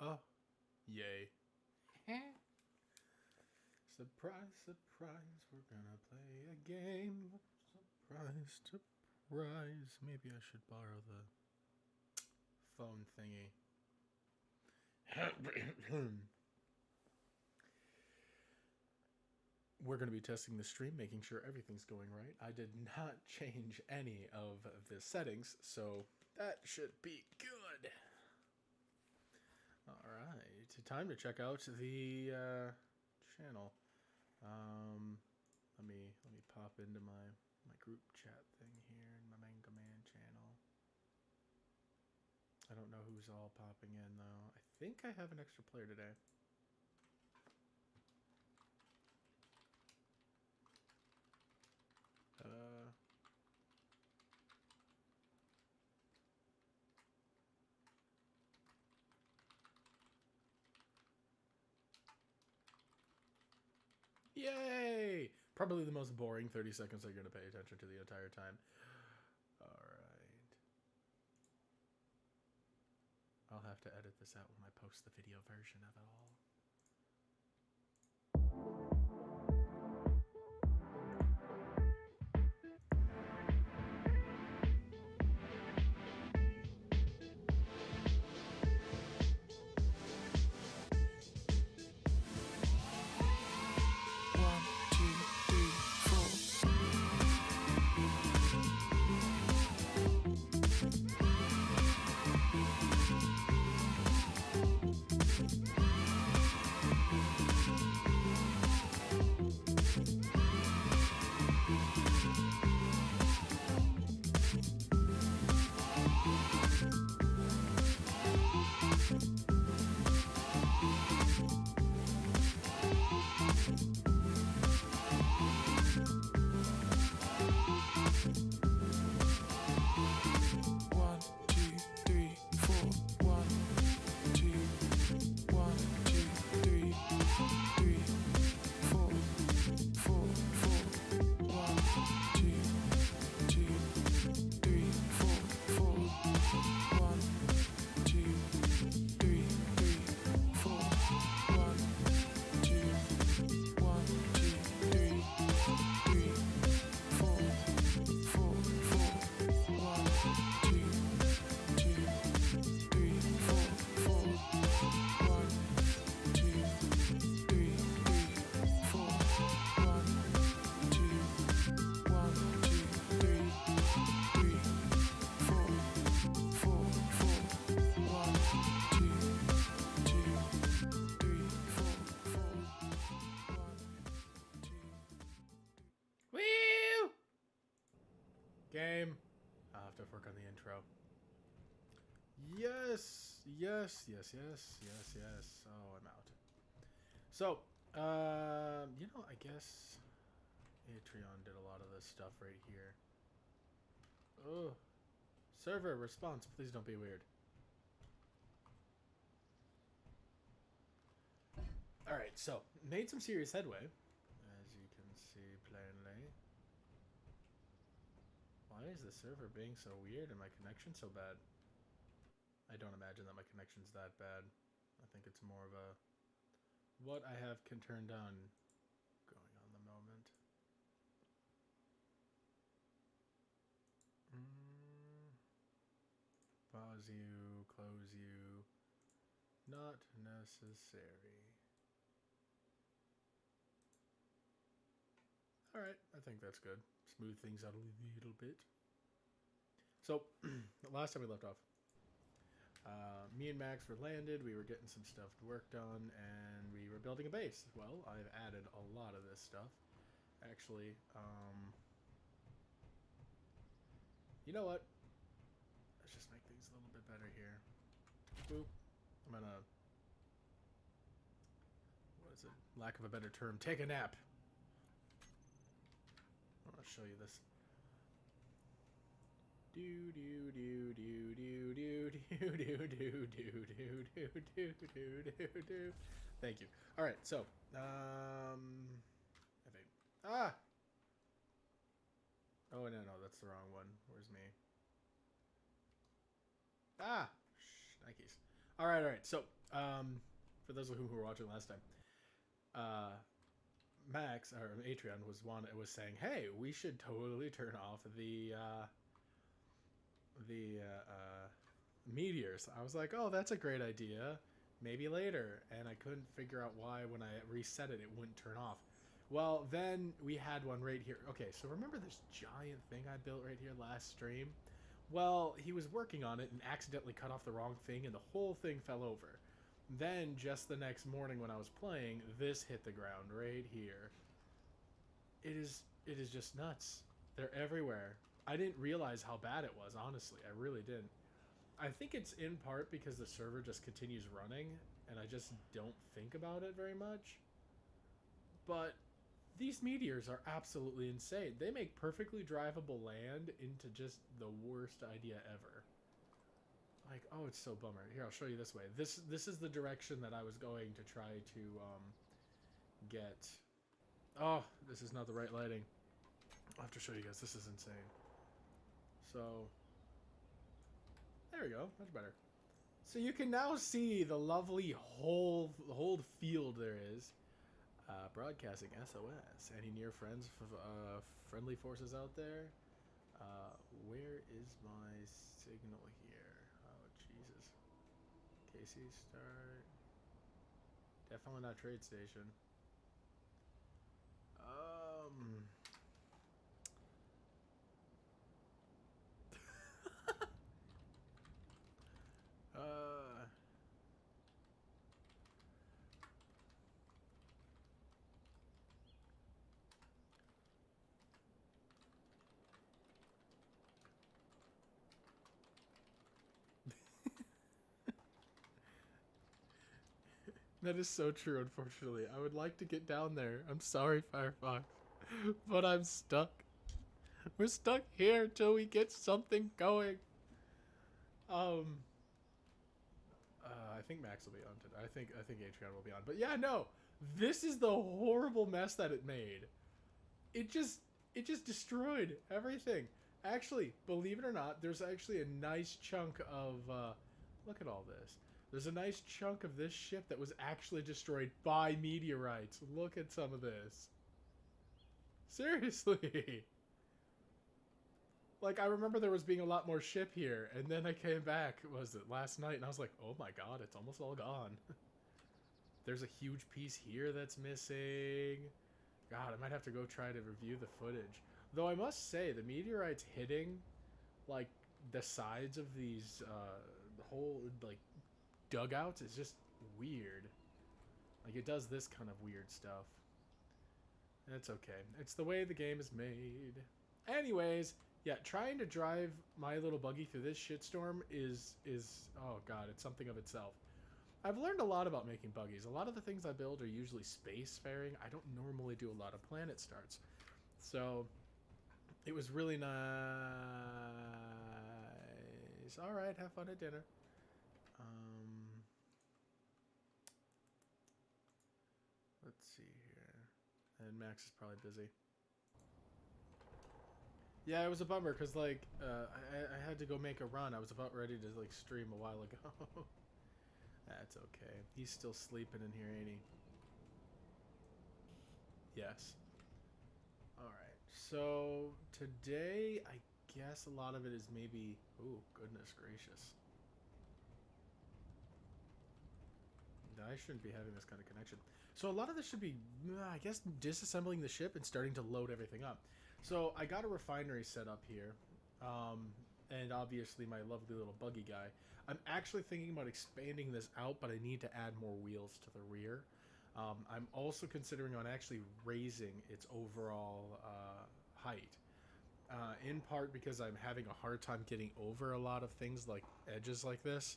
Oh, yay. Surprise, surprise, we're gonna play a game. Surprise, surprise. Maybe I should borrow the phone thingy. We're going to be testing the stream, making sure everything's going right. I did not change any of the settings, so that should be good. All right, time to check out the channel. Let me pop into my group chat thing here in my Manga Man channel. I don't know who's all popping in though. I think I have an extra player today. Yay! Probably the most boring 30 seconds I'm going to pay attention to the entire time. Alright. I'll have to edit this out when I post the video version of it all. Game. I'll have to work on the intro. Yes, yes, yes, yes, yes, yes. Oh, I'm out. So, you know, I guess Patreon did a lot of this stuff right here. Oh, server response. Please don't be weird. All right, so made some serious headway, as you can see plainly. Why is the server being so weird and my connection so bad? I don't imagine that my connection's that bad. I think it's more of a what I have can turn on going on the moment. Pause you, close you. Not necessary. Alright, I think that's good. Smooth things out a little bit. So, the last time we left off, me and Max were landed, we were getting some stuff worked on, and we were building a base. Well, I've added a lot of this stuff. Actually, you know what? Let's just make things a little bit better here. Boop. I'm gonna, what is it? Lack of a better term, take a nap. I want to show you this. Do do do do do do do do do do do do do do do. Thank you. All right, so I think oh no, that's the wrong one. Where's me? Nikes. All right. So For those of who were watching last time, uh, Max or Atreon was saying, "Hey, we should totally turn off the meteors." I was like, "Oh, that's a great idea. Maybe later." And I couldn't figure out why when I reset it, it wouldn't turn off. Well, then we had one right here. Okay, so remember this giant thing I built right here last stream? Well, he was working on it and accidentally cut off the wrong thing, and the whole thing fell over. Then, just the next morning when I was playing, this hit the ground right here. It is just nuts. They're everywhere. I didn't realize how bad it was, honestly. I really didn't. I think it's in part because the server just continues running, and I just don't think about it very much. But these meteors are absolutely insane. They make perfectly drivable land into just the worst idea ever. Like, oh, it's so bummer. Here, I'll show you this way. This is the direction that I was going to try to get. Oh, this is not the right lighting. I'll have to show you guys. This is insane. So, there we go. Much better. So you can now see the lovely whole field there is. Broadcasting SOS. Any near friends, friendly forces out there? Where is my signal here? Oh, Jesus. Casey, start. Definitely not trade station. uh, that is so true, unfortunately. I would like to get down there. I'm sorry, Firefox. But I'm stuck. We're stuck here until we get something going. I think Max will be on today. I think Atreon will be on. But yeah, no. This is the horrible mess that it made. It just destroyed everything. Actually, believe it or not, there's actually a nice chunk of look at all this. There's a nice chunk of this ship that was actually destroyed by meteorites. Look at some of this. Seriously. Like, I remember there was being a lot more ship here, and then I came back, was it last night, and I was like, oh my god, it's almost all gone. There's a huge piece here that's missing. God, I might have to go try to review the footage. Though I must say, the meteorites hitting, like, the sides of these, the whole, like, dugouts is just weird. Like, it does this kind of weird stuff. And it's okay. It's the way the game is made. Anyways, yeah, trying to drive my little buggy through this shitstorm is oh god, it's something of itself. I've learned a lot about making buggies. A lot of the things I build are usually spacefaring. I don't normally do a lot of planet starts. So, it was really nice. Alright, have fun at dinner. Let's see here. And Max is probably busy. Yeah, it was a bummer because like I had to go make a run. I was about ready to like stream a while ago. That's okay. He's still sleeping in here, ain't he? Yes. All right. So today, I guess a lot of it is maybe. Oh goodness gracious! I shouldn't be having this kind of connection. So a lot of this should be, I guess, disassembling the ship and starting to load everything up. So I got a refinery set up here, and obviously my lovely little buggy guy. I'm actually thinking about expanding this out, but I need to add more wheels to the rear. I'm also considering on actually raising its overall height. In part because I'm having a hard time getting over a lot of things like edges like this.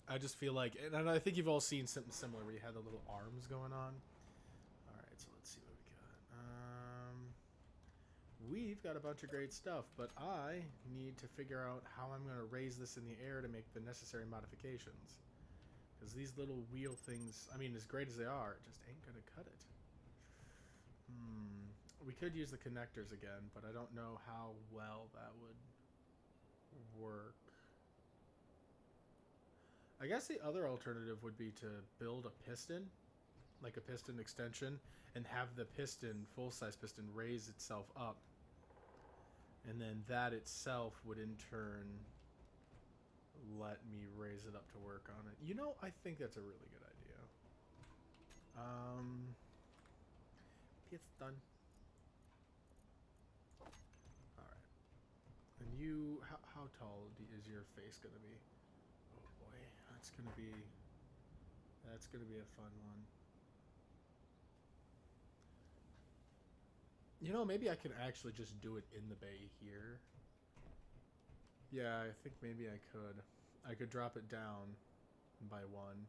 I just feel like, and I think you've all seen something similar where you had the little arms going on. All right, so let's see what we got. We've got a bunch of great stuff, but I need to figure out how I'm going to raise this in the air to make the necessary modifications. Because these little wheel things, I mean, as great as they are, just ain't going to cut it. We could use the connectors again, but I don't know how well that would work. I guess the other alternative would be to build a piston, like a piston extension, and have the piston, full-size piston, raise itself up. And then that itself would in turn let me raise it up to work on it. You know, I think that's a really good idea. Piston. Alright. And you, how tall is your face going to be? Oh boy, that's going to be a fun one. You know, maybe I can actually just do it in the bay here. Yeah, I think maybe I could. I could drop it down by one.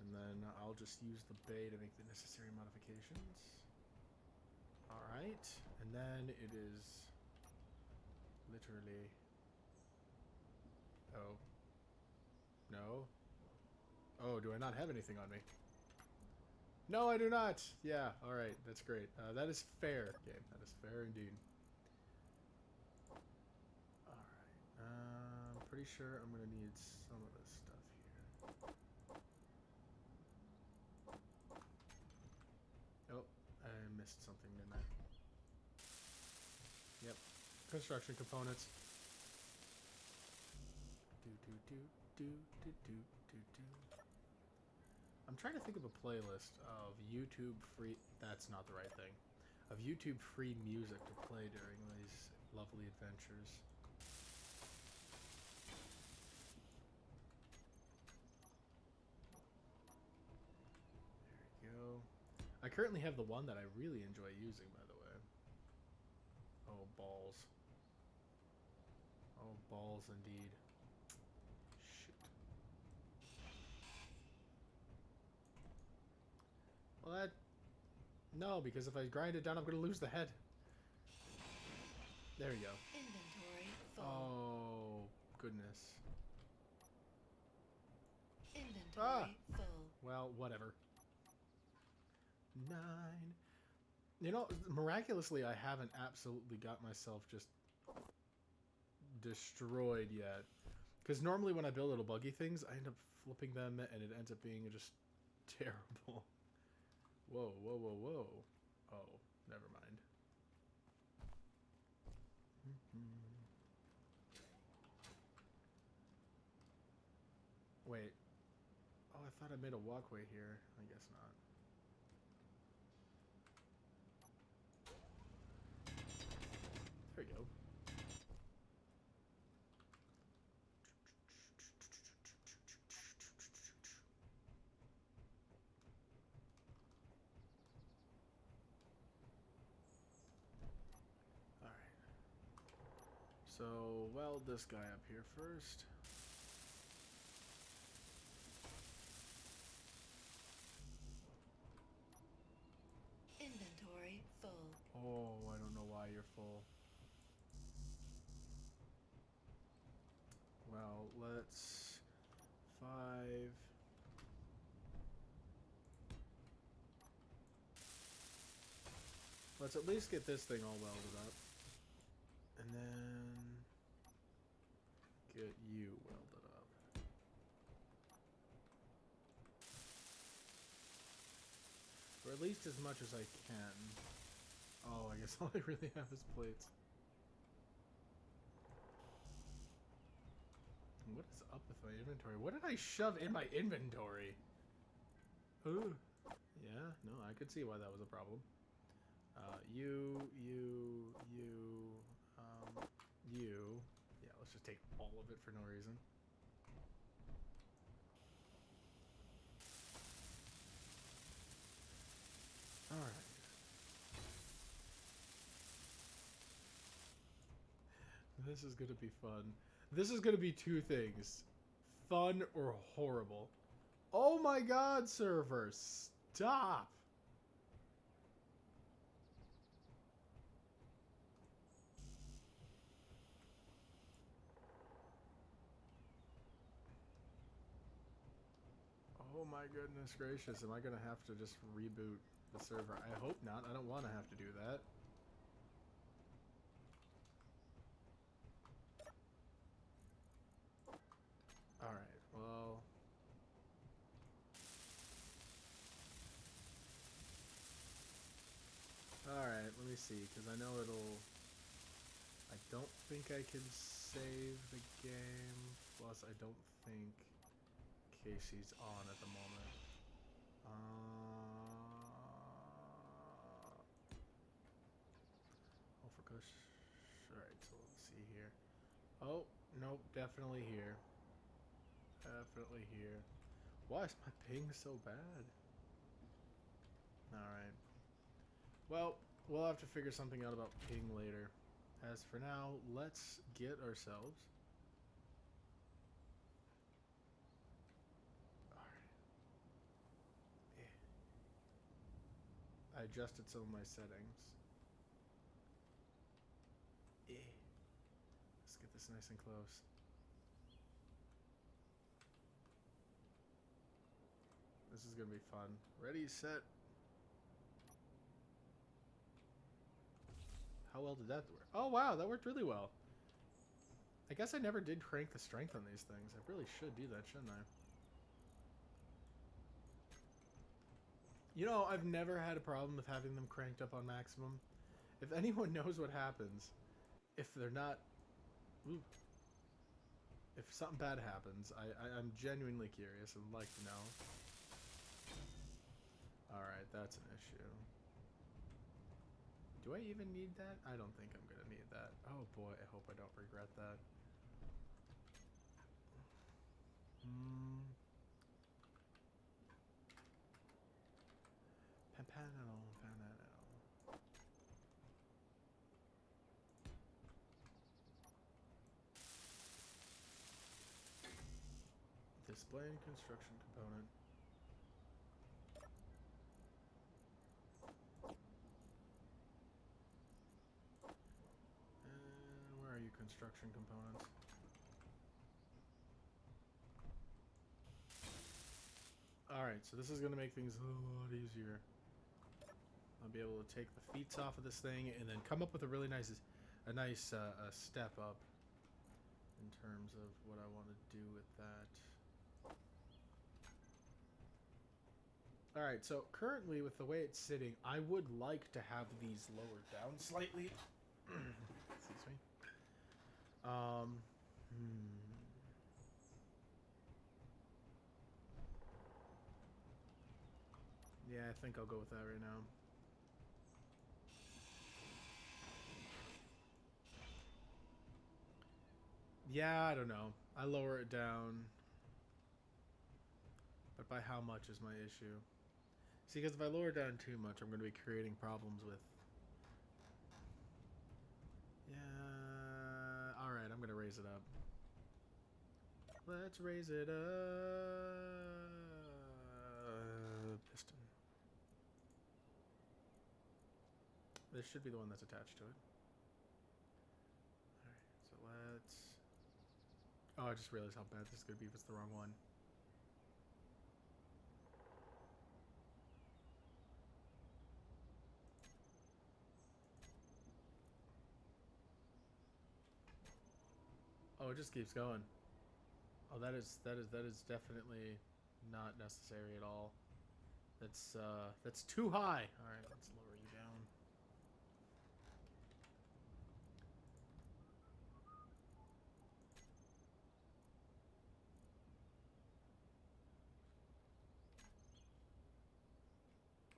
And then I'll just use the bay to make the necessary modifications. Alright. And then it is literally... Oh. No. Oh, do I not have anything on me? No, I do not! Yeah, alright. That's great. That is fair, game. That is fair indeed. Alright. I'm pretty sure I'm going to need some of this stuff here. Oh, I missed something, didn't I? Yep. Construction components. I'm trying to think of a playlist of YouTube free... That's not the right thing. Of YouTube free music to play during these lovely adventures. There we go. I currently have the one that I really enjoy using, by the way. Oh, balls. Oh, balls indeed. Shoot. Well, that... No, because if I grind it down, I'm going to lose the head. There you go. Inventory full. Oh, goodness. Inventory full. Well, whatever. 9. You know, miraculously, I haven't absolutely got myself just destroyed yet. Because normally when I build little buggy things, I end up flipping them, and it ends up being just terrible. Whoa, whoa, whoa, whoa. Oh, never mind. Wait. Oh, I thought I made a walkway here. I guess not. There we go. Alright. So, weld this guy up here first. Inventory full. Oh, I don't know why you're full. Well, let's... 5... Let's at least get this thing all welded up. And then... get you welded up. Or at least as much as I can. Oh, I guess all I really have is plates. What is up with my inventory? What did I shove in my inventory? Ooh. Yeah, no, I could see why that was a problem. You. Yeah, let's just take all of it for no reason. Alright. This is gonna be fun. This is gonna be two things. Fun or horrible. Oh my god, server! Stop! Oh my goodness gracious, am I gonna have to just reboot the server? I hope not. I don't want to have to do that. me see, because I know it'll... I don't think I can save the game. Plus, I don't think Casey's on at the moment. Oh, for gosh. Alright, so let's see here. Oh, nope, definitely here. Definitely here. Why is my ping so bad? Alright. Well, we'll have to figure something out about ping later. As for now, let's get ourselves... Alright. I adjusted some of my settings. Let's get this nice and close. This is gonna be fun. Ready, set. How well did that work? Oh wow, that worked really well. I guess I never did crank the strength on these things. I really should do that, shouldn't I? You know, I've never had a problem with having them cranked up on maximum. If anyone knows what happens, if they're not... Ooh. If something bad happens, I'm genuinely curious and would like to know. Alright, that's an issue. Do I even need that? I don't think I'm gonna need that. Oh boy, I hope I don't regret that. Panpanel. Display and construction component. And where are you, construction components? Alright, so this is going to make things a lot easier. I'll be able to take the feet off of this thing and then come up with a really nice step up in terms of what I want to do with that. Alright, so currently with the way it's sitting, I would like to have these lowered down slightly. Excuse me. Yeah, I think I'll go with that right now. Yeah, I don't know. I lower it down. But by how much is my issue? See, because if I lower it down too much, I'm going to be creating problems with... Yeah... Alright, I'm going to raise it up. Let's raise it up. Piston. This should be the one that's attached to it. Alright, so let's... Oh, I just realized how bad this is going to be if it's the wrong one. Oh, it just keeps going. Oh, that is definitely not necessary at all. That's too high. All right, let's lower you down.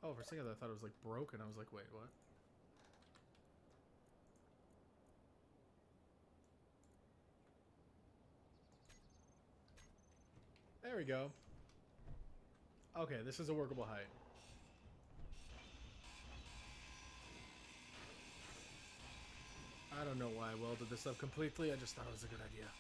Oh, for a second I thought it was like broken. I was like, wait, what? There we go. Okay, this is a workable height. I don't know why I welded this up completely. I just thought it was a good idea.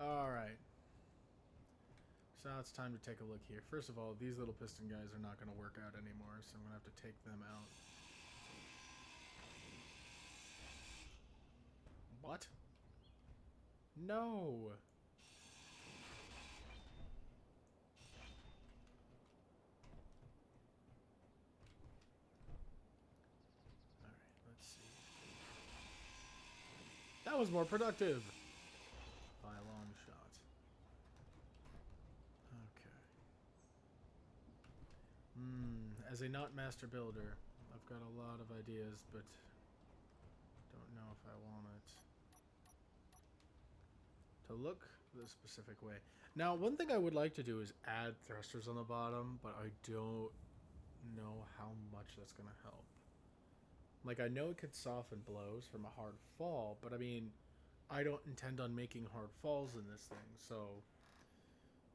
Alright. So now it's time to take a look here. First of all, these little piston guys are not going to work out anymore, so I'm going to have to take them out. What? No! Alright, let's see. That was more productive! By a long shot. As a not master builder, I've got a lot of ideas, but don't know if I want it to look the specific way. Now, one thing I would like to do is add thrusters on the bottom, but I don't know how much that's going to help. Like, I know it could soften blows from a hard fall, but I mean, I don't intend on making hard falls in this thing, so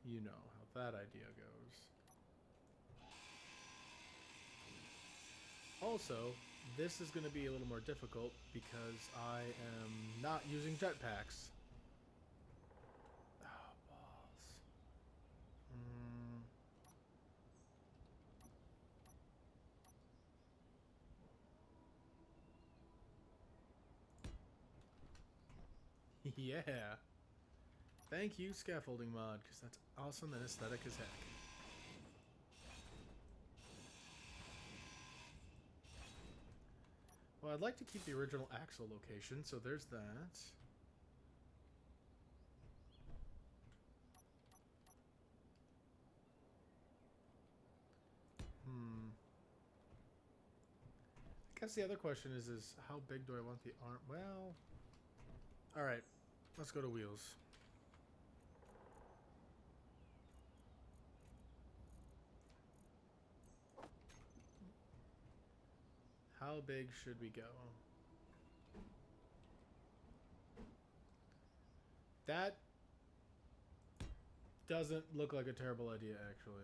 you know how that idea goes. Also, this is going to be a little more difficult because I am not using jetpacks. Oh, balls. Yeah. Thank you, scaffolding mod, because that's awesome and aesthetic as heck. Well, I'd like to keep the original axle location, so there's that. I guess the other question is how big do I want the arm? Well, alright. Let's go to wheels. How big should we go? That doesn't look like a terrible idea, actually.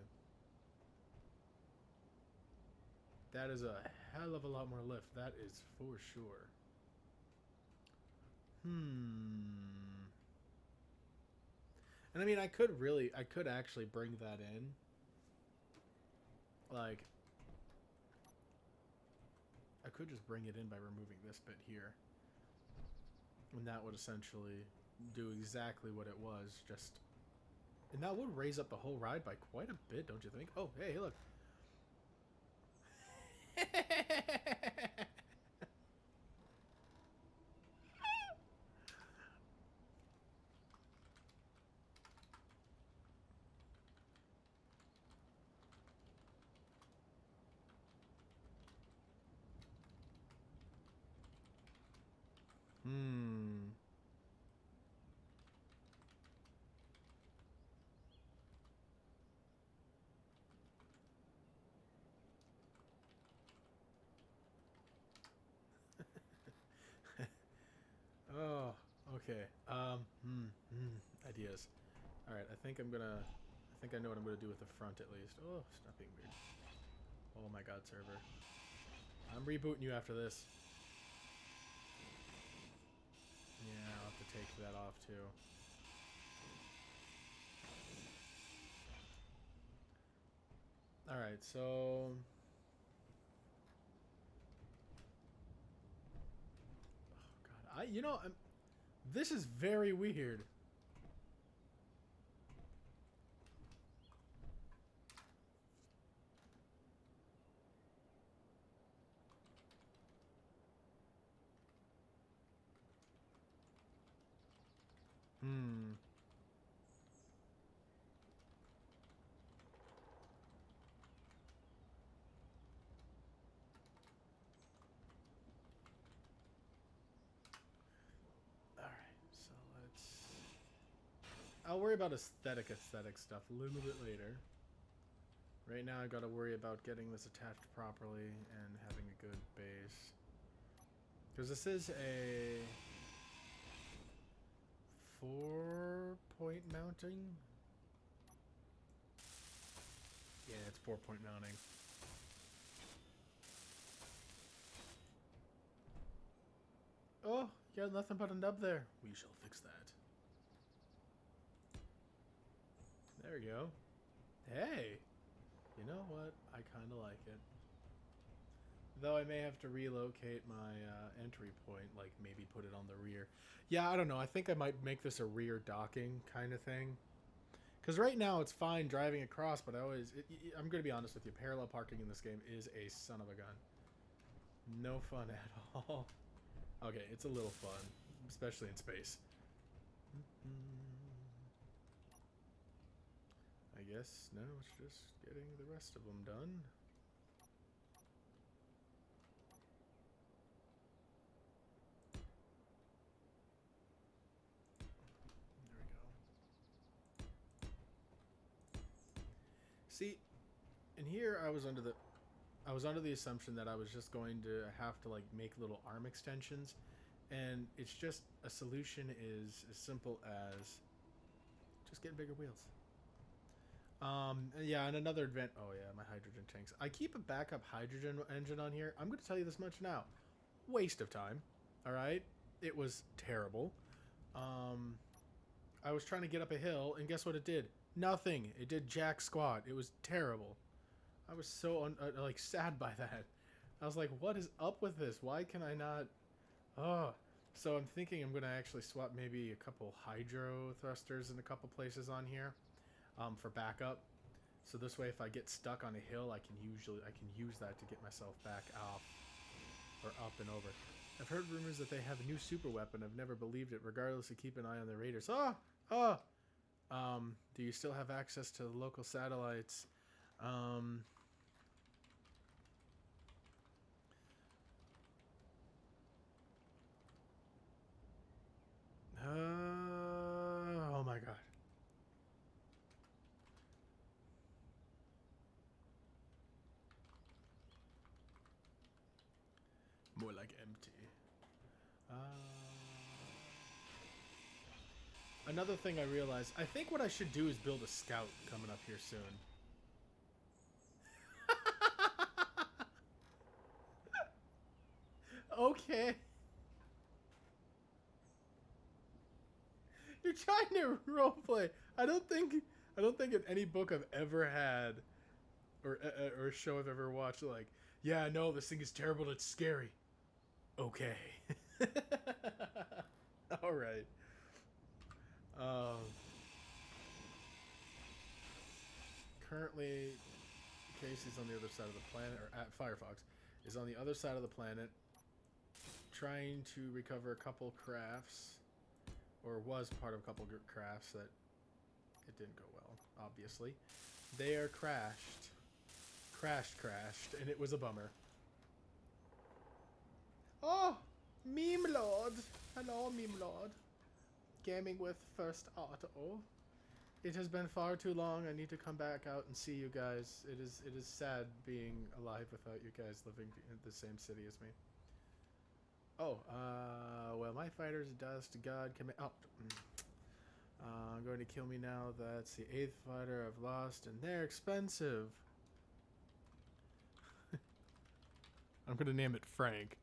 That is a hell of a lot more lift. That is for sure. And I mean, I could actually bring that in. Like, I could just bring it in by removing this bit here. And that would essentially do exactly what it was, just... And that would raise up the whole ride by quite a bit, don't you think? Oh, hey, look. Oh, okay. Ideas. All right, I think I know what I'm gonna do with the front at least. Oh, stop being weird. Oh my God, server. I'm rebooting you after this. Yeah, I'll have to take that off too. All right, so. Oh God, this is very weird. All right, so let's. I'll worry about aesthetic stuff a little bit later. Right now, I got to worry about getting this attached properly and having a good base. Because this is a 4-point mounting. Yeah, it's 4-point mounting. Oh, you got nothing but a nub there. We shall fix that. There we go. Hey, you know what? I kind of like it. Though I may have to relocate my entry point, like maybe put it on the rear. Yeah, I don't know. I think I might make this a rear docking kind of thing. Because right now it's fine driving across, but I'm going to be honest with you. Parallel parking in this game is a son of a gun. No fun at all. Okay, it's a little fun, especially in space. I guess now it's just getting the rest of them done. There we go. See, and here I was under the assumption that I was just going to have to like make little arm extensions, and it's just a solution is as simple as just getting bigger wheels. Yeah, and another advent. Oh yeah, my hydrogen tanks. I keep a backup hydrogen engine on here. I'm going to tell you this much now. Waste of time. All right, it was terrible. I was trying to get up a hill, and guess what it did? Nothing. It did jack squat. It was terrible. I was so like sad by that. I was like, what is up with this? Why can I not? Oh. So I'm thinking I'm going to actually swap maybe a couple hydro thrusters in a couple places on here. For backup, so this way if I get stuck on a hill, I can use that to get myself back off or up and over. I've heard rumors that they have a new super weapon. I've never believed it. Regardless, to keep an eye on the raiders. Do you still have access to the local satellites? Oh my god. More like empty. Another thing I realized, I think what I should do is build a scout coming up here soon. Okay. You're trying to roleplay. I don't think in any book I've ever had or show I've ever watched like, yeah, no, this thing is terrible, it's scary. Okay. All right. Currently, Casey's on the other side of the planet, or at Firefox is on the other side of the planet, trying to recover a couple crafts, or was part of a couple crafts that it didn't go well. Obviously, they are crashed, and it was a bummer. Oh, meme lord, hello, meme lord. Gaming with First Auto. It has been far too long. I need to come back out and see you guys. It is sad being alive without you guys living in the same city as me. Oh, well, my fighter's dust god command. Oh, going to kill me now. That's the 8th fighter I've lost, and they're expensive. I'm going to name it Frank.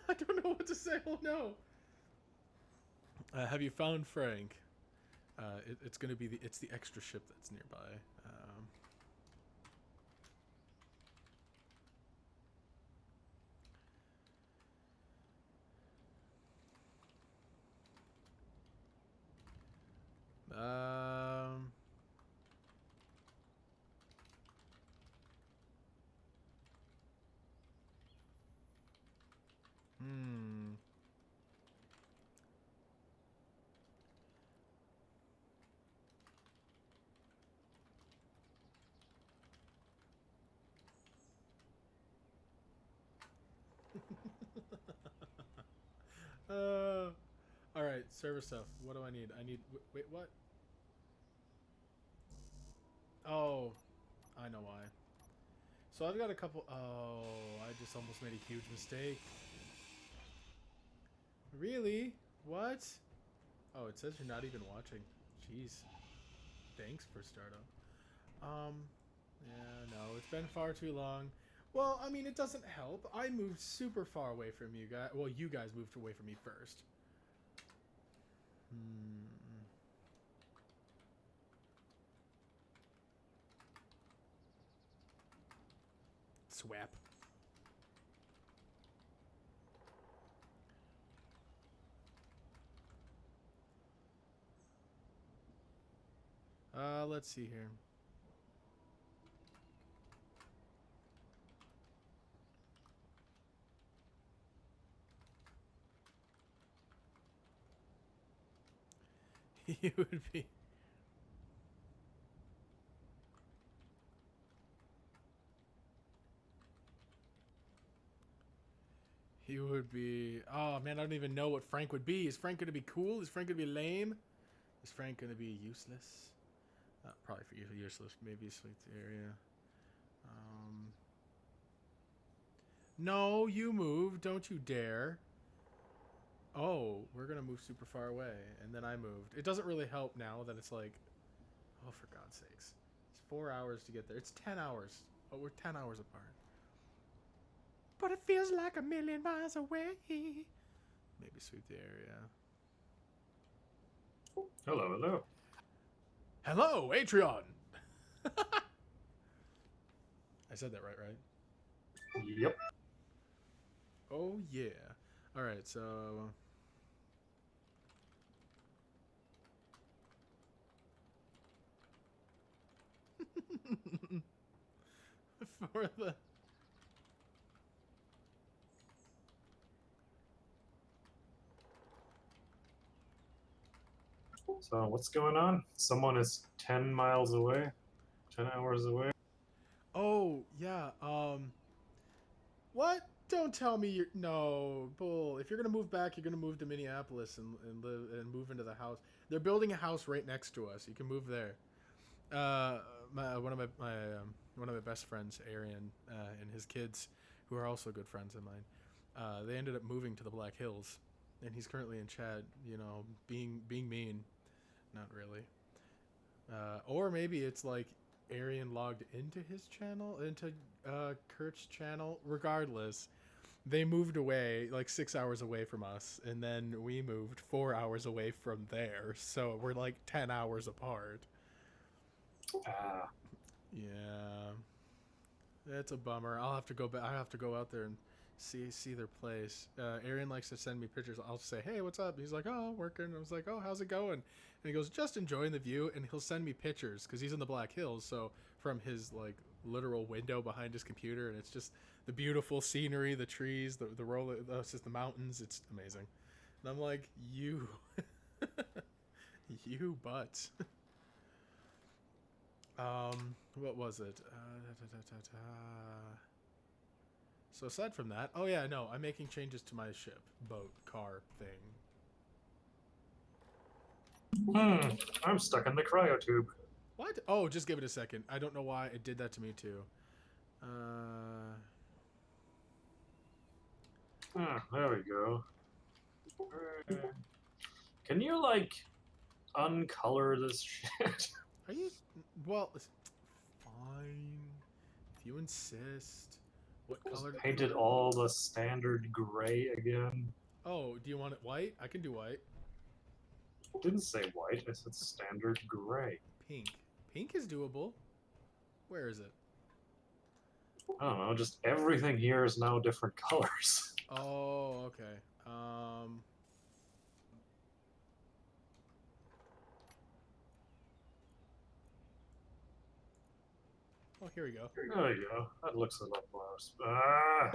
I don't know what to say. Oh no. Have you found Frank? It's going to be it's the extra ship that's nearby. All right, server stuff. What do I need? I need. Wait, what? Oh, I know why. So I've got a couple. Oh, I just almost made a huge mistake. Really? What? Oh, it says you're not even watching. Jeez. Thanks for startup. Yeah, no, it's been far too long. Well, I mean, it doesn't help. I moved super far away from you guys. Well, you guys moved away from me first. Swap. Let's see here. He would be. He would be. Oh man, I don't even know what Frank would be. Is Frank gonna be cool? Is Frank gonna be lame? Is Frank gonna be useless? Probably for useless. Maybe sweet area. No, you move. Don't you dare. Oh, we're gonna move super far away, and then I moved. It doesn't really help now that it's like, oh, for God's sakes, it's 4 hours to get there. It's 10 hours. Oh, we're 10 hours apart. But it feels like a million miles away. Maybe sweep the area. Hello, hello. Hello, Atreon. I said that right? Yep. Oh yeah. All right, so. For the. So what's going on? Someone is 10 miles away, 10 hours away. Oh yeah. What? Don't tell me you're no bull. If you're gonna move back, you're gonna move to Minneapolis and live and move into the house. They're building a house right next to us. You can move there. One of my best friends, Arian, and his kids, who are also good friends of mine, they ended up moving to the Black Hills, and he's currently in Chad. You know, being mean, not really. Or maybe it's like Arian logged into his channel, into Kurt's channel. Regardless, they moved away like 6 hours away from us, and then we moved 4 hours away from there. So we're like 10 hours apart. Ah, Yeah, that's a bummer. I'll have to go back. I have to go out there and see their place. Arian likes to send me pictures. I'll say, "Hey, what's up?" He's like, "Oh, working." I was like, "Oh, how's it going?" And he goes, "Just enjoying the view." And he'll send me pictures because he's in the Black Hills. So from his like literal window behind his computer, and it's just the beautiful scenery, the trees, the roll. It's just the mountains. It's amazing. And I'm like, you, you butts. What was it? So aside from that, oh yeah, no, I'm making changes to my ship, boat, car thing. I'm stuck in the cryotube. What? Oh, just give it a second. I don't know why it did that to me too. There we go. Can you like uncolor this shit? Are you? Well, fine. If you insist. What color? Painted all the standard gray again. Oh, do you want it white? I can do white. Didn't say white. I said standard gray. Pink. Pink is doable. Where is it? I don't know. Just everything here is now different colors. Oh, okay. Oh, here we go. There you go. That looks a lot more. Ah!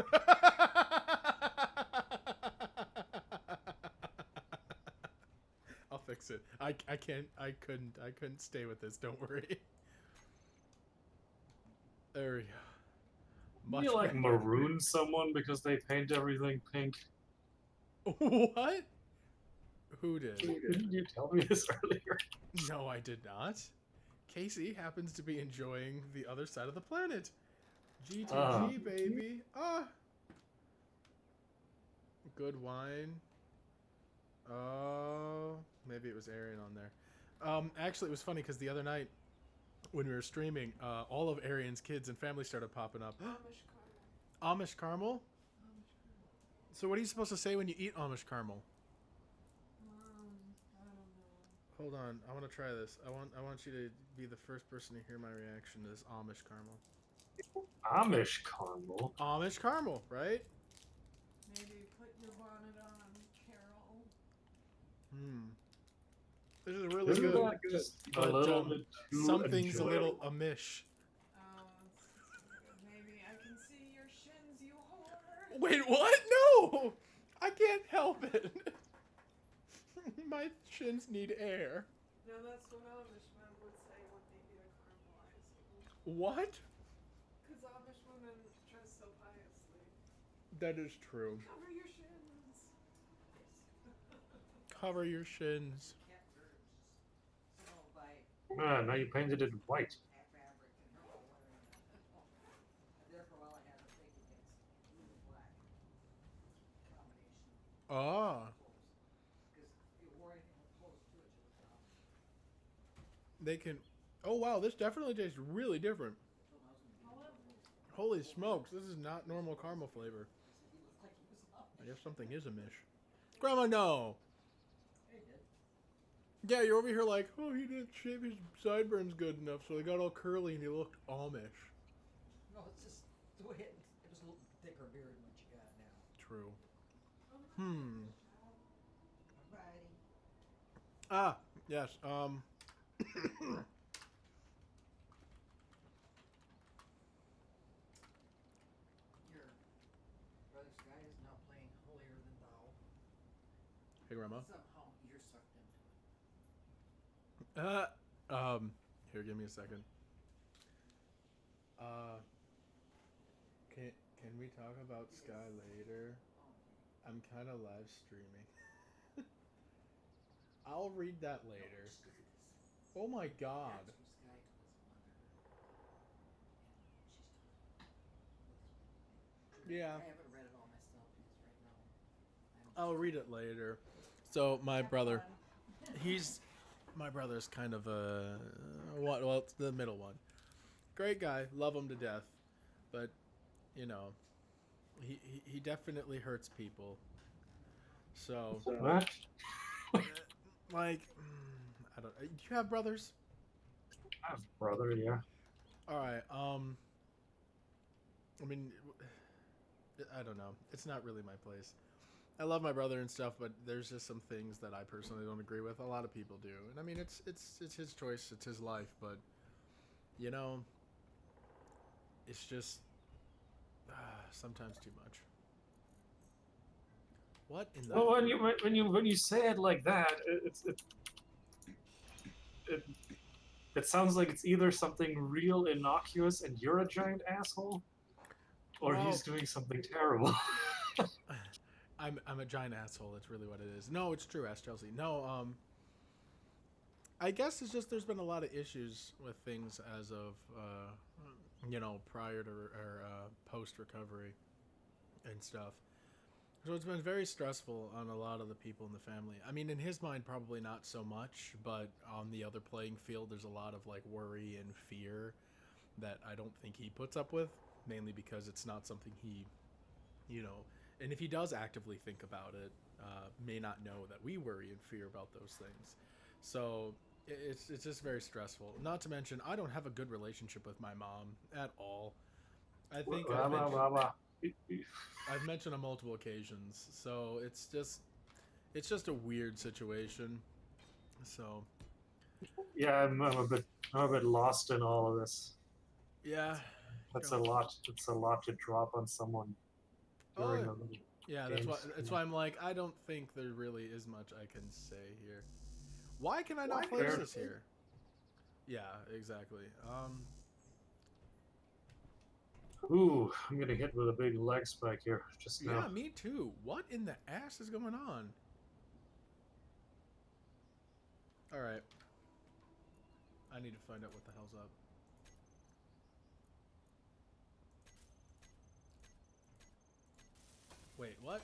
I'll fix it. I couldn't stay with this. Don't worry. There we go. Much You like better. maroon someone because they paint everything pink? What? Who did? Didn't you tell me this earlier? No, I did not. Casey happens to be enjoying the other side of the planet. GTG, baby. Ah. Good wine. Oh, maybe it was Arian on there. Actually, it was funny because the other night when we were streaming, all of Arian's kids and family started popping up. Amish caramel? So what are you supposed to say when you eat Amish caramel? I don't know. Hold on, I want to try this. I want you to be the first person to hear my reaction to this Amish caramel. Amish caramel? Amish caramel, right? Maybe put your bonnet on, Carol. This is really Isn't good. that just a But, little bit too something's a little enjoyable? amish. Maybe I can see your shins, you whore. Wait, what? No! I can't help it. My shins need air. No, that's what Amish men would say when they need to caramelize you. What? Because Amish women dress so piously. That is true. Cover your shins. Cover your shins. Cat birds. So by Ah, now you painted it white. fabric and her all wearing it. And there for a while I had a thing against blue and black combination Ah. clothes. Because if you wore anything with clothes to it, you looked Amish. They can... Oh, wow. This definitely tastes really different. Until now, I was gonna get in trouble. Holy smokes. This is not normal caramel flavor. I said he looked like he was Amish. I guess something is amish. Grandma, no! Hey, did. Yeah, you're over here like, oh, he didn't shave his sideburns good enough, so they got all curly and he looked Amish. No, it's just the way it was a little thicker beard than what you got now. True. Alrighty. Ah, yes, Your brother Sky is now playing Holier Than Thou. Hey, Grandma. Somehow you're sucked into it. Here, give me a second. Can we talk about Sky later? I'm kind of live streaming. I'll read that later. Oh my god. That's from Sky to his mother. And she's talking. Yeah. I haven't read it all myself because right now I'll read it later. So my brother, my brother's kind of a well, it's the middle one. Great guy, love him to death, but you know, he definitely hurts people. So What? like, I don't. Do you have brothers? I have a brother, yeah. All right. I mean, I don't know. It's not really my place. I love my brother and stuff, but there's just some things that I personally don't agree with. A lot of people do, and I mean, it's his choice, it's his life, but you know, it's just sometimes too much. What in the? Well, when you say it like that, it sounds like it's either something real innocuous and you're a giant asshole, or Well- he's doing something terrible. I'm a giant asshole. That's really what it is. No, it's true. Ask Chelsea. No, I guess it's just there's been a lot of issues with things as of you know, prior to or post recovery and stuff. So it's been very stressful on a lot of the people in the family. I mean, in his mind, probably not so much, but on the other playing field, there's a lot of like worry and fear that I don't think he puts up with, mainly because it's not something he, you know, and if he does actively think about it, may not know that we worry and fear about those things. So it's just very stressful. Not to mention, I don't have a good relationship with my mom at all. I think I've mentioned on multiple occasions. So it's just a weird situation. So Yeah, I'm a bit lost in all of this. yeah, That's a lot. It's a lot to drop on someone. During Oh, the yeah, games. that's why I'm like, I don't think there really is much I can say here. Why can I not place Fair. this here? Yeah, exactly. Ooh, I'm getting hit with a big leg spike here just Yeah, now. me too. What in the ass is going on? All right. I need to find out what the hell's up. Wait, what?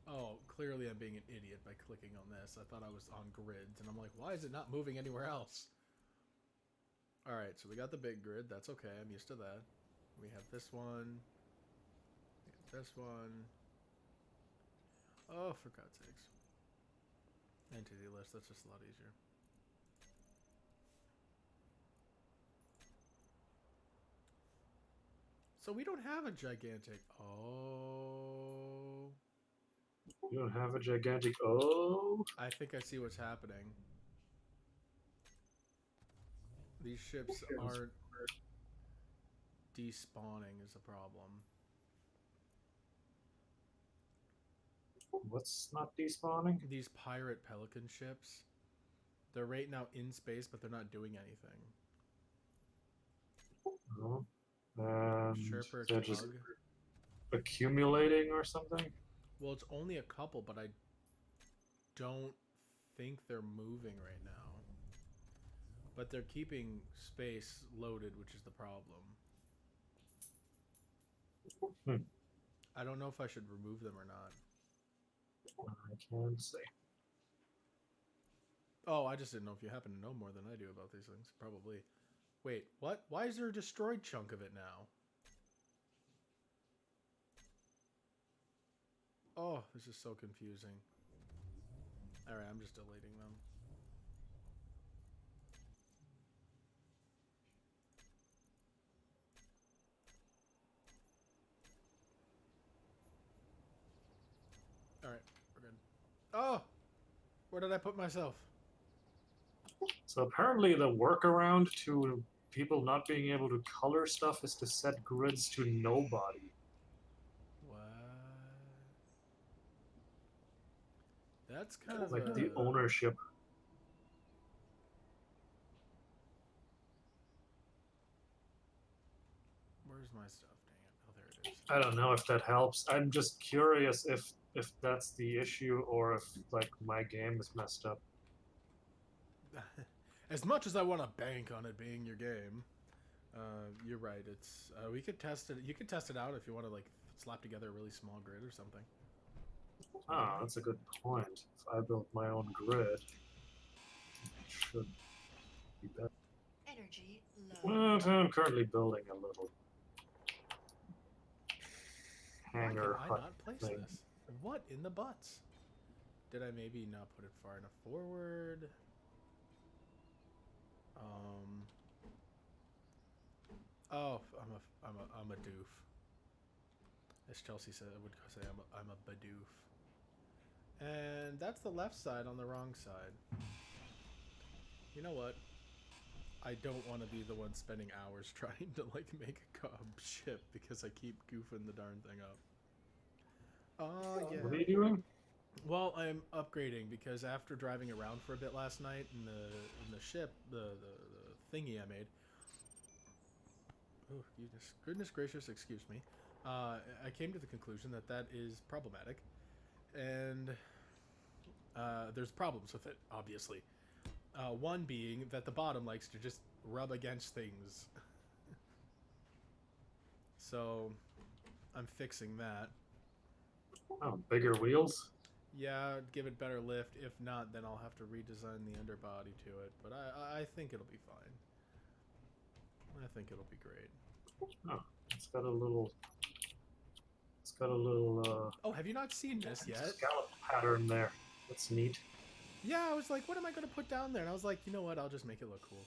Oh, clearly I'm being an idiot by clicking on this. I thought I was on grids, and I'm like, why is it not moving anywhere else? Alright, so we got the big grid. That's okay. I'm used to that. We have this one. We have this one. Oh, for God's sakes. Entity list. That's just a lot easier. So we don't have a gigantic. Oh. You don't have a gigantic. Oh. I think I see what's happening. These ships aren't despawning is a problem. What's not despawning? These pirate pelican ships, they're right now in space, but they're not doing anything. No. And Sherper they're just Tug. accumulating or something? Well, it's only a couple, but I don't think they're moving right now. But they're keeping space loaded, which is the problem. Hmm. I don't know if I should remove them or not. I can't say. Oh, I just didn't know if you happen to know more than I do about these things. Probably. Wait, what? Why is there a destroyed chunk of it now? Oh, this is so confusing. Alright, I'm just deleting them. Alright, we're good. Oh! Where did I put myself? So apparently the workaround to people not being able to color stuff is to set grids to nobody. What? That's kind of Like a... the ownership. Where's my stuff? Dang it. Oh, there it is. I don't know if that helps. I'm just curious if that's the issue or if like my game is messed up. As much as I want to bank on it being your game, you're right. It's we could test it. You could test it out if you want to like slap together a really small grid or something. Ah, that's a good point. If I built my own grid, it should be better. Energy low. Well, I'm currently building a little Why can hangar I hut not place thing. this? What in the butts? Did I maybe not put it far enough forward? Oh, I'm a doof. As Chelsea said, I would say I'm a badoof. And that's the left side on the wrong side. You know what? I don't want to be the one spending hours trying to like make a ship because I keep goofing the darn thing up. Oh yeah. What are you doing? Well, I'm upgrading because after driving around for a bit last night in the ship, the thingy I made. Oh, goodness gracious, excuse me. I came to the conclusion that that is problematic, and there's problems with it, obviously. One being that the bottom likes to just rub against things. So, I'm fixing that. Oh, bigger wheels? Yeah, give it better lift. If not, then I'll have to redesign the underbody to it. But I think it'll be fine. I think it'll be great. Oh, it's got a little. It's got a little. Oh, have you not seen this yet? Scallop pattern there. That's neat. Yeah, I was like, what am I going to put down there? And I was like, you know what? I'll just make it look cool.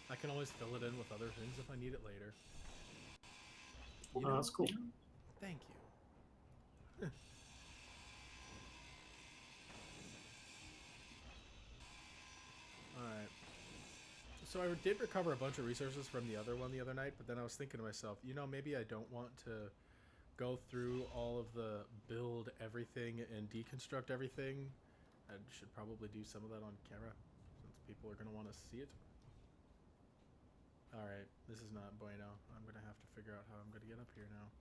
I can always fill it in with other things if I need it later. You know, Oh, that's cool. thank you. Alright. So I did recover a bunch of resources from the other one the other night, but then I was thinking to myself, you know, maybe I don't want to go through all of the build everything and deconstruct everything. I should probably do some of that on camera, since people are going to want to see it. Alright, this is not bueno. I'm going to have to figure out how I'm going to get up here now.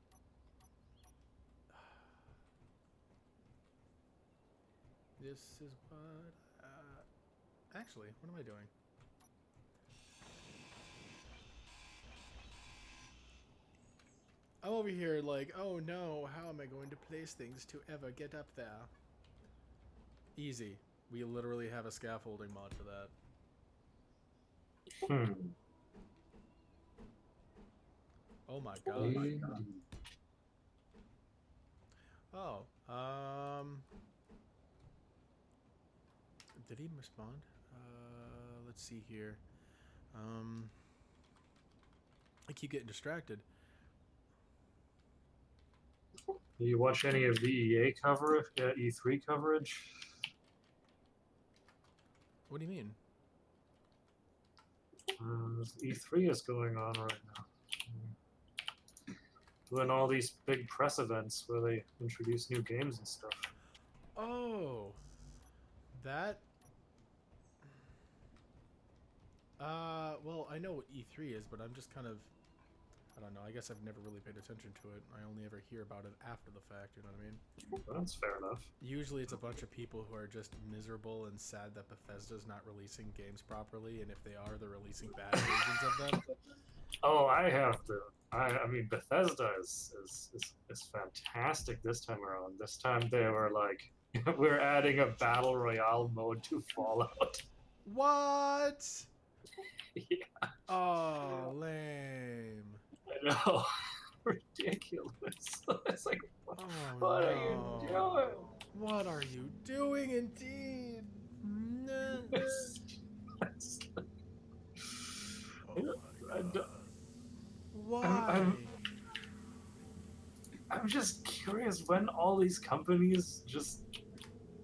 This is what... actually, what am I doing? I'm over here like, oh no, how am I going to place things to ever get up there? Easy. We literally have a scaffolding mod for that. Hmm. Oh my god. Oh, did he respond? Let's see here. I keep getting distracted. Do you watch any of the EA coverage, E3 coverage? What do you mean? E3 is going on right now. Doing all these big press events where they introduce new games and stuff. Oh, that. Well, I know what E3 is, but I'm just kind of, I don't know. I guess I've never really paid attention to it. I only ever hear about it after the fact. You know what I mean? That's fair enough. Usually, it's a bunch of people who are just miserable and sad that Bethesda's not releasing games properly, and if they are, they're releasing bad versions of them. Oh, I have to. I mean, Bethesda is fantastic this time around. This time they were like, we're adding a battle royale mode to Fallout. What? Yeah, Oh, lame. I know. Ridiculous. It's like, Oh, what are no. you doing? What are you doing, indeed? It's- Oh my I don't- God. Why? I'm just curious when all these companies just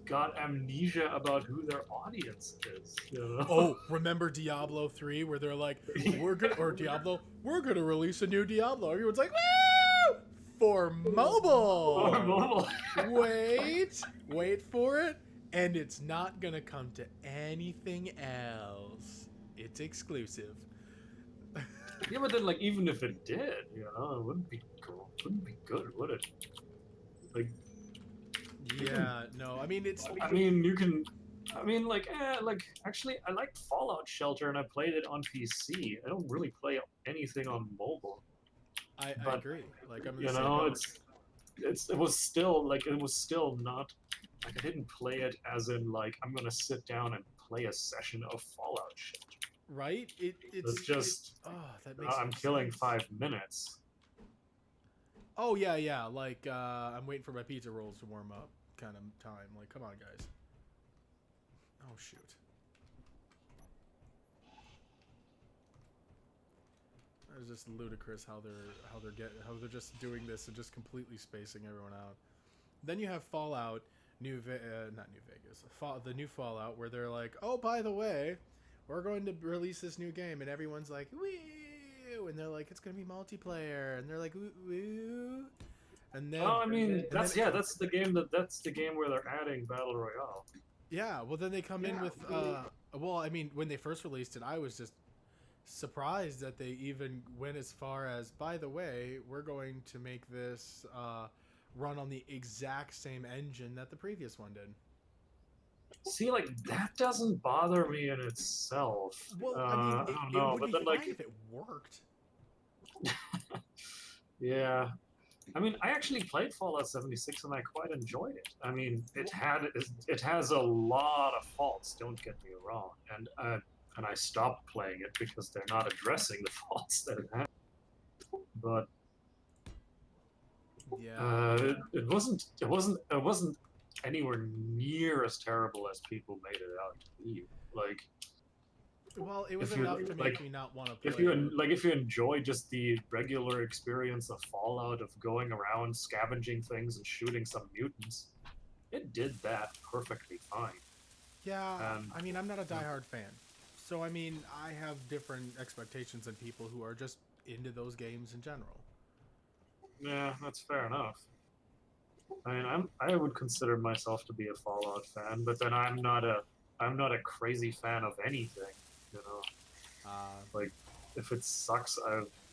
got amnesia about who their audience is. You know? Oh, remember Diablo 3 where they're like, we're gonna release a new Diablo. Everyone's like, woo! For mobile. Or mobile. Wait for it, and it's not gonna come to anything else. It's exclusive. Yeah, but then like even if it did, you know, it wouldn't be cool. It wouldn't be good, would it? Like, Yeah, no, I mean it's. I mean, you can. I mean, like, actually, I liked Fallout Shelter and I played it on PC. I don't really play anything on mobile. I but, agree. Like I'm in You the same know, boat. it was still not like I didn't play it as in like I'm gonna sit down and play a session of Fallout Shelter. Right? It's just oh, that makes I'm no killing sense. 5 minutes. Oh yeah. Like I'm waiting for my pizza rolls to warm up, kind of time. Like, come on, guys. Oh shoot. It's just ludicrous how they're just doing this and just completely spacing everyone out. Then you have Fallout, not New Vegas, the new Fallout, where they're like, oh, by the way, we're going to release this new game, and everyone's like, woo, and they're like, it's gonna be multiplayer, and they're like, woo, woo. And then, Oh, I mean, that's the game where they're adding Battle Royale. Yeah, well, then they come in with, well, I mean, when they first released it, I was just surprised that they even went as far as, by the way, we're going to make this run on the exact same engine that the previous one did. See, like that doesn't bother me in itself. Well, I I mean, don't it know, would but be then fine like, if it worked. yeah. I mean, I actually played Fallout 76 and I quite enjoyed it. I mean, it has a lot of faults. Don't get me wrong, and I stopped playing it because they're not addressing the faults that it had. But Yeah. it wasn't anywhere near as terrible as people made it out to be. Like, Well, it was if you- enough to make like, me not want to play if you it. if you enjoy just the regular experience of Fallout of going around scavenging things and shooting some mutants, it did that perfectly fine. Yeah, I mean, I'm not a diehard fan. So, I mean, I have different expectations than people who are just into those games in general. Yeah, that's fair enough. I mean, I would consider myself to be a Fallout fan, but then I'm not a crazy fan of anything. You know, like if it sucks,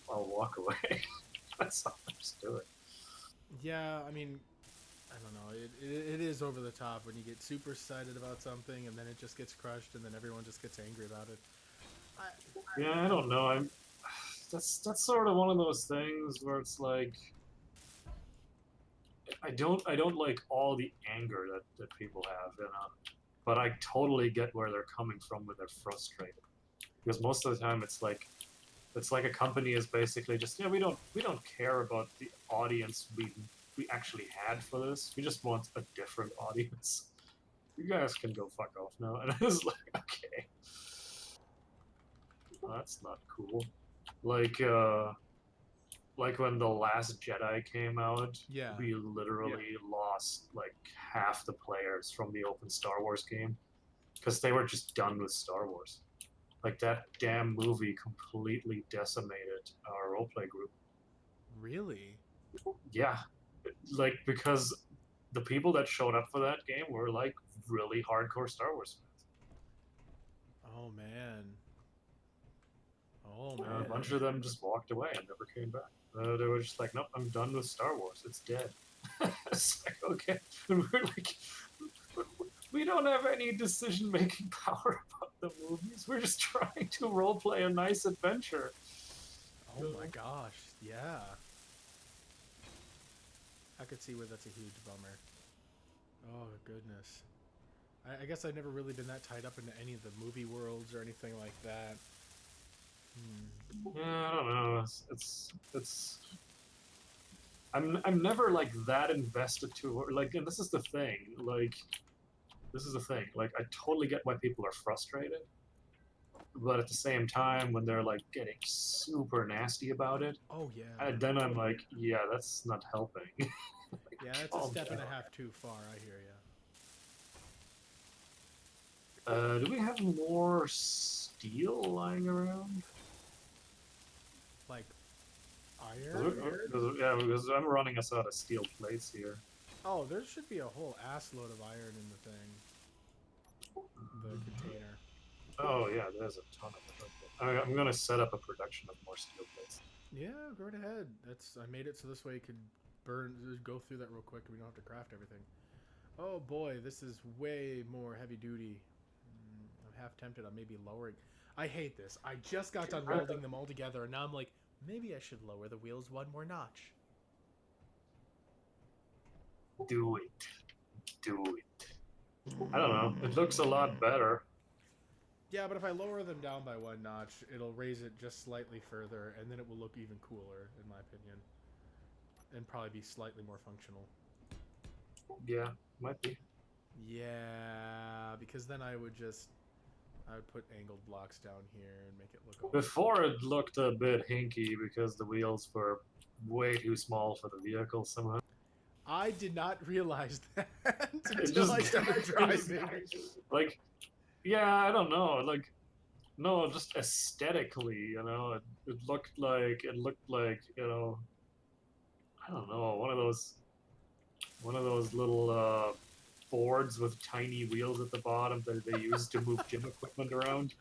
I'll walk away. That's all I'm just doing. Yeah, I mean, I don't know. It is over the top when you get super excited about something and then it just gets crushed and then everyone just gets angry about it. Yeah, I don't know. That's sort of one of those things where it's like I don't like all the anger that people have, you know. But I totally get where they're coming from when they're frustrated. Because most of the time it's like a company is basically just, yeah, we don't care about the audience we actually had for this. We just want a different audience. You guys can go fuck off now. And I was like, okay. Well, that's not cool. Like like when The Last Jedi came out, Yeah. we literally lost like half the players from the open Star Wars game because they were just done with Star Wars. Like that damn movie completely decimated our roleplay group. Really? Yeah, like because the people that showed up for that game were like really hardcore Star Wars fans. Oh man. Oh A man. bunch of them just walked away and never came back. They were just like, nope, I'm done with Star Wars. It's dead. It's like, okay. And we're like, we don't have any decision making power about the movies. We're just trying to roleplay a nice adventure. Oh my gosh. Yeah. I could see where that's a huge bummer. Oh goodness. I guess I've never really been that tied up into any of the movie worlds or anything like that. Yeah, I don't know. I'm never like that invested to like, and this is the thing. Like, this is the thing. Like, I totally get why people are frustrated, but at the same time, when they're like getting super nasty about it, Oh yeah. then I'm like, yeah, that's not helping. Like, Yeah, that's a calm step and a down. half too far. I hear ya. Do we have more steel lying around? Like 'Cause iron? yeah, because I'm running us out of steel plates here. Oh, there should be a whole ass load of iron in the thing. The container. Oh yeah, there's a ton of it. Okay. I'm gonna set up a production of more steel plates. Yeah, go right ahead. I made it so this way it could go through that real quick and we don't have to craft everything. Oh boy, this is way more heavy duty. I'm half tempted on maybe lowering. I hate this. I just got done welding them all together and now I'm like, maybe I should lower the wheels one more notch. Do it. Do it. I don't know. It looks a lot better. Yeah, but if I lower them down by one notch, it'll raise it just slightly further, and then it will look even cooler, in my opinion. And probably be slightly more functional. Yeah, might be. Yeah, because then I would put angled blocks down here and make it look all... Before it looked a bit hinky because the wheels were way too small for the vehicle somehow. I did not realize that until I started driving. Like, yeah, I don't know. Like, no, just aesthetically, it looked like, you know, I don't know, one of those little boards with tiny wheels at the bottom that they use to move gym equipment around.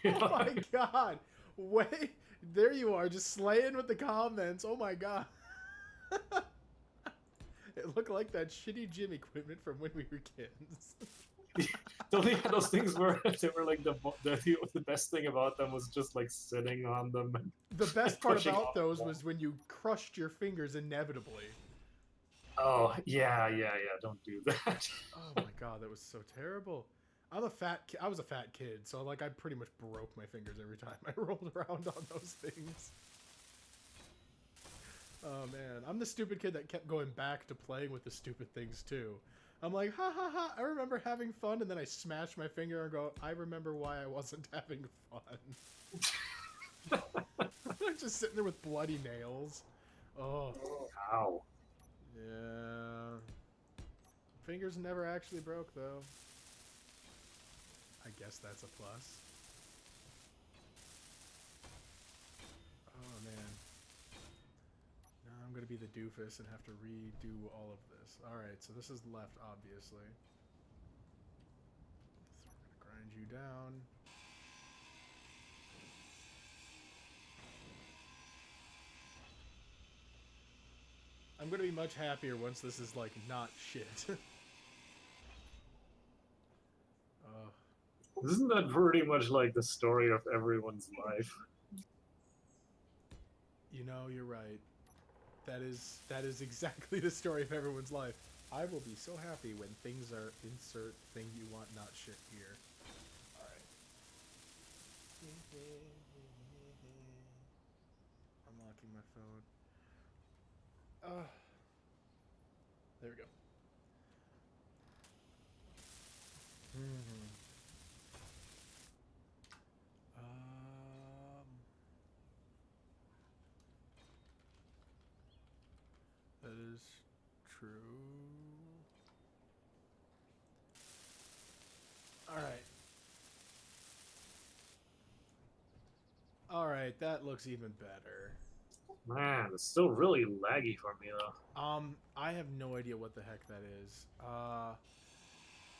Oh my god! Wait, there you are, just slaying with the comments. Oh my god. It looked like that shitty gym equipment from when we were kids. Those things were they were like the best thing about them was just like sitting on them. And The best part pushing about off those them. was when you crushed your fingers inevitably. Oh yeah, don't do that. Oh my god, that was so terrible. I was a fat kid, so like I pretty much broke my fingers every time I rolled around on those things. Oh man, I'm the stupid kid that kept going back to playing with the stupid things too. I'm like, ha ha ha, I remember having fun, and then I smash my finger and go, I remember why I wasn't having fun. I'm just sitting there with bloody nails. Oh. Ow. Yeah. Fingers never actually broke, though. I guess that's a plus. Oh, man. Now I'm going to be the doofus and have to redo all of this. Alright, so this is left, obviously. So we're going to grind you down. I'm going to be much happier once this is, like, not shit. Isn't that pretty much like the story of everyone's life? You know, you're right. That is exactly the story of everyone's life. I will be so happy when things are insert thing you want, not shit here. Alright. Unlocking my phone. There we go. is true. Alright. Alright, that looks even better. Man, it's still really laggy for me though. I have no idea what the heck that is.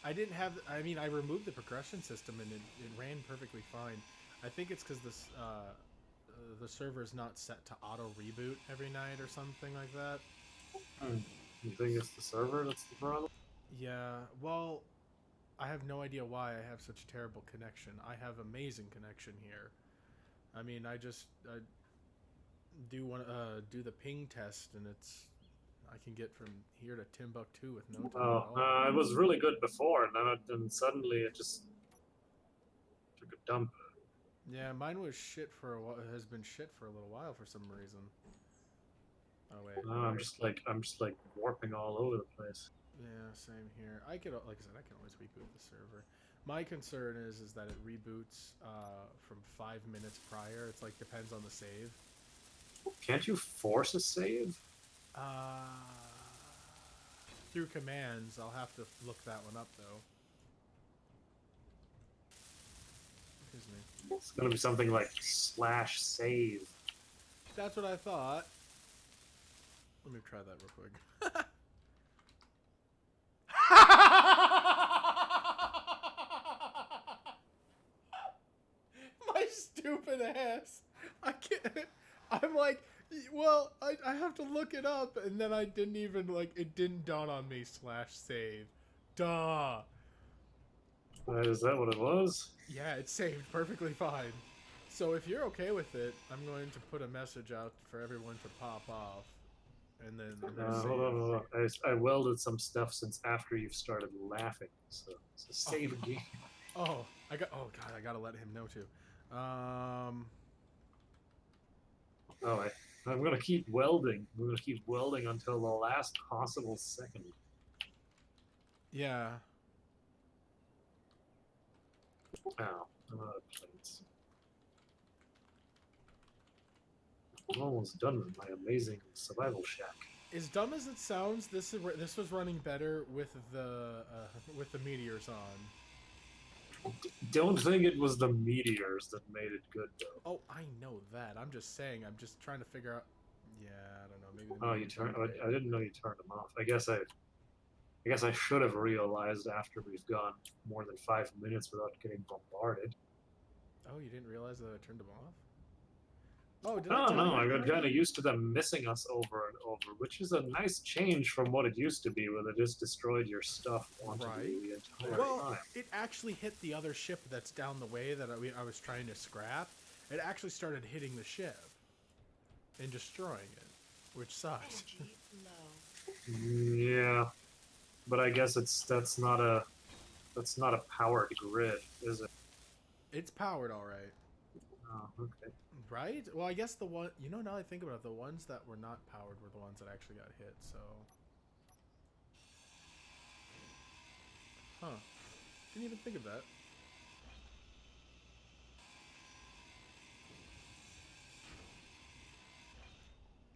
I didn't have. I mean, I removed the progression system and it ran perfectly fine. I think it's because the server is not set to auto reboot every night or something like that. You think it's the server that's the problem? Yeah. Well, I have no idea why I have such terrible connection. I have amazing connection here. I mean, I do the ping test and I can get from here to Timbuktu with no time Oh, at all. it was really good before, and then suddenly it just took a dump. Yeah, mine was shit for a while. Has been shit for a little while for some reason. Oh wait. I'm just like warping all over the place. Yeah, same here. Like I said, I can always reboot the server. My concern is that it reboots from 5 minutes prior. It's like depends on the save. Can't you force a save? Through commands, I'll have to look that one up though. Excuse me. It's gonna be something like /save. That's what I thought. Let me try that real quick. My stupid ass. I can't. I'm like, well, I have to look it up, and then I didn't even, like, it didn't dawn on me /save. Duh. Is that what it was? Yeah, it saved perfectly fine. So if you're okay with it, I'm going to put a message out for everyone to pop off. And then I'm gonna Hold on, hold on. I welded some stuff since after you've started laughing. So save again. Oh, oh god, I gotta let him know too. Oh, I'm gonna keep welding. I'm gonna keep welding until the last possible second. Yeah. Ow, I'm out of plates. I'm almost done with my amazing survival shack. As dumb as it sounds, this was running better with the meteors on. Don't think it was the meteors that made it good though. Oh, I know that. I'm just saying. I'm just trying to figure out. Yeah, I don't know. Maybe. Oh, you turned. I didn't know you turned them off. I guess I should have realized after we've gone more than 5 minutes without getting bombarded. Oh, you didn't realize that I turned them off? Oh, did I I? don't know. I got kind of used to them missing us over and over, which is a nice change from what it used to be, where they just destroyed your stuff wanted Right. the entire Well, time. it actually hit the other ship that's down the way that I was trying to scrap. It actually started hitting the ship and destroying it, which sucks. Energy low. Yeah, but I guess that's not a powered grid, is it? It's powered all right. Oh, okay. Right? Well, I guess now that I think about it, the ones that were not powered were the ones that actually got hit, so... Huh. Didn't even think of that.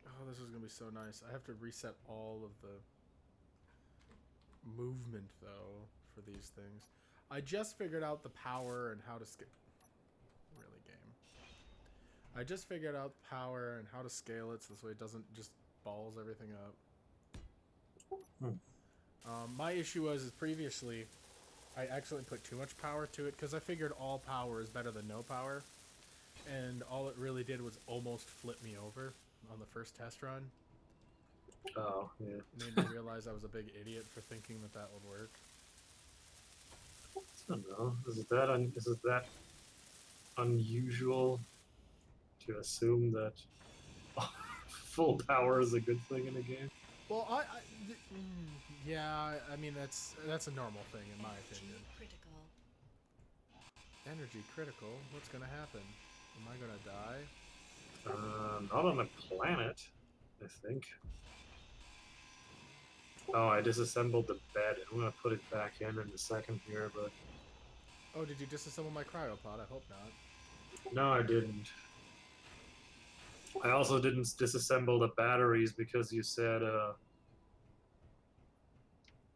Oh, this is gonna be so nice. I have to reset all of the movement, though, for these things. I just figured out the power and how to scale... Really, game. I just figured out power and how to scale it so this way it doesn't just balls everything up. My issue is previously I accidentally put too much power to it because I figured all power is better than no power, and all it really did was almost flip me over on the first test run. Oh, yeah. It made me realize I was a big idiot for thinking that would work. I don't know. Is it that unusual to assume that full power is a good thing in a game? Well, yeah, I mean that's a normal thing in my opinion. Critical. Energy critical. What's gonna happen? Am I gonna die? Not on a planet, I think. Oh, I disassembled the bed. I'm gonna put it back in a second here, but... Oh, did you disassemble my cryopod? I hope not. No, I didn't. I also didn't disassemble the batteries because you said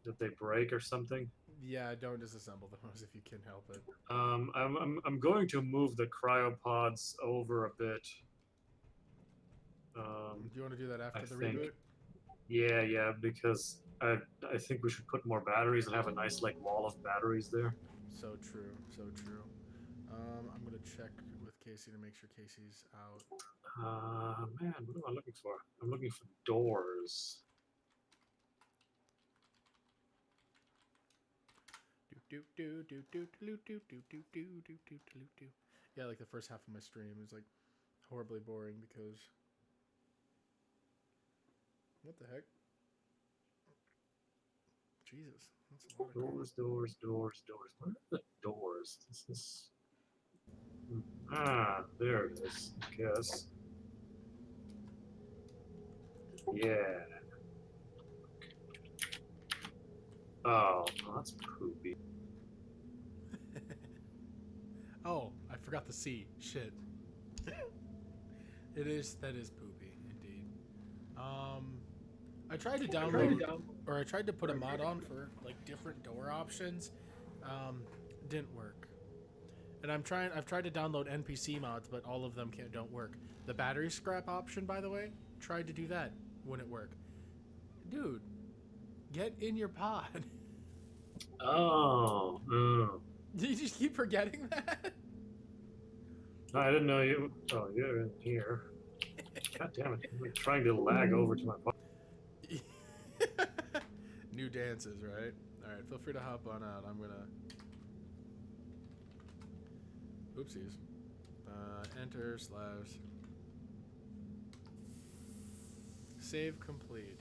that they break or something. Yeah, don't disassemble those if you can help it. I'm going to move the cryopods over a bit. Do you want to do that after I the think. reboot? Yeah, because I think we should put more batteries and have a nice like wall of batteries there. So true, so true. I'm gonna check with Casey to make sure Casey's out. Man, what am I looking for? I'm looking for doors. Yeah, like the first half of my stream is like horribly boring because what the heck? Jesus, that's a lot of crap. Doors. Where are the doors? This is. There it is. I guess. Yeah. Oh, that's poopy. Oh, I forgot the C. Shit. That is poopy indeed. I tried to download or I tried to put a mod on for like different door options. Didn't work. And I've tried to download NPC mods, but all of them don't work. The battery scrap option, by the way, tried to do that, wouldn't work. Dude, get in your pod. Oh. You just keep forgetting that? I didn't know you. Oh, you're in here. God damn it! I'm like trying to lag over to my. New dances, right? Alright, feel free to hop on out. I'm gonna... Oopsies. Enter / save complete.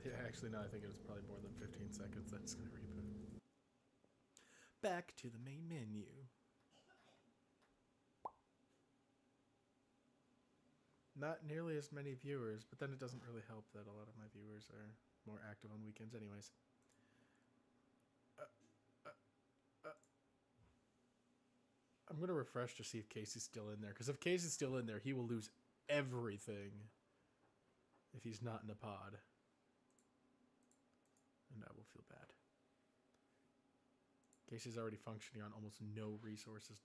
Yeah, actually, no, I think it was probably more than 15 seconds. That's gonna reboot. Back to the main menu. Not nearly as many viewers, but then it doesn't really help that a lot of my viewers are more active on weekends anyways. I'm going to refresh to see if Casey's still in there, because if Casey's still in there, he will lose everything if he's not in a pod. And I will feel bad. Casey's already functioning on almost no resources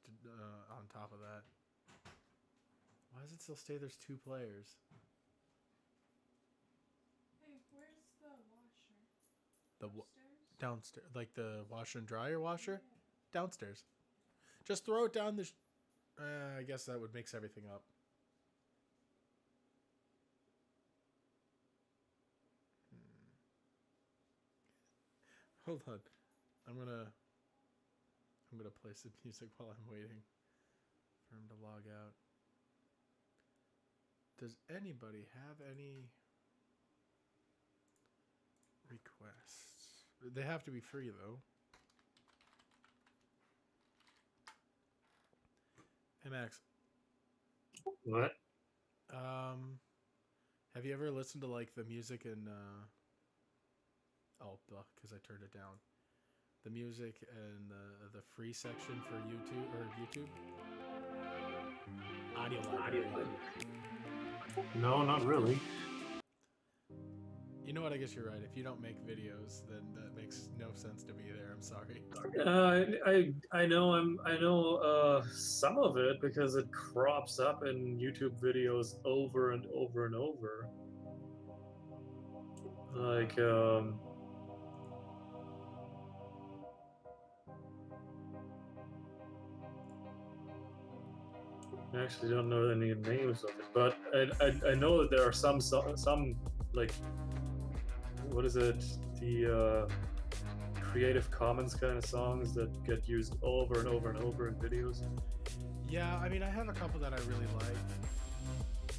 on top of that. Why does it still say there's 2 players? Hey, where's the washer? The Upstairs? downstairs, like the washer and dryer washer? Yeah. Downstairs. Just throw it down the... I guess that would mix everything up. Hold on. I'm gonna play some music while I'm waiting for him to log out. Does anybody have any requests? They have to be free though. Hey Max. What? Have you ever listened to like the music in because I turned it down. The music and the free section for YouTube audio library. No, not really. You know what? I guess you're right. If you don't make videos, then that makes no sense to be there. I'm sorry. I know some of it because it crops up in YouTube videos over and over and over. Like I actually don't know any names of it, but I know that there are some like what is it, the Creative Commons kind of songs that get used over and over and over in videos. Yeah, I mean, I have a couple that I really like.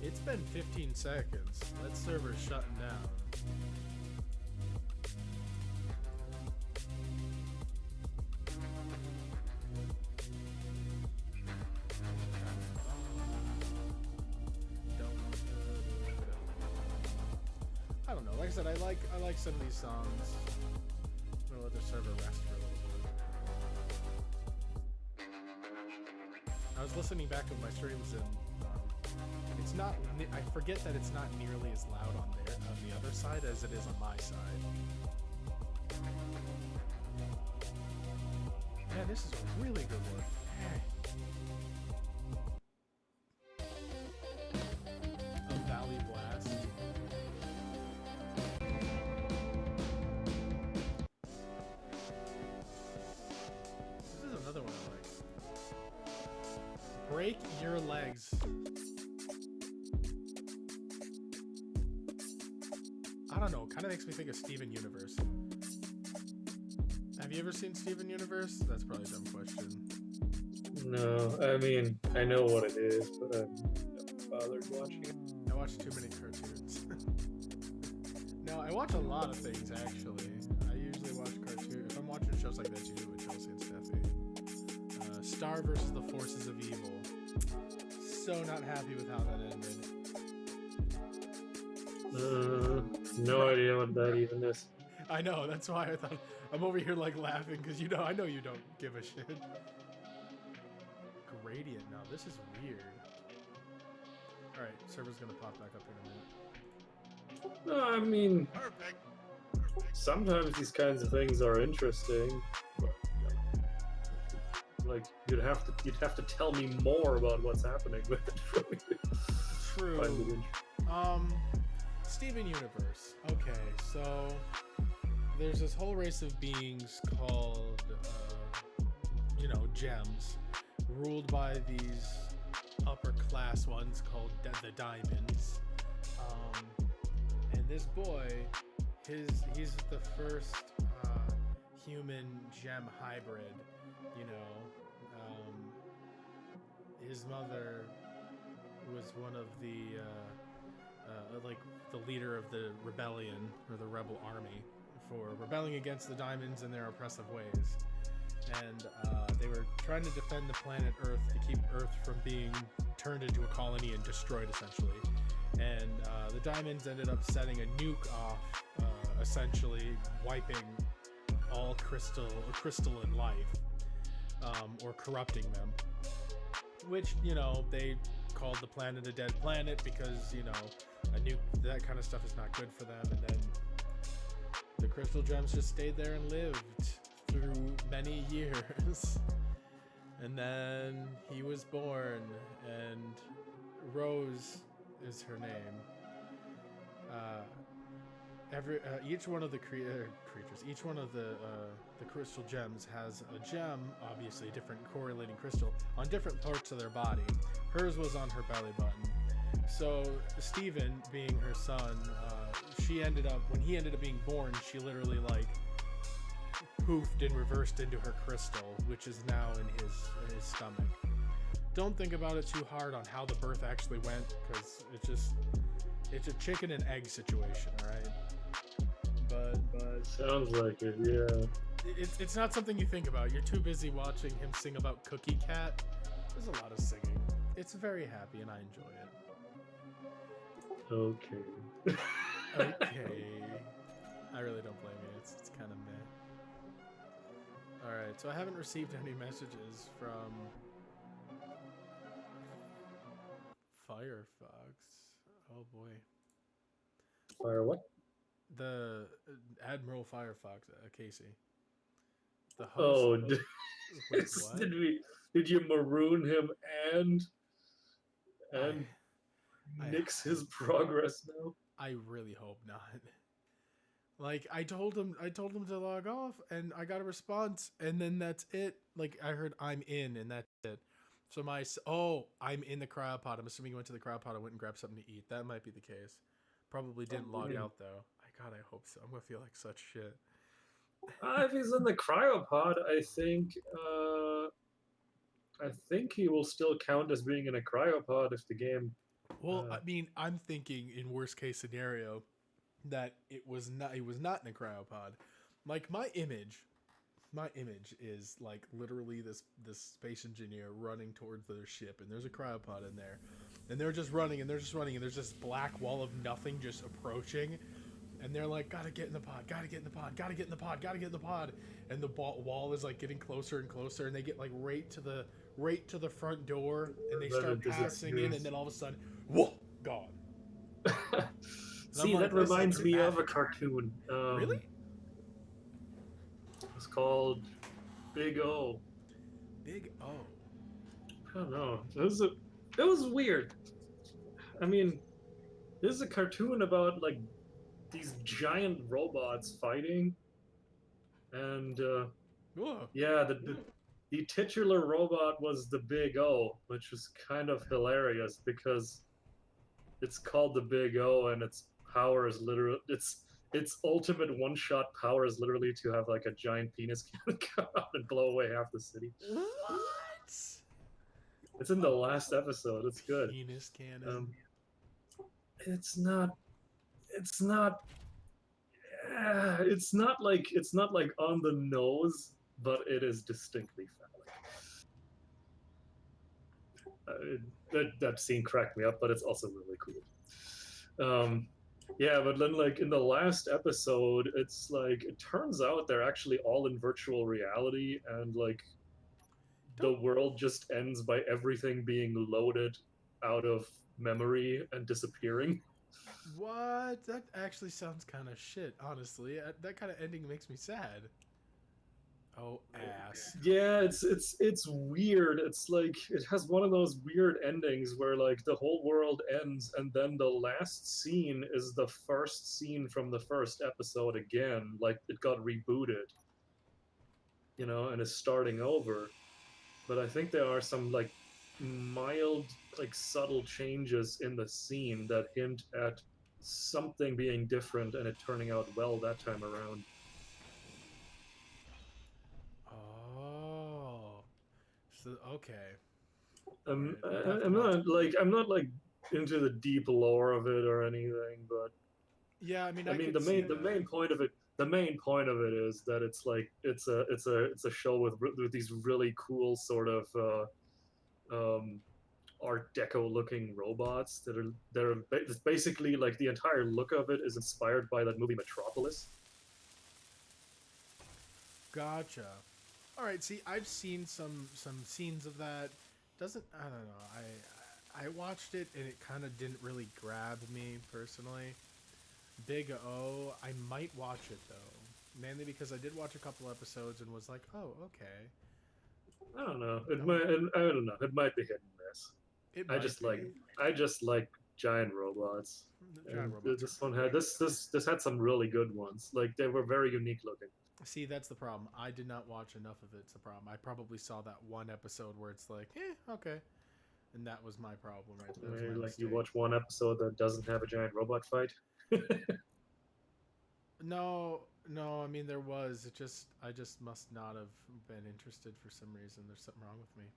It's been 15 seconds. That server's shutting down. I don't know. Like I said, I like some of these songs. I'm gonna let the server rest for a little bit. was listening back to my streams, and it's not. I forget that it's not nearly as loud on the other side as it is on my side. Man, this is a really good one. A Valley Blast. This is another one I like. Break Your Legs. I don't know, kind of makes me think of Steven Universe. Have you ever seen Steven Universe? That's probably a dumb question. No, I mean, I know what it is, but I've never bothered watching it. I watch too many cartoons. No, I watch a lot of things, actually. I usually watch cartoons. If I'm watching shows like that, usually with Chelsea and Steffi. Star versus the Forces of Evil. So not happy with how that ended. No idea what that even is. I know, that's why I thought I'm over here like laughing because I know you don't give a shit. Gradient. Now this is weird. All right, server's gonna pop back up in a minute. No, I mean, Perfect. sometimes these kinds of things are interesting, but like you'd have to tell me more about what's happening with it for me to True. find it interesting. Steven Universe. Okay, so there's this whole race of beings called, gems, ruled by these upper class ones called the Diamonds. And this boy, he's the first human gem hybrid. His mother was one of the leader of the rebellion or the rebel army for rebelling against the Diamonds in their oppressive ways. And they were trying to defend the planet Earth to keep Earth from being turned into a colony and destroyed, essentially. And the Diamonds ended up setting a nuke off, essentially wiping all crystalline life, or corrupting them. Which, they called the planet a dead planet because, a nuke, that kind of stuff is not good for them. And then the crystal gems just stayed there and lived through many years. And then he was born, and Rose is her name. Each one of the creatures, each one of the crystal gems has a gem, obviously a different correlating crystal, on different parts of their body. Hers was on her belly button. So Steven, being her son, when he ended up being born, she literally poofed and reversed into her crystal, which is now in his stomach. Don't think about it too hard on how the birth actually went, because it's a chicken and egg situation, alright? But Sounds like it, yeah. it's not something you think about. You're too busy watching him sing about Cookie Cat. There's a lot of singing. It's very happy, and I enjoy it. Okay. Okay. I really don't blame you. It's kind of meh. Alright, so I haven't received any messages from Firefox. Oh boy. Fire what? The Admiral Firefox, Casey. The host. Oh, Wait, what? did you maroon him and I nix his progress now? I really hope not. I told him to log off, and I got a response, and then that's it. I heard I'm in, and that's it. So I'm in the cryopod. I'm assuming you went to the cryopod and went and grabbed something to eat. That might be the case. Probably didn't log out though. God, I hope so. I'm gonna feel like such shit. If he's in the cryopod, I think he will still count as being in a cryopod if the game. Well, I mean, I'm thinking in worst case scenario that he was not in a cryopod. My image is literally this space engineer running towards their ship, and there's a cryopod in there, and they're just running, and there's this black wall of nothing just approaching, and they're like, gotta get in the pod, gotta get in the pod, gotta get in the pod, gotta get in the pod, and the wall is like getting closer and closer, and they get like right to the front door, and they Then start it passing in, disappears. and then all of a sudden, whoa, gone. See, I'm like, that this is reminds me of a dramatic. cartoon. Really? It's called Big O. Big O. I don't know. It was weird. I mean, this is a cartoon about like these giant robots fighting, and Whoa. yeah, the titular robot was the Big O, which was kind of hilarious because it's called the Big O, and its power is literally its ultimate one-shot power is literally to have like a giant penis cannon come out and blow away half the city. What? It's in the last episode. It's good. Penis cannon. It's not. It's not. It's not like on the nose, but it is distinctly phallic. That scene cracked me up, but it's also really cool. Yeah, but then like in the last episode, it's like it turns out they're actually all in virtual reality, and like the world just ends by everything being loaded out of memory and disappearing. What? That actually sounds kind of shit, honestly. That kind of ending makes me sad. Oh, ass. Yeah, it's weird. It's like it has one of those weird endings where like the whole world ends and then the last scene is the first scene from the first episode again. Like it got rebooted, and is starting over. But I think there are some like mild, like subtle changes in the scene that hint at something being different and it turning out well that time around. Oh. So, okay. I'm, Alright, I- I'm not like into the deep lore of it or anything, but Yeah, I mean, I I mean could see the that. main point of it is that it's like it's a show with these really cool sort of Art Deco looking robots it's basically like the entire look of it is inspired by that movie Metropolis. Gotcha. All right. See, I've seen some scenes of that. Doesn't I don't know. I watched it and it kind of didn't really grab me personally. Big O. I might watch it though, mainly because I did watch a couple episodes and was like, oh, okay. I don't know. I don't know. It might be hit and miss. It I might just be. like giant robots. The giant And robots. this one had this had some really good ones. Like they were very unique looking. See, that's the problem. I did not watch enough of it. It's the problem. I probably saw that one episode where it's like, okay, and that was my problem right there. That was my Like you mistake. watch one episode that doesn't have a giant robot fight. No, no. I mean, there was. I just must not have been interested for some reason. There's something wrong with me.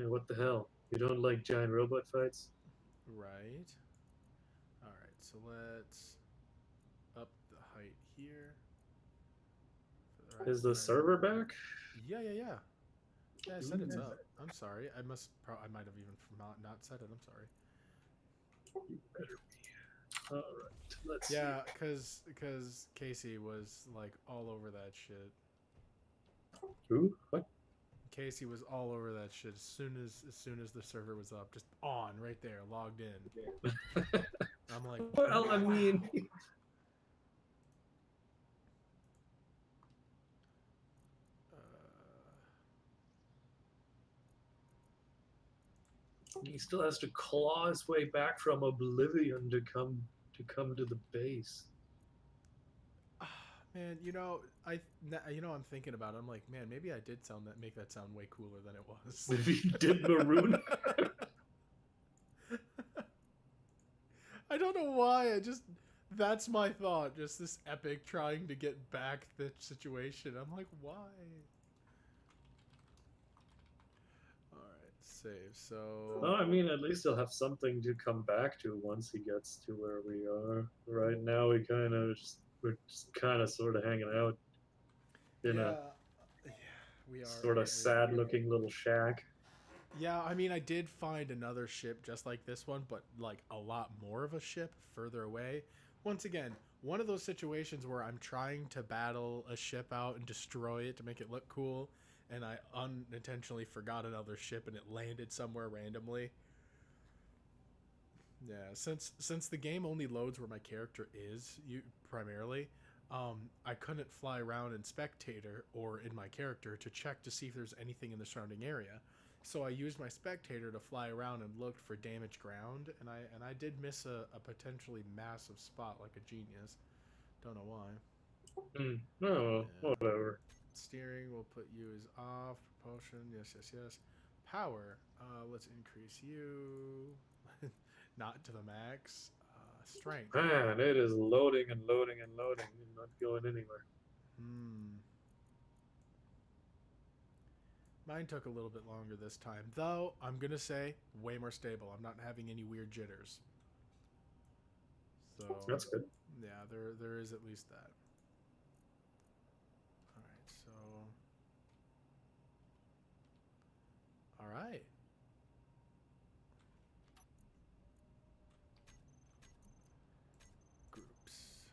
Yeah, what the hell? You don't like giant robot fights? Right. All right. So let's up the height here. Is the server back? Yeah. Yeah, I said it's up. I'm sorry. I might have even not said it. I'm sorry. You better be. All right. Let's Yeah, because Casey was like all over that shit. see. Who? What? Casey was all over that shit as soon as the server was up, just on right there, logged in. I'm like, Well, I mean, he still has to claw his way back from oblivion to come to the base. man, I'm thinking about it. I'm like, man, maybe I did make that sound way cooler than it was. Maybe he did maroon. I don't know why. That's my thought. Just this epic trying to get back the situation. I'm like, why? All right, save. So. Well, I mean, at least he'll have something to come back to once he gets to where we are. Right now, we're just kind of sort of hanging out in a we are sort of sad-looking little shack. Yeah, I mean, I did find another ship just like this one, but like a lot more of a ship further away, Once again, one of those situations where I'm trying to battle a ship out and destroy it to make it look cool, and I unintentionally forgot another ship and it landed somewhere randomly. Yeah, since the game only loads where my character is, you primarily, I couldn't fly around in spectator or in my character to check to see if there's anything in the surrounding area. So I used my spectator to fly around and looked for damaged ground, and I did miss a potentially massive spot like a genius. Don't know why. No, Yeah. whatever. Steering, we'll put you as off. Propulsion, yes, yes, yes. Power, let's increase you. Not to the max. Strength. Man, it is loading and loading and loading and not going anywhere. Mine took a little bit longer this time, though. I'm gonna say way more stable. I'm not having any weird jitters. So That's good. yeah, there is at least that. All right, so all right. Groups.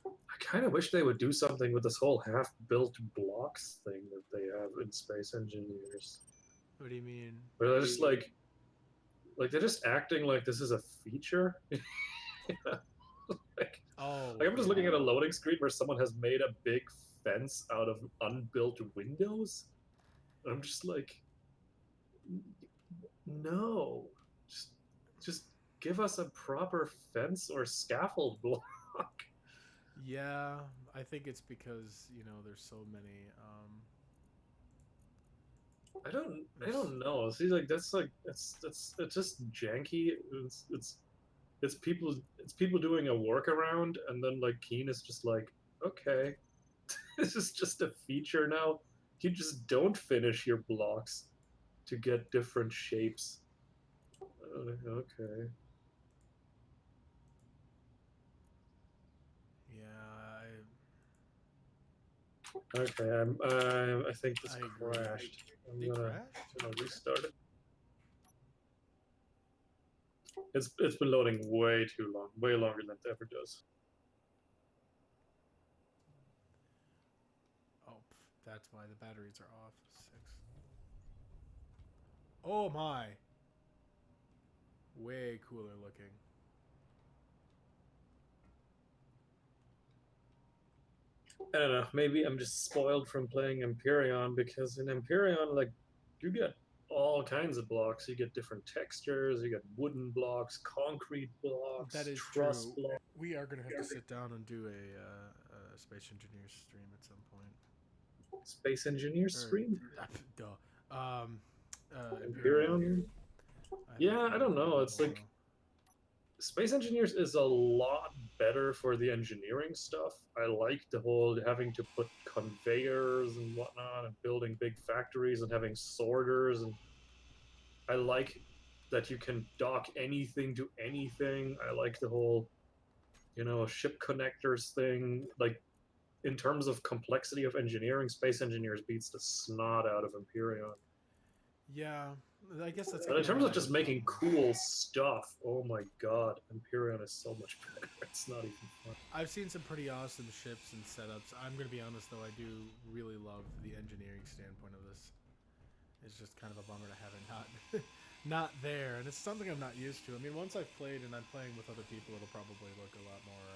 I kind of wish they would do something with this whole half-built blocks thing that they have in Space Engineers. What do you mean? Where they're just like they're just acting like this is a feature. like, Oh, like I'm just looking at a loading screen where someone has made a big fence out of unbuilt windows. I'm just like, no, just give us a proper fence or scaffold block. Yeah, I think it's because there's so many. I don't know. See, like that's like it's just janky. It's people doing a workaround, and then like Keen is just like, okay, this is just a feature now. You just don't finish your blocks to get different shapes. Okay. Yeah, Okay. I think this I agree. crashed. I'm It gonna crashed? restart it. It's been loading way too long, way longer than it ever does. Oh, that's why the batteries are off. 6. Oh my! Way cooler looking. I don't know. Maybe I'm just spoiled from playing Empyrean because in Empyrean, like, you get all kinds of blocks. You get different textures. You get wooden blocks, concrete blocks, That is truss true. blocks. We are gonna have to sit down and do a Space Engineers stream at some point. Space Engineers Or, stream? duh. Empyrean? Yeah, I don't know. It's like Space Engineers is a lot better for the engineering stuff. I like the whole having to put conveyors and whatnot and building big factories and having sorters, and I like that you can dock anything to anything. I like the whole, ship connectors thing. Like, in terms of complexity of engineering, Space Engineers beats the snot out of Empyrean. Yeah, I guess that's. But in terms of just making cool stuff, oh my god, Empyrean is so much better. It's not even fun. I've seen some pretty awesome ships and setups. I'm gonna be honest though, I do really love the engineering standpoint of this. It's just kind of a bummer to have it not there, and it's something I'm not used to. I mean, once I've played and I'm playing with other people, it'll probably look a lot more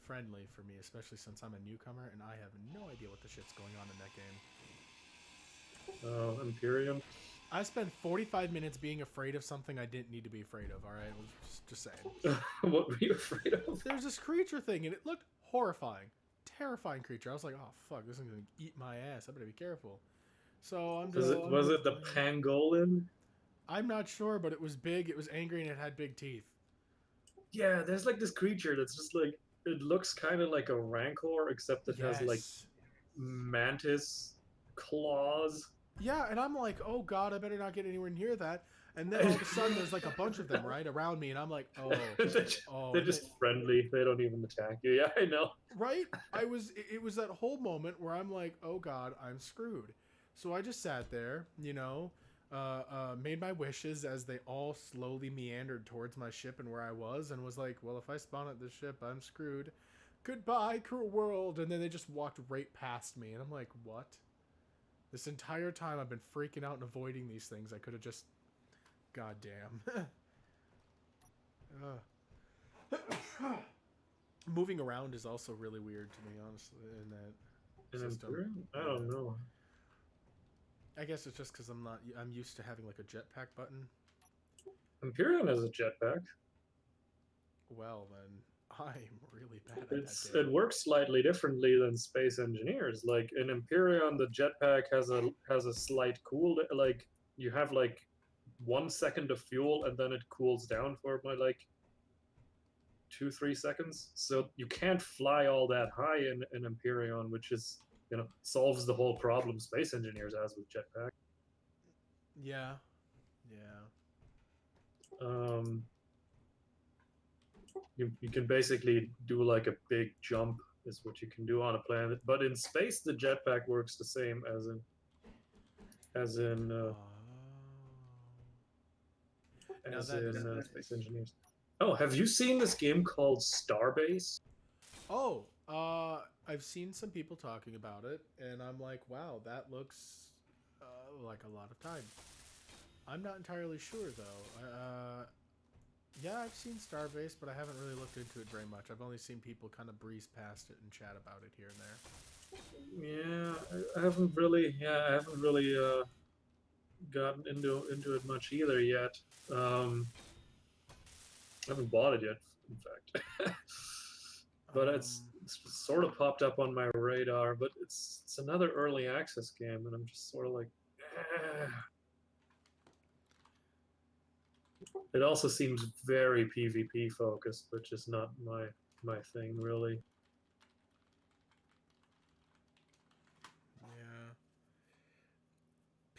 friendly for me, especially since I'm a newcomer and I have no idea what the shit's going on in that game. Empyrean. I spent 45 minutes being afraid of something I didn't need to be afraid of. All right, just saying. What were you afraid of? There's this creature thing, and it looked horrifying, terrifying creature. I was like, oh fuck, this is gonna eat my ass. I better be careful. So I'm just. Was it the pangolin? I'm not sure, but it was big. It was angry, and it had big teeth. Yeah, there's like this creature that's just like it looks kind of like a rancor, except it has like mantis claws. Yeah, and I'm like, oh god, I better not get anywhere near that. And then all of a sudden, there's like a bunch of them right around me, and I'm like, they're just friendly. They don't even attack you. Yeah, I know. Right? It was that whole moment where I'm like, oh god, I'm screwed. So I just sat there, made my wishes as they all slowly meandered towards my ship and where I was, and was like, well, if I spawn at this ship, I'm screwed. Goodbye, cruel world. And then they just walked right past me, and I'm like, what? This entire time I've been freaking out and avoiding these things. I could have just... God damn. Moving around is also really weird to me, honestly, in that In system. Imperium? I don't know. I guess it's just because I'm used to having like a jetpack button. Imperium has a jetpack. Well, then I'm really bad at that It game. works slightly differently than Space Engineers. Like in Imperium, the jetpack has a slight cool. Like you have like 1 second of fuel, and then it cools down for like 2-3 seconds. So you can't fly all that high in Imperium, which is solves the whole problem Space Engineers has with jetpack. Yeah, yeah. You can basically do like a big jump is what you can do on a planet, but in space the jetpack works the same as in Now that Space Engineers. Oh, have you seen this game called Starbase? oh, I've seen some people talking about it, and I'm like, wow, that looks like a lot of time. I'm not entirely sure though. Yeah, I've seen Starbase, but I haven't really looked into it very much. I've only seen people kind of breeze past it and chat about it here and there. Yeah, I haven't really. Yeah, I haven't really gotten into it much either yet. I haven't bought it yet, in fact. But it's sort of popped up on my radar. But it's another early access game, and I'm just sort of like, eh. It also seems very PvP focused, which is not my thing really. Yeah.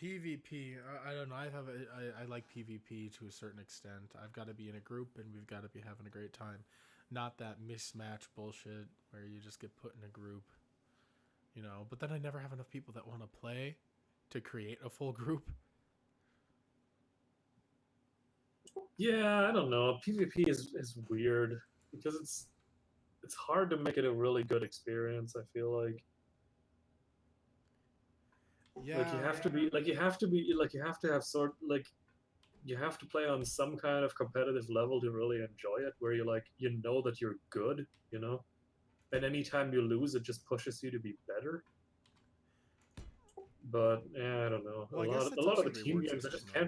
PvP. I don't know. I like PvP to a certain extent. I've got to be in a group, and we've got to be having a great time. Not that mismatch bullshit where you just get put in a group. But then I never have enough people that want to play to create a full group. Yeah, I don't know. PvP is weird because it's hard to make it a really good experience. I feel like Yeah. you have to be like you have to be like you have to have sort like you have to play on some kind of competitive level to really enjoy it, where you know that you're good, and anytime you lose, it just pushes you to be better. But yeah, I don't know. Well, I A guess lot that's of also the the team reward games, system, though.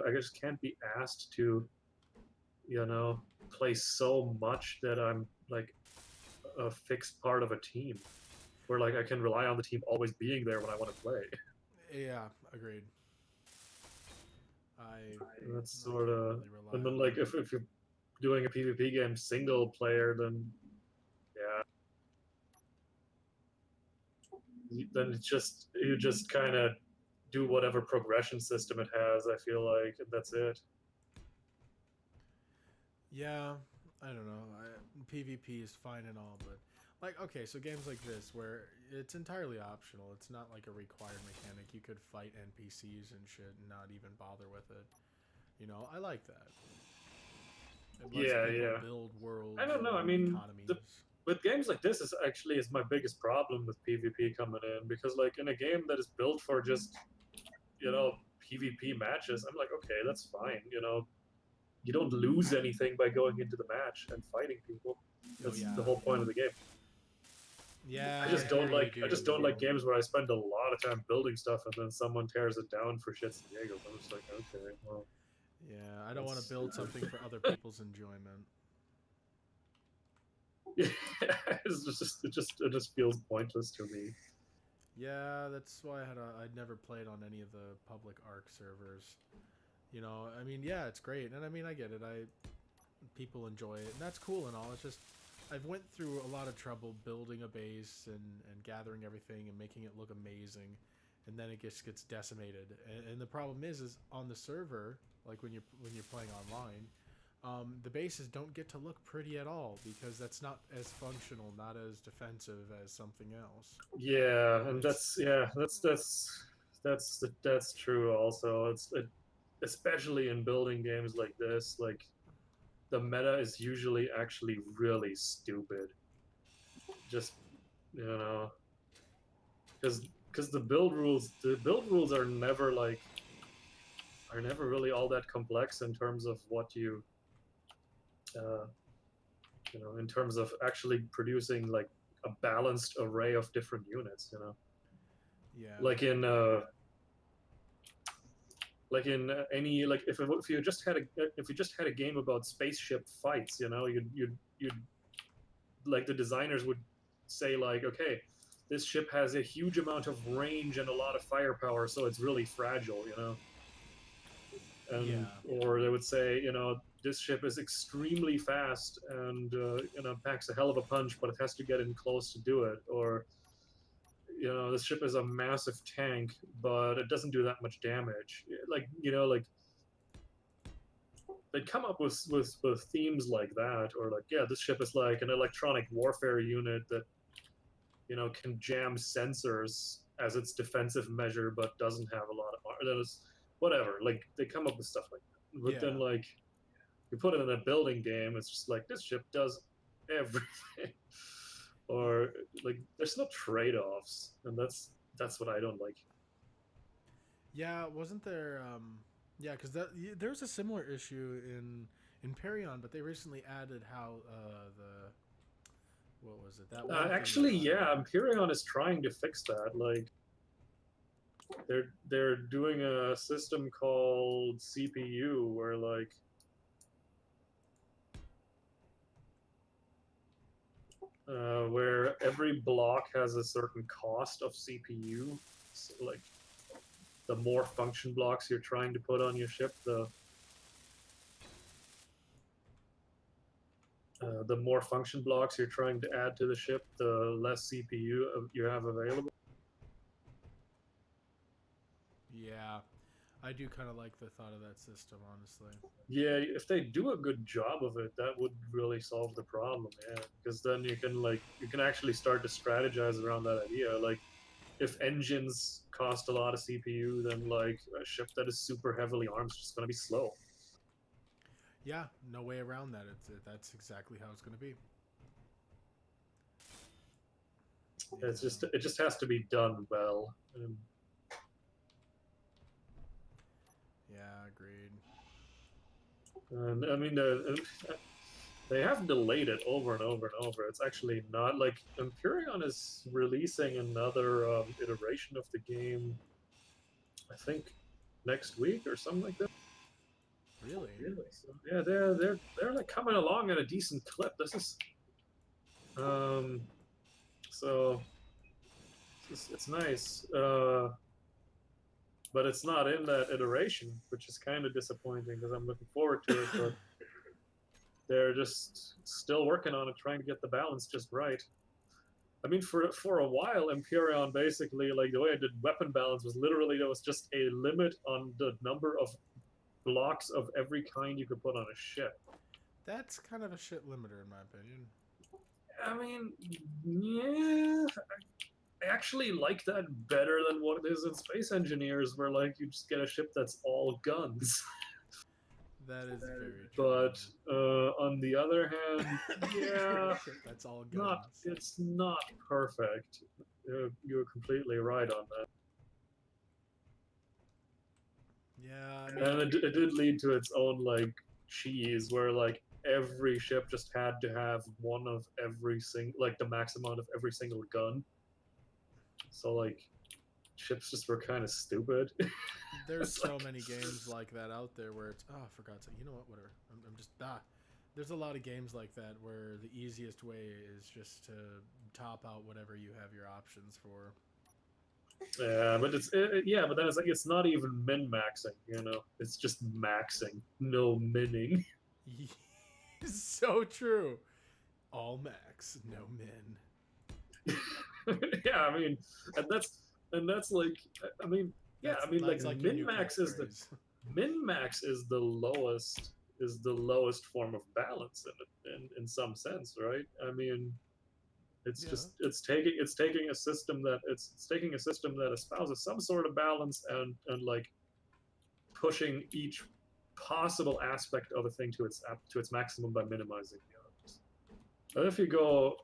I just can't be asked to, play so much that I'm like a fixed part of a team, where like I can rely on the team always being there when I want to play. Yeah, agreed. That's I sort can't of, really rely and then on like that. if you're doing a PvP game single player, then yeah, then it's just you just kind of do whatever progression system it has. I feel like, and that's it. Yeah, I don't know. PvP is fine and all, but okay, so games like this where it's entirely optional. It's not like a required mechanic. You could fight NPCs and shit and not even bother with it. I like that. It lets Yeah, people yeah. build worlds I don't know. I and mean, economies. with games like this is my biggest problem with PvP coming in, because like in a game that is built for just PvP matches, I'm like, okay, that's fine. You don't lose anything by going into the match and fighting people. Oh That's yeah, the whole point of the game. yeah. I just don't You like do. I just don't like games where I spend a lot of time building stuff and then someone tears it down for shits and giggles. I'm just like, okay, well. Yeah, I don't want to build something for other people's enjoyment. It just feels pointless to me. Yeah, that's why I'd never played on any of the public Arc servers. I mean, yeah, it's great, and I mean, I get it. People enjoy it, and that's cool and all. It's just I've went through a lot of trouble building a base and gathering everything and making it look amazing, and then it just gets decimated. And the problem is on the server, like when you're playing online, the bases don't get to look pretty at all because that's not as functional, not as defensive as something else. Yeah, and that's that's true. Also, especially in building games like this, like the meta is usually actually really stupid. Just you know, because the build rules are never really all that complex in terms of what uh, in terms of actually producing like a balanced array of different units. Yeah. Like in any like if you just had a game about spaceship fights, you'd like the designers would say like, okay, this ship has a huge amount of range and a lot of firepower, so it's really fragile, and Yeah. or they would say, this ship is extremely fast and packs a hell of a punch, but it has to get in close to do it, or this ship is a massive tank, but it doesn't do that much damage. Like they'd come up with themes like that, or like, yeah, this ship is like an electronic warfare unit that can jam sensors as its defensive measure, but doesn't have a lot of armor. That is whatever. Like they come up with stuff like that, but then Yeah. like you put it in a building game, it's just like this ship does everything, or like there's no trade-offs, and that's what I don't like. Yeah, wasn't there? Yeah, because there's a similar issue in Perion, but they recently added how the what was it that one thing Actually, that, yeah, Empyrean is trying to fix that. Like they're doing a system called CPU where like where every block has a certain cost of CPU. So, like the more function blocks you're trying to put on your ship, the more function blocks you're trying to add to the ship, the less CPU you have available. yeah, I do kind of like the thought of that system, honestly. Yeah, if they do a good job of it, that would really solve the problem. Yeah, because then you can actually start to strategize around that idea. Like if engines cost a lot of CPU, then like a ship that is super heavily armed is just going to be slow. Yeah, no way around that. That's exactly how it's going to be. It's just it just has to be done well. Yeah, agreed. And I mean, they have delayed it over and over and over. It's actually not like Empyrean is releasing another iteration of the game. I think next week or something like that. Really? Really? So, yeah, they're like coming along at a decent clip. This is so it's nice. But it's not in that iteration, which is kind of disappointing because I'm looking forward to it. But they're just still working on it, trying to get the balance just right. I mean, for a while, Empyrean basically like the way I did weapon balance was literally there was just a limit on the number of blocks of every kind you could put on a ship. That's kind of a shit limiter, in my opinion. I mean, yeah, I actually like that better than what it is in Space Engineers, where like you just get a ship that's all guns. That is very true. But on the other hand, yeah, That's all guns. it's not perfect. You're completely right on that. Yeah, I mean, And it did lead to its own like cheese, where like every ship just had to have one of every like the max amount of every single gun. So like ships just were kind of stupid. there's so like, many games like that out there where it's for God's sake, you know what? Whatever. I'm just There's a lot of games like that where the easiest way is just to top out whatever you have your options for. yeah, but but then it's like it's not even min maxing, It's just maxing, no minning. So true. All max, no min. Yeah, I mean, and that's like, I mean, yeah, That's, I mean, like your new min max is catchphrase. the lowest form of balance in some sense, right? I mean, It's Yeah. just it's taking a system that espouses some sort of balance and like pushing each possible aspect of a thing to its maximum by minimizing the others. But if you go,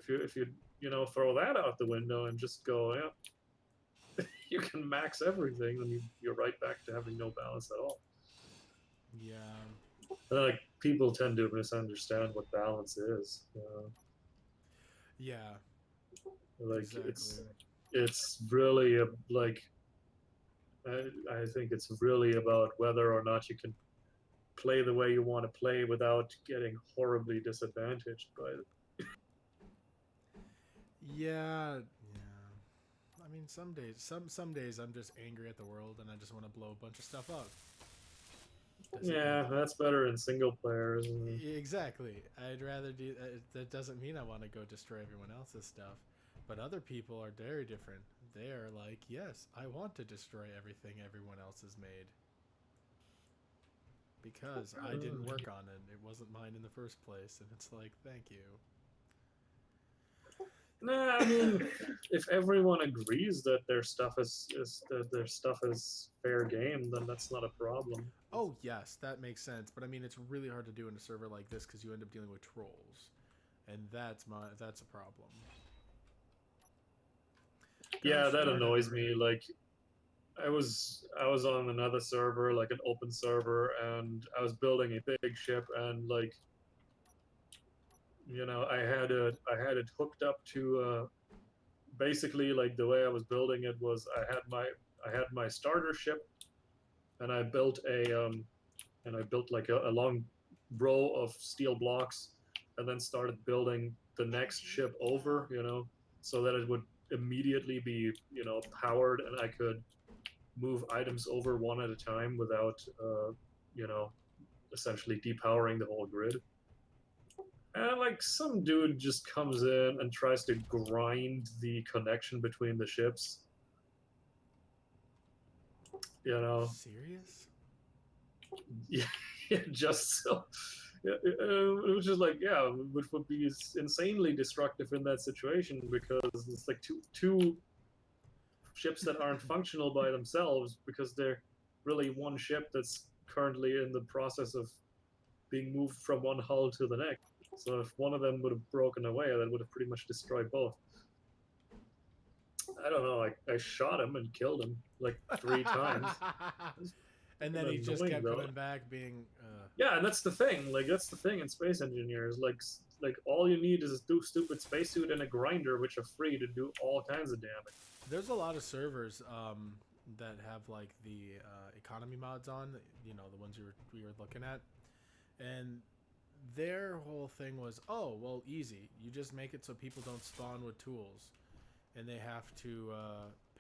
if you throw that out the window and just go, yeah, you can max everything, then you're right back to having no balance at all. Yeah. And like people tend to misunderstand what balance is. Yeah. Like Exactly. it's really like I think it's really about whether or not you can play the way you want to play without getting horribly disadvantaged by it. Yeah. Yeah. I mean, some days I'm just angry at the world and I just want to blow a bunch of stuff up. Does it Yeah, make that's better in single players. And Exactly. I'd rather do that. Doesn't mean I want to go destroy everyone else's stuff, but other people are very different. They're like, yes, I want to destroy everything everyone else has made because I didn't work on it. It wasn't mine in the first place, and it's like, thank you. nah, I mean, if everyone agrees that their stuff is fair game, then that's not a problem. Oh yes, that makes sense. But I mean, it's really hard to do in a server like this because you end up dealing with trolls, and that's a problem. Yeah, Gosh that darn it. annoys me. Like I was on another server, like an open server, and I was building a big ship, and like I had it hooked up to basically like the way I was building it was I had my starter ship, and I built like a long row of steel blocks, and then started building the next ship over, so that it would immediately be powered, and I could move items over one at a time without you know essentially depowering the whole grid. And like some dude just comes in and tries to grind the connection between the ships. You know, Serious? yeah, just so. Yeah, which is like, yeah, which would be insanely destructive in that situation because it's like two ships that aren't functional by themselves because they're really one ship that's currently in the process of being moved from one hull to the next. So if one of them would have broken away, that would have pretty much destroyed both. I don't know. I shot him and killed him like 3 times. And then he just Annoying, kept though. coming back, being. Yeah, and that's the thing. Like that's the thing in space engineers. Like all you need is a stupid spacesuit and a grinder, which are free to do all kinds of damage. There's a lot of servers that have like the economy mods on. You know, the ones we were looking at, and their whole thing was, oh well, easy. You just make it so people don't spawn with tools, and they have to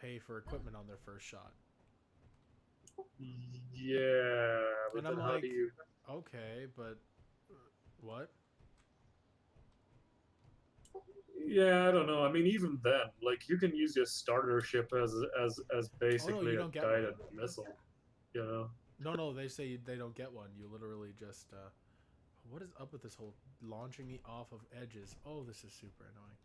pay for equipment on their first shot. Yeah, but And then I'm how like, do you? okay, but what? Yeah, I don't know. I mean, even then, like you can use your starter ship as basically you a don't get guided one. missile. You know. No, they say they don't get one. You literally just. What is up with this whole launching me off of edges? Oh, this is super annoying.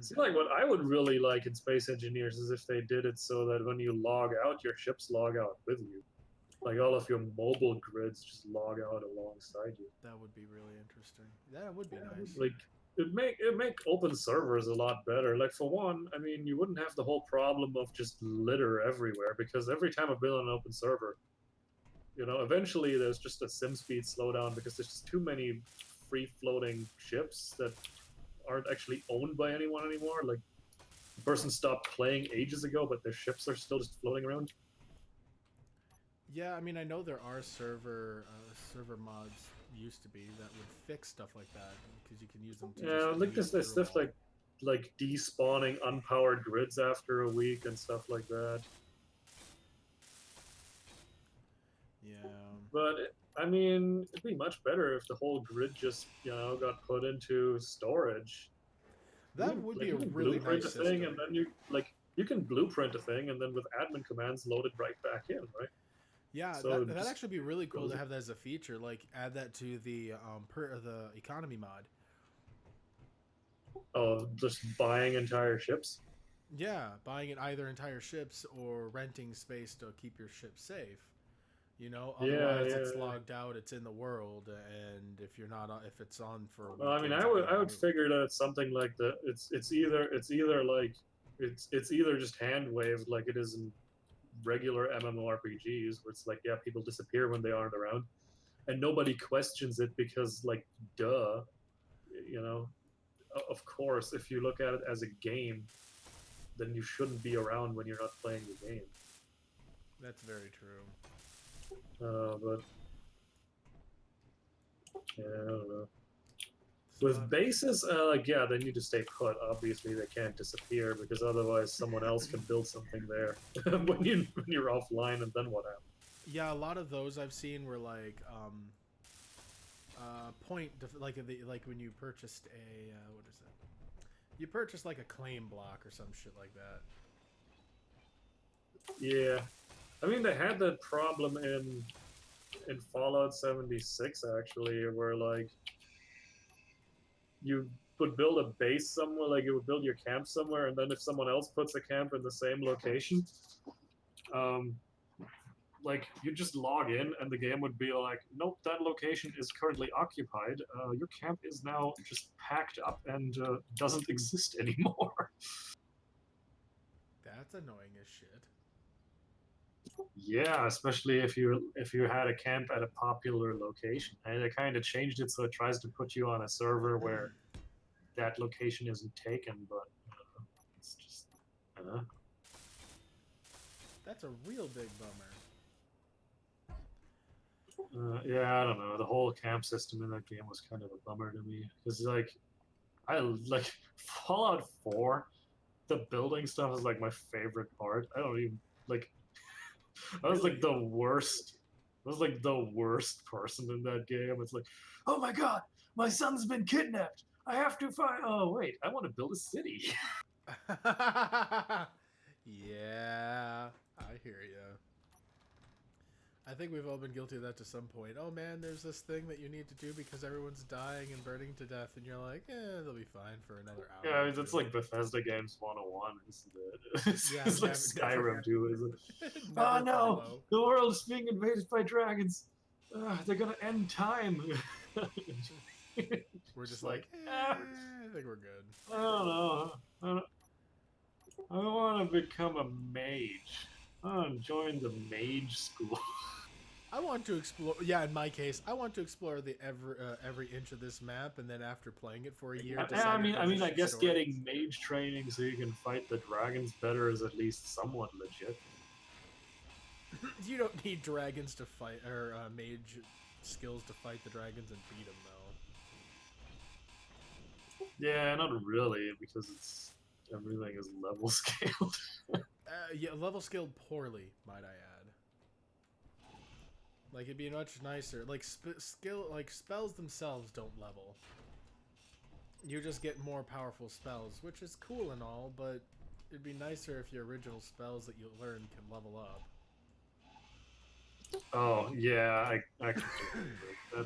See, like what I would really like in space engineers is if they did it so that when you log out, your ships log out with you. Like all of your mobile grids just log out alongside you. That would be really interesting. That would be nice. Like it make open servers a lot better. Like for one, I mean, you wouldn't have the whole problem of just litter everywhere because every time I build an open server, eventually there's just a sim speed slowdown because there's just too many free floating ships that aren't actually owned by anyone anymore. Like the person stopped playing ages ago, but their ships are still just floating around. Yeah, I mean, I know there are server mods used to be that would fix stuff like that because you can use them to Yeah, just like there's stuff like despawning unpowered grids after a week and stuff like that. Yeah. But I mean, it'd be much better if the whole grid just got put into storage. That would be a You can really blueprint nice a thing, system. and then you can blueprint a thing, and then with admin commands load it right back in, right? Yeah, So that'd just actually be really cool goes- to have that as a feature. Like, add that to the the economy mod. just buying entire ships. Yeah, buying it either entire ships or renting space to keep your ship safe. You know, Yeah, otherwise yeah, it's yeah. logged out, it's in the world, and if you're not, if it's on for a Well, I mean, weekend, I it's would being I would removed. figure that it's something like the it's either like it's either just hand waved like it is in regular MMORPGs where it's like, yeah, people disappear when they aren't around, and nobody questions it because, like, duh, you know. Of course, if you look at it as a game, then you shouldn't be around when you're not playing the game. That's very true. But yeah, I don't know. So, With bases, like, yeah, they need to stay put. Obviously, they can't disappear because otherwise someone else can build something there when you're offline, and then what happens? yeah, a lot of those I've seen were like like when you purchased a what is it? You purchased like a claim block or some shit like that. Yeah, I mean, they had that problem in Fallout 76 actually, where like you would build a base somewhere, like you would build your camp somewhere, and then if someone else puts a camp in the same location, um, like you just log in and the game would be like, nope, that location is currently occupied. Your camp is now just packed up and doesn't exist anymore. That's annoying as shit. Yeah, especially if you had a camp at a popular location, and they kind of changed it so it tries to put you on a server where that location isn't taken, but it's just. That's a real big bummer. Yeah, I don't know. The whole camp system in that game was kind of a bummer to me because, like, I like Fallout 4. The building stuff is like my favorite part. I don't even like. I was like the worst. I was like the worst person in that game. It's like, oh my god, my son's been kidnapped. I have to find. Oh wait, I want to build a city. Yeah, I hear you. I think we've all been guilty of that to some point. Oh man, there's this thing that you need to do because everyone's dying and burning to death, and you're like, they'll be fine for another hour. Yeah, I mean, it's like Bethesda Games 101, isn't it? It's, Yeah, it's like never- Skyrim too, isn't it? Never Oh no, follow. the world is being invaded by dragons. They're gonna end time. We're just like, like, I think we're good. I don't know. I want to become a mage. I want to join the mage school. I want to explore. Yeah, in my case, I want to explore the every inch of this map, and then after playing it for a year, Yeah, I decide I guess story. getting mage training so you can fight the dragons better is at least somewhat legit. You don't need dragons to fight, or mage skills to fight the dragons and beat them, though. Yeah, not really, because it's everything is level scaled. Yeah, level scaled poorly, might I add. Like, it'd be much nicer. Like, spells themselves don't level. You just get more powerful spells, which is cool and all, but it'd be nicer if your original spells that you learn can level up. Oh yeah, I can agree.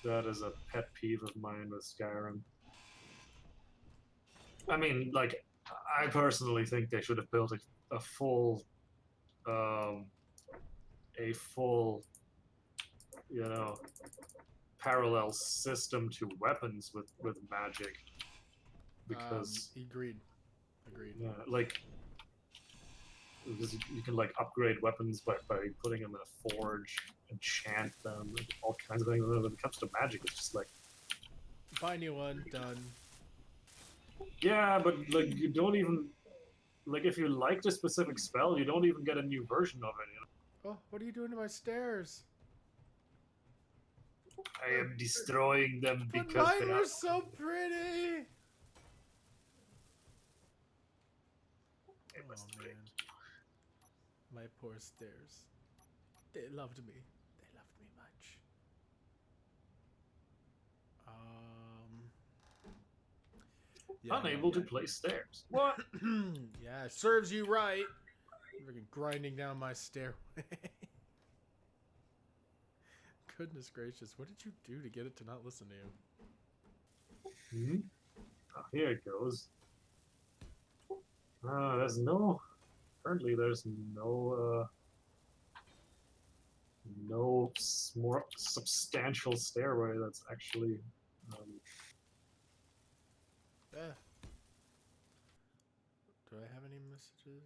That is a pet peeve of mine with Skyrim. I mean, like, I personally think they should have built a full, um, a full, you know, parallel system to weapons with magic, because Agreed. yeah, like, because you can like upgrade weapons by putting them in a forge, enchant them, and all kinds of things. When it comes to magic, it's just like, Buy a new one, done. yeah, but like you don't even like, if you liked a specific spell, you don't even get a new version of it. You know? Oh, what are you doing to my stairs? I am destroying them But because mine they were are. so pretty! It was Oh, great. man. My poor stairs. They loved me. They loved me much. Yeah, Unable to place stairs. What? Yeah, serves you right. Freaking grinding down my stairway. Goodness gracious, what did you do to get it to not listen to you? Hmm? Oh, here it goes. There's no. Currently, there's no more substantial stairway that's actually. Eh. Do I have any messages?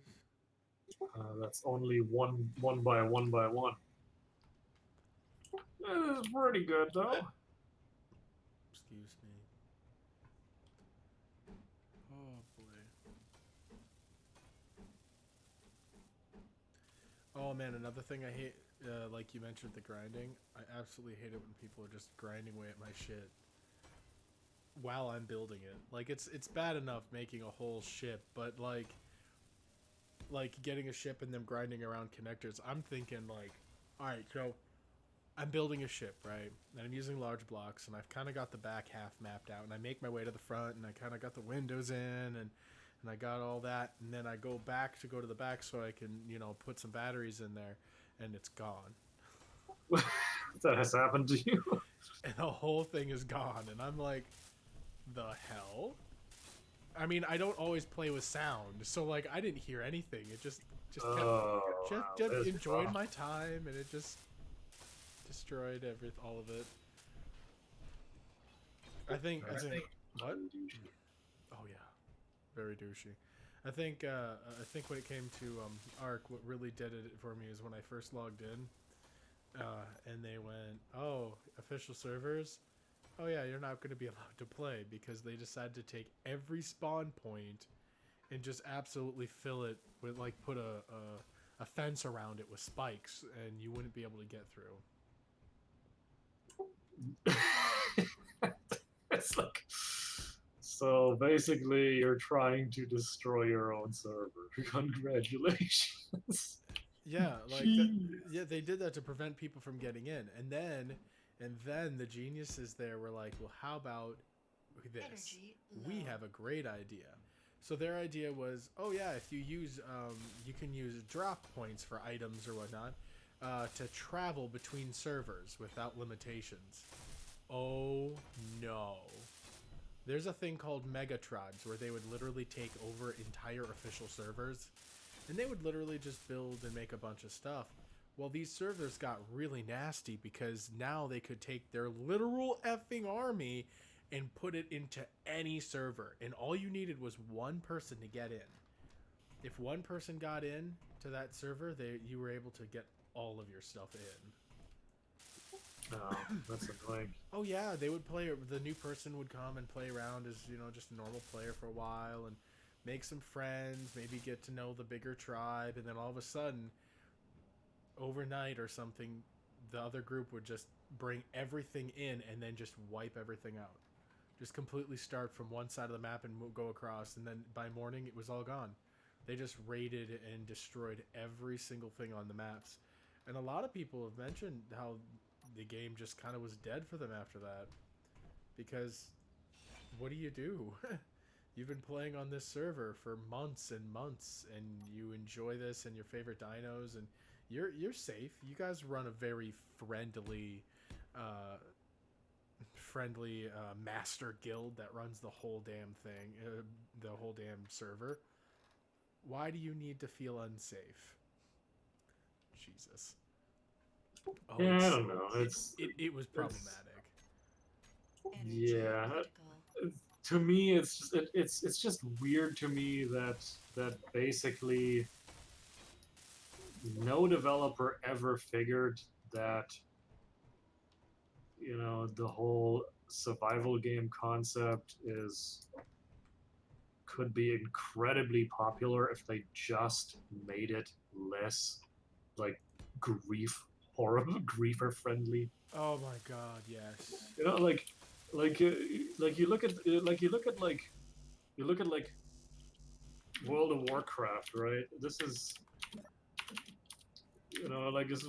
That's only one by one by one. This is pretty good though. Excuse me. Oh boy. Oh man, another thing I hate, like you mentioned, the grinding. I absolutely hate it when people are just grinding away at my shit while I'm building it. Like it's bad enough making a whole ship, but like getting a ship and them grinding around connectors. I'm thinking like, all right, so I'm building a ship, right? And I'm using large blocks, and I've kind of got the back half mapped out, and I make my way to the front, and I kind of got the windows in, and I got all that, and then I go back to the back so I can, put some batteries in there, and it's gone. That has happened to you. And the whole thing is gone, and I'm like, the hell? I mean, I don't always play with sound, so like I didn't hear anything. It just That's enjoyed rough. my time, and it just destroyed all of it. I think what? Oh yeah, very douchey. I think when it came to Arc, what really did it for me is when I first logged in, and they went, "Oh, official servers. Oh yeah, you're not going to be allowed to play," because they decided to take every spawn point and just absolutely fill it with like put a fence around it with spikes, and you wouldn't be able to get through. It's like, so basically you're trying to destroy your own server. Congratulations. Yeah, like Jeez. yeah, they did that to prevent people from getting in, and then the geniuses there were like, well, how about this? Energy We low. have a great idea. So their idea was, oh yeah, if you use you can use drop points for items or whatnot to travel between servers without limitations. Oh no. There's a thing called Megatribes where they would literally take over entire official servers, and they would literally just build and make a bunch of stuff. Well, these servers got really nasty because now they could take their literal effing army and put it into any server, and all you needed was one person to get in. If one person got in to that server, you were able to get all of your stuff in. Oh, that's annoying. Oh yeah, they would play. The new person would come and play around as just a normal player for a while and make some friends, maybe get to know the bigger tribe, and then all of a sudden, overnight or something, the other group would just bring everything in and then just wipe everything out. Just completely start from one side of the map and go across, and then by morning it was all gone. They just raided and destroyed every single thing on the maps. And a lot of people have mentioned how the game just kind of was dead for them after that. Because what do? You've been playing on this server for months and months, and you enjoy this and your favorite dinos, and you're safe. You guys run a very friendly master guild that runs the whole damn thing, the whole damn server. Why do you need to feel unsafe? Jesus. Oh, Yeah, I don't know. it was problematic. Energy Yeah. critical. To me, it's just weird to me that basically no developer ever figured that the whole survival game concept could be incredibly popular if they just made it less like griefer friendly. Oh my god, yes. You look at World of Warcraft, right? This is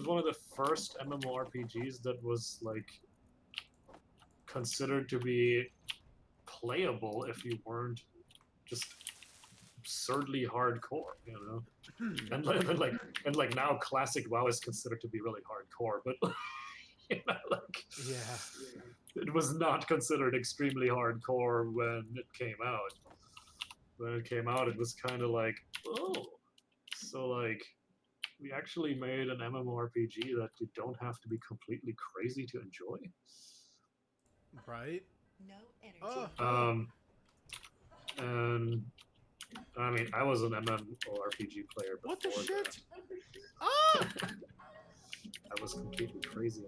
one of the first MMORPGs that was considered to be playable if you weren't just absurdly hardcore. and like now classic WoW is considered to be really hardcore, but you know, like Yeah. it was not considered extremely hardcore when it came out. When it came out, it was kind of like, oh, so like we actually made an MMORPG that you don't have to be completely crazy to enjoy. Right? No energy. Oh, And I mean, I was an MMORPG player before what the shit? that. Ah! I was completely crazy.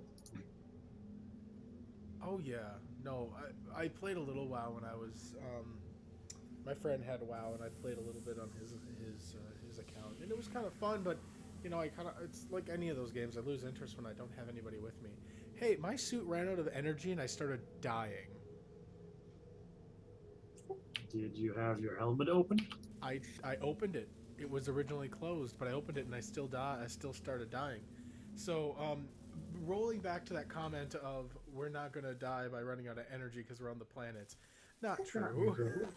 Oh yeah. No, I played a little WoW when I was my friend had WoW and I played a little bit on his account and it was kind of fun, but you know, it's like any of those games. I lose interest when I don't have anybody with me. Hey, my suit ran out of energy and I started dying. Did you have your helmet open? I opened it. It was originally closed, but I opened it and I still started dying. So, rolling back to that comment of we're not gonna die by running out of energy because we're on the planets, not true.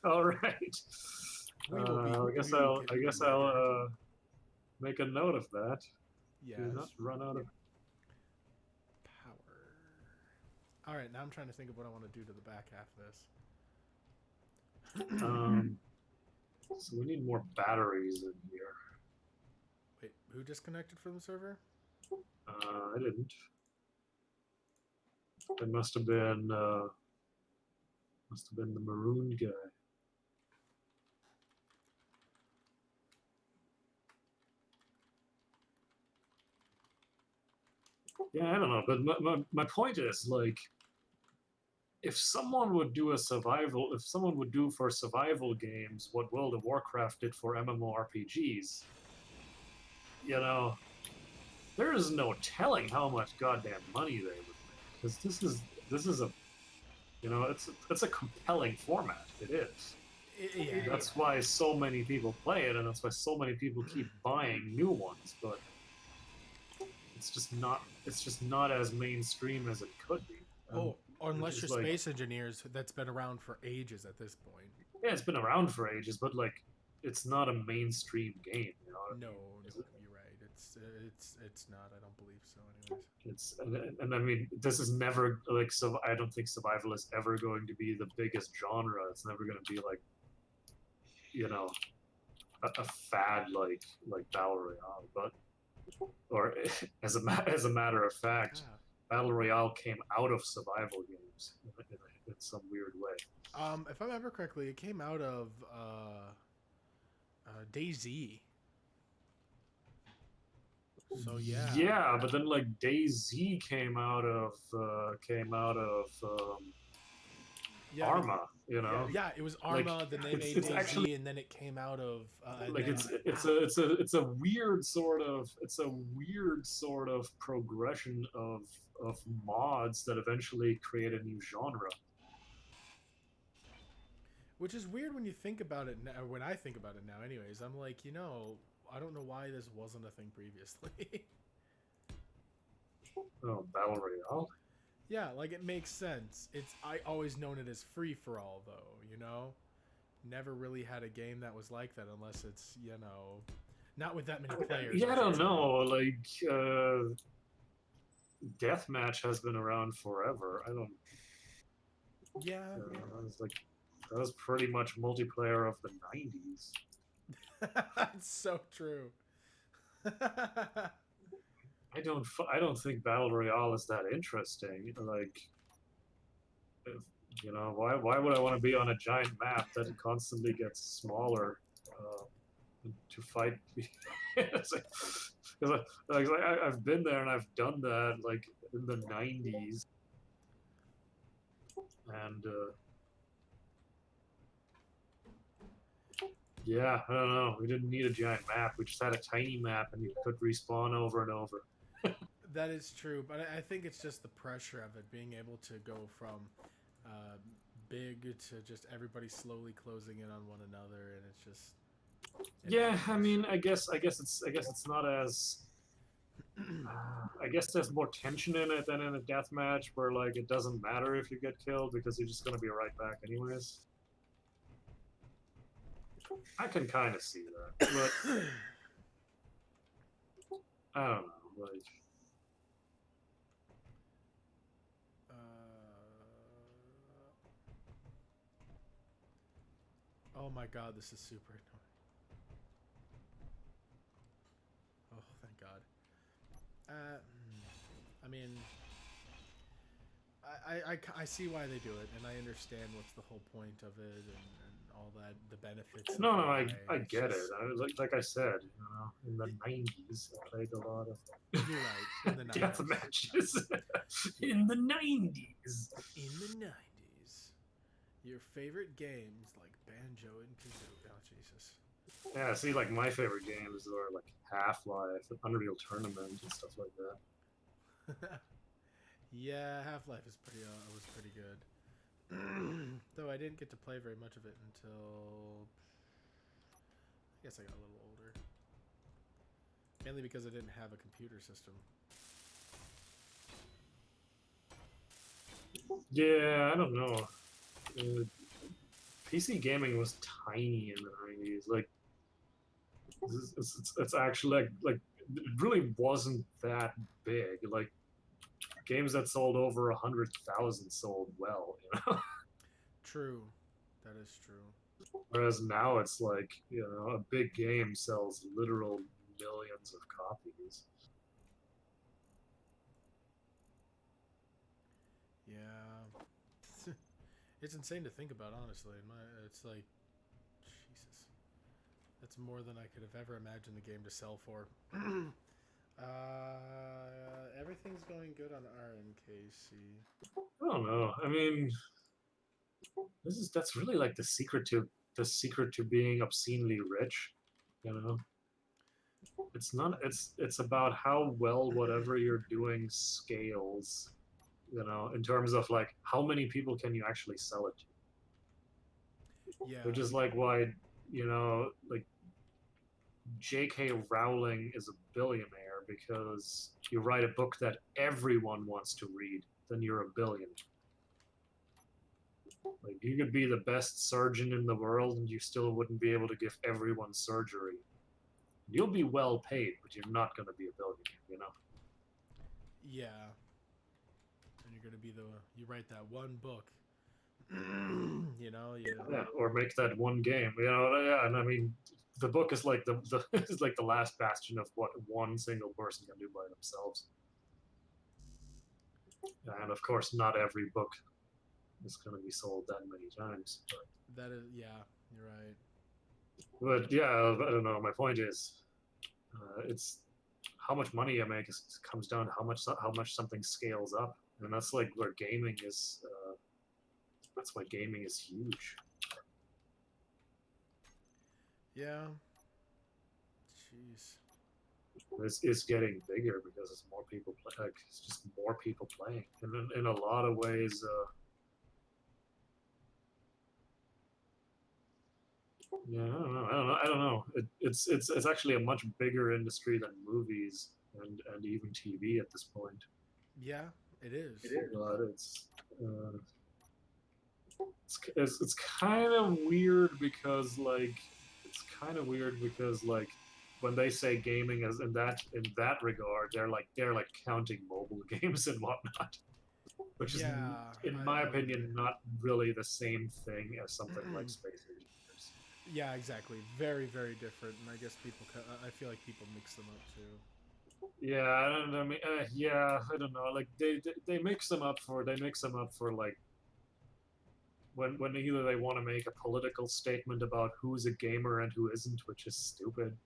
All right. We will be. I guess I'll make a note of that. Yes. Do not run out of. Power. All right, now I'm trying to think of what I want to do to the back half of this. So we need more batteries in here. Wait, who disconnected from the server? I didn't. It must have been the maroon guy. Yeah, I don't know, but my point is like, if someone would do for survival games what World of Warcraft did for MMORPGs, you know, there is no telling how much goddamn money they would make. Because this is a, you know, it's a compelling format. It is. Yeah. That's why so many people play it, and that's why so many people keep buying new ones. But it's just not as mainstream as it could be. Oh, unless you're like, space engineers, that's been around for ages at this point. yeah, it's been around for ages, but like, it's not a mainstream game. You know what I No, mean? no, you're right. It's not. I don't believe so. Anyways. It's and I mean, this is never like, so I don't think survival is ever going to be the biggest genre. It's never going to be like, you know, a fad like battle royale, but or as a matter of fact, Ah. battle royale came out of survival games in some weird way. If I remember correctly, it came out of DayZ. So yeah. Yeah, but then like DayZ came out of Yeah, Arma, you know. Yeah, it was Arma. Like, then they made it's DayZ, actually, and then it came out of like then, it's a weird sort of progression of mods that eventually create a new genre. which is weird when you think about it now. When I think about it now, anyways, I'm like, you know, I don't know why this wasn't a thing previously. Oh, battle royale. Yeah, like it makes sense. I always known it as free for all though, you know? Never really had a game that was like that unless it's, you know, not with that many players. Yeah, I don't know. Like, deathmatch has been around forever. I don't. Yeah. That was pretty much multiplayer of the '90s. That's so true. I don't think battle royale is that interesting. Like, you know, why would I want to be on a giant map that constantly gets smaller to fight? Because I've been there and I've done that like in the '90s, and yeah, I don't know. We didn't need a giant map. We just had a tiny map, and you could respawn over and over. That is true, but I think it's just the pressure of it being able to go from big to just everybody slowly closing in on one another, and it's just. Yeah, I mean, I guess it's not as. I guess there's more tension in it than in a deathmatch, where like it doesn't matter if you get killed because you're just gonna be right back anyways. I can kind of see that, but I don't know. Like, oh my god, this is super annoying. Oh, thank god. I mean, I see why they do it, and I understand what's the whole point of it, and all that, the benefits. no, of no, why. I It's get it. just- Like I said, you know, in the '90s, I played a lot of You're right. In the 90s. death matches. In the '90s. In the 90s, your favorite games like Banjo and Kazooie. Oh Jesus. Yeah, see, like my favorite games are like Half-Life, Unreal Tournament, and stuff like that. Yeah, Half-Life is was pretty good. Though I didn't get to play very much of it until I guess I got a little older. Mainly because I didn't have a computer system. Yeah, I don't know. PC gaming was tiny in the '90s. Like, it's actually like it really wasn't that big. Like, games that sold over 100,000 sold well, you know. True. That is true. Whereas now it's like, you know, a big game sells literal millions of copies. Yeah. It's insane to think about, honestly. It's like, Jesus. That's more than I could have ever imagined the game to sell for. Everything's going good on our end, Casey. I don't know. I mean, that's really like the secret to being obscenely rich, you know. It's not. It's about how well whatever you're doing scales, you know, in terms of like how many people can you actually sell it to. Yeah. Which is like why, you know, like J.K. Rowling is a billionaire because you write a book that everyone wants to read, then you're a billionaire. Like, you could be the best surgeon in the world and you still wouldn't be able to give everyone surgery. You'll be well paid, but you're not going to be a billionaire, you know? Yeah. And you're gonna be you write that one book. You know, Yeah, or make that one game, you know? Yeah, and I mean, the book is like the is like the last bastion of what one single person can do by themselves. And of course, not every book is going to be sold that many times. that is, yeah, you're right. But yeah, I don't know. My point is, it's how much money you make comes down to how much something scales up, and that's like where gaming is. That's why gaming is huge. Yeah. Jeez. It's getting bigger because it's more people play. Like, it's just more people playing, and in a lot of ways. Yeah, I don't know. It's actually a much bigger industry than movies and even TV at this point. Yeah, it is. But it's kind of weird because like when they say gaming as in that regard, they're like counting mobile games and whatnot, which is in my opinion not really the same thing as something like Space Engineers. Yeah, exactly. Very, very different. And I guess I feel like people mix them up too. Yeah, I mean, yeah, I don't know. Like they mix them up for like when either they want to make a political statement about who's a gamer and who isn't, which is stupid,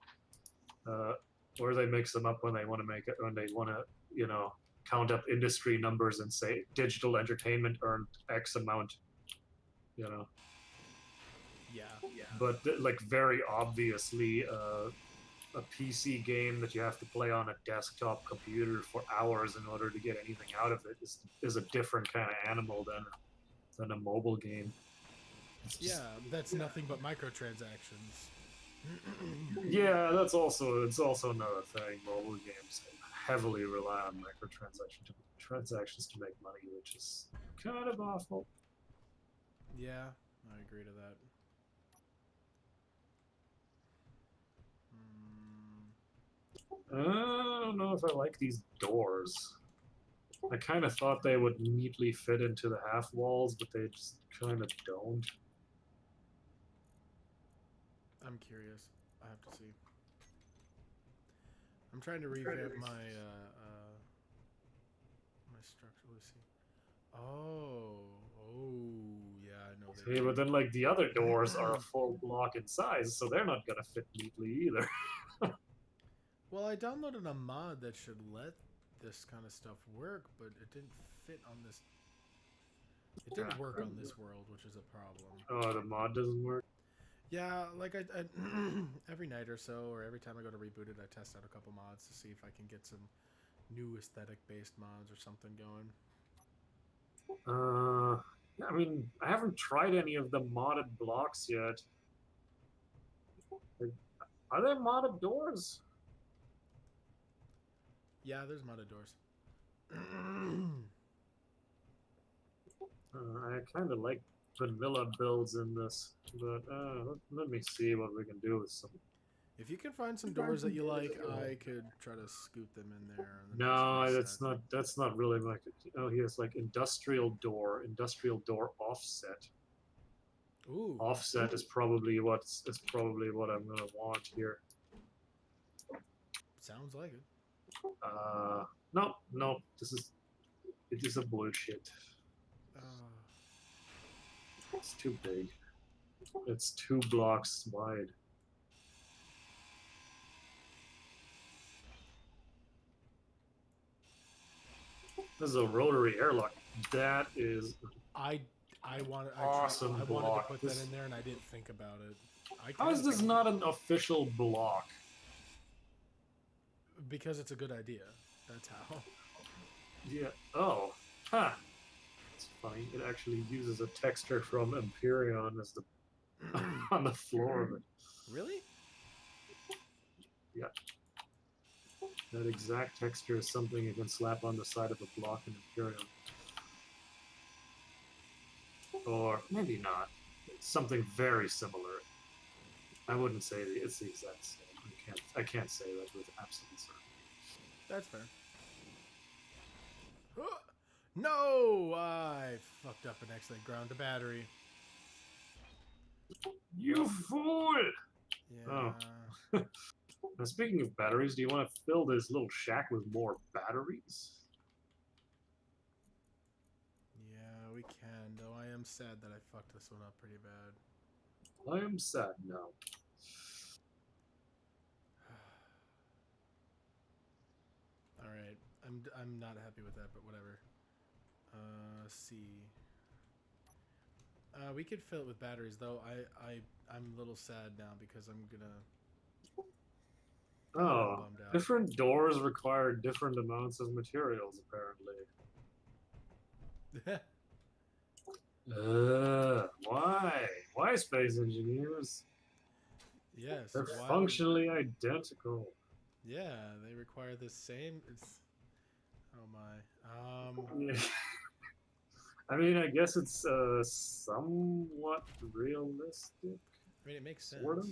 or they mix them up when they want to you know, count up industry numbers and say digital entertainment earned X amount, you know. Yeah. But like very obviously, a PC game that you have to play on a desktop computer for hours in order to get anything out of it is a different kind of animal than a mobile game. Yeah, that's nothing but microtransactions. Yeah, it's also another thing. Mobile games heavily rely on transactions to make money, which is kind of awful. Yeah, I agree to that. I don't know if I like these doors. I kind of thought they would neatly fit into the half walls, but they just kind of don't. I'm curious. I have to see. I'm trying to revamp my my structure. Let's see. Oh, yeah, I know they. See, but then like the other doors are a full block in size, so they're not gonna fit neatly either. Well, I downloaded a mod that should let this kind of stuff work, but it didn't fit on this. It didn't work on this world, which is a problem. Oh, the mod doesn't work. Yeah, like I every night or so, or every time I go to reboot it, I test out a couple mods to see if I can get some new aesthetic-based mods or something going. I mean, I haven't tried any of the modded blocks yet. Are there modded doors? Yeah, there's modded doors. I kind of like vanilla builds in this, but let me see what we can do with some. If you can find some doors that you like, I could try to scoop them in there. On the No, next that's set. not. That's not really like. Oh, he has like industrial door offset. Ooh. Offset is probably what I'm gonna want here. Sounds like it. No, it is a bullshit. It's too big. It's 2 blocks wide. This is a rotary airlock. That is I wanted. awesome I wanted to block. put that in there, and I didn't think about it. How is this not an official block? Because it's a good idea. That's how. Yeah. Oh. Huh. It's funny. It actually uses a texture from Empyrean as the on the floor of it. Really? Yeah. That exact texture is something you can slap on the side of a block in Imperium. Or maybe not. It's something very similar. I wouldn't say it's the exact same. I can't say that with absolute certainty. That's fair. No! I fucked up an excellent ground to battery. You fool! Yeah. Oh. Now, speaking of batteries, do you want to fill this little shack with more batteries? Yeah, we can, though I am sad that I fucked this one up pretty bad. I am sad now. Alright. I'm not happy with that, but whatever. See. We could fill it with batteries, though. I'm a little sad now because I'm gonna... Oh, bummed out. different doors require different amounts of materials, apparently. Why? Why space engineers? Yes. They're why functionally identical. Yeah, they require the same... It's... Oh my. Yeah. I mean, I guess it's somewhat realistic. I mean, it makes sense. Sort of.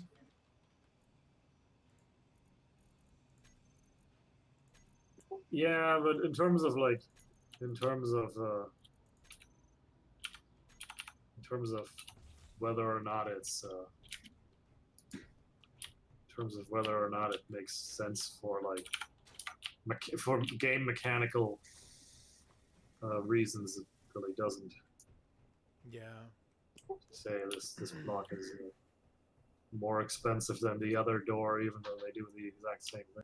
Yeah, but in terms of whether or not it's in terms of whether or not it makes sense for like for game mechanical reasons, it really doesn't. Yeah. Say this block is more expensive than the other door, even though they do the exact same thing.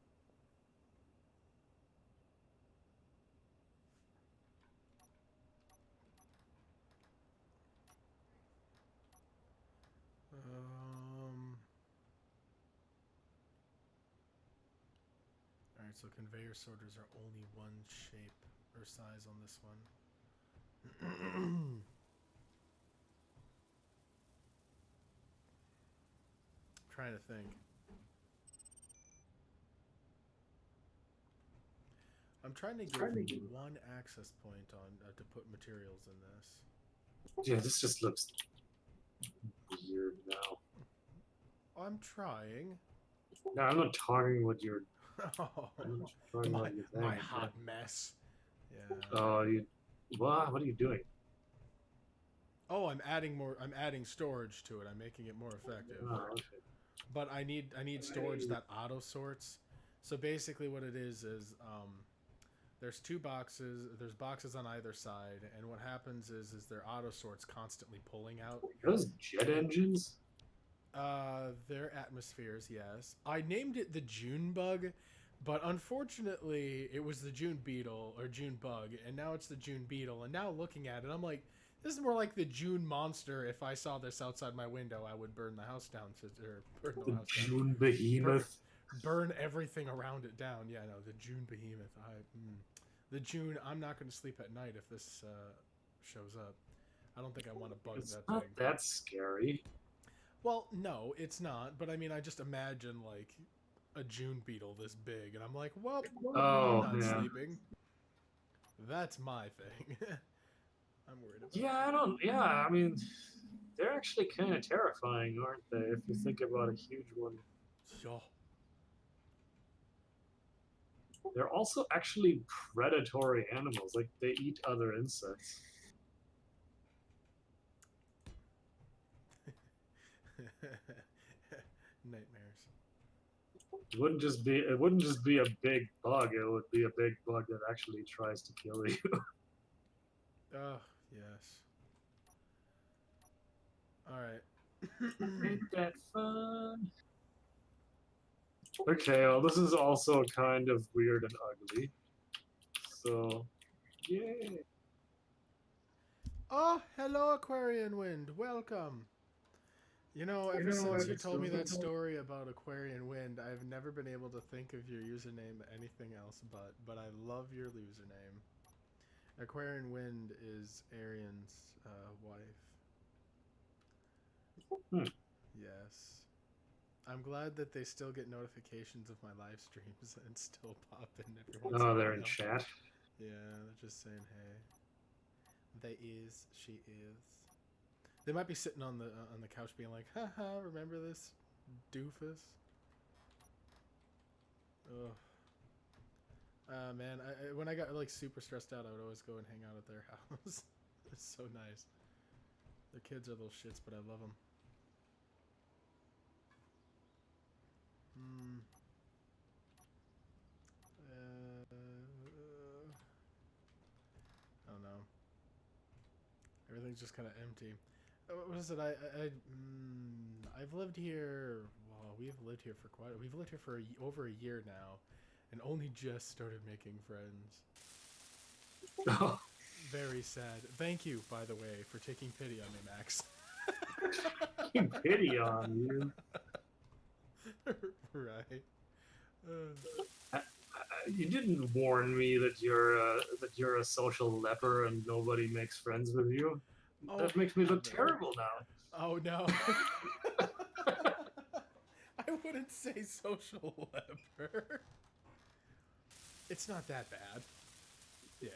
Alright, so conveyor sorters are only one shape or size on this one. Trying to think. I'm trying to give one access point on to put materials in this. Yeah, this just looks weird now. I'm trying. No, I'm not talking what you're Oh, I'm trying my, not to get my that. hot mess. Yeah. Oh, you. What are you doing? Oh, I'm adding more. I'm adding storage to it. I'm making it more effective. Oh, okay. But I need storage that auto sorts. So basically, what it is there's two boxes. There's boxes on either side, and what happens is their auto sorts constantly pulling out. Those jet engines? Their atmospheres, yes. I named it the June bug, but unfortunately, it was the June beetle or June bug, and now it's the June beetle. And now looking at it, I'm like, this is more like the June monster. If I saw this outside my window, I would burn the house down, or burn the The house down, June behemoth. burn everything around it down. Yeah, no, the June behemoth. The June. I'm not going to sleep at night if this shows up. I don't think I want to bug It's that not thing. that scary. Well, no, it's not. But I mean, I just imagine like a June beetle this big, and I'm like, well, Oh, I'm not yeah. sleeping. That's my thing. I'm worried about. Yeah, I don't. Yeah, I mean, they're actually kind of terrifying, aren't they? If you think about a huge one. Yo. They're also actually predatory animals. Like, they eat other insects. Nightmares. It wouldn't just be a big bug. It would be a big bug that actually tries to kill you. Oh, yes. All right. Ain't that fun? Okay, well, this is also kind of weird and ugly. So, yay. Oh, hello, Aquarian Wind. Welcome. You know, ever since you told me that story about Aquarian Wind, I've never been able to think of your username anything else but I love your username. Aquarian Wind is Arian's wife. Hmm. Yes. I'm glad that they still get notifications of my live streams and still pop in every once in a while. Oh, they're in chat. Yeah, they're just saying hey. They is, she is. They might be sitting on the couch being like, haha, remember this doofus? Ugh. Man, when I got like super stressed out, I would always go and hang out at their house. It's so nice. Their kids are little shits, but I love them. I don't know. Everything's just kind of empty. What is it? I've lived here. Well, we've lived here for We've lived here for over a year now, and only just started making friends. Oh, Very sad. Thank you, by the way, for taking pity on me, Max. pity on you. Right. You didn't warn me that you're a social leper and nobody makes friends with you. Oh, That makes me look no. terrible now. Oh no. I wouldn't say social leper. It's not that bad. Yeah.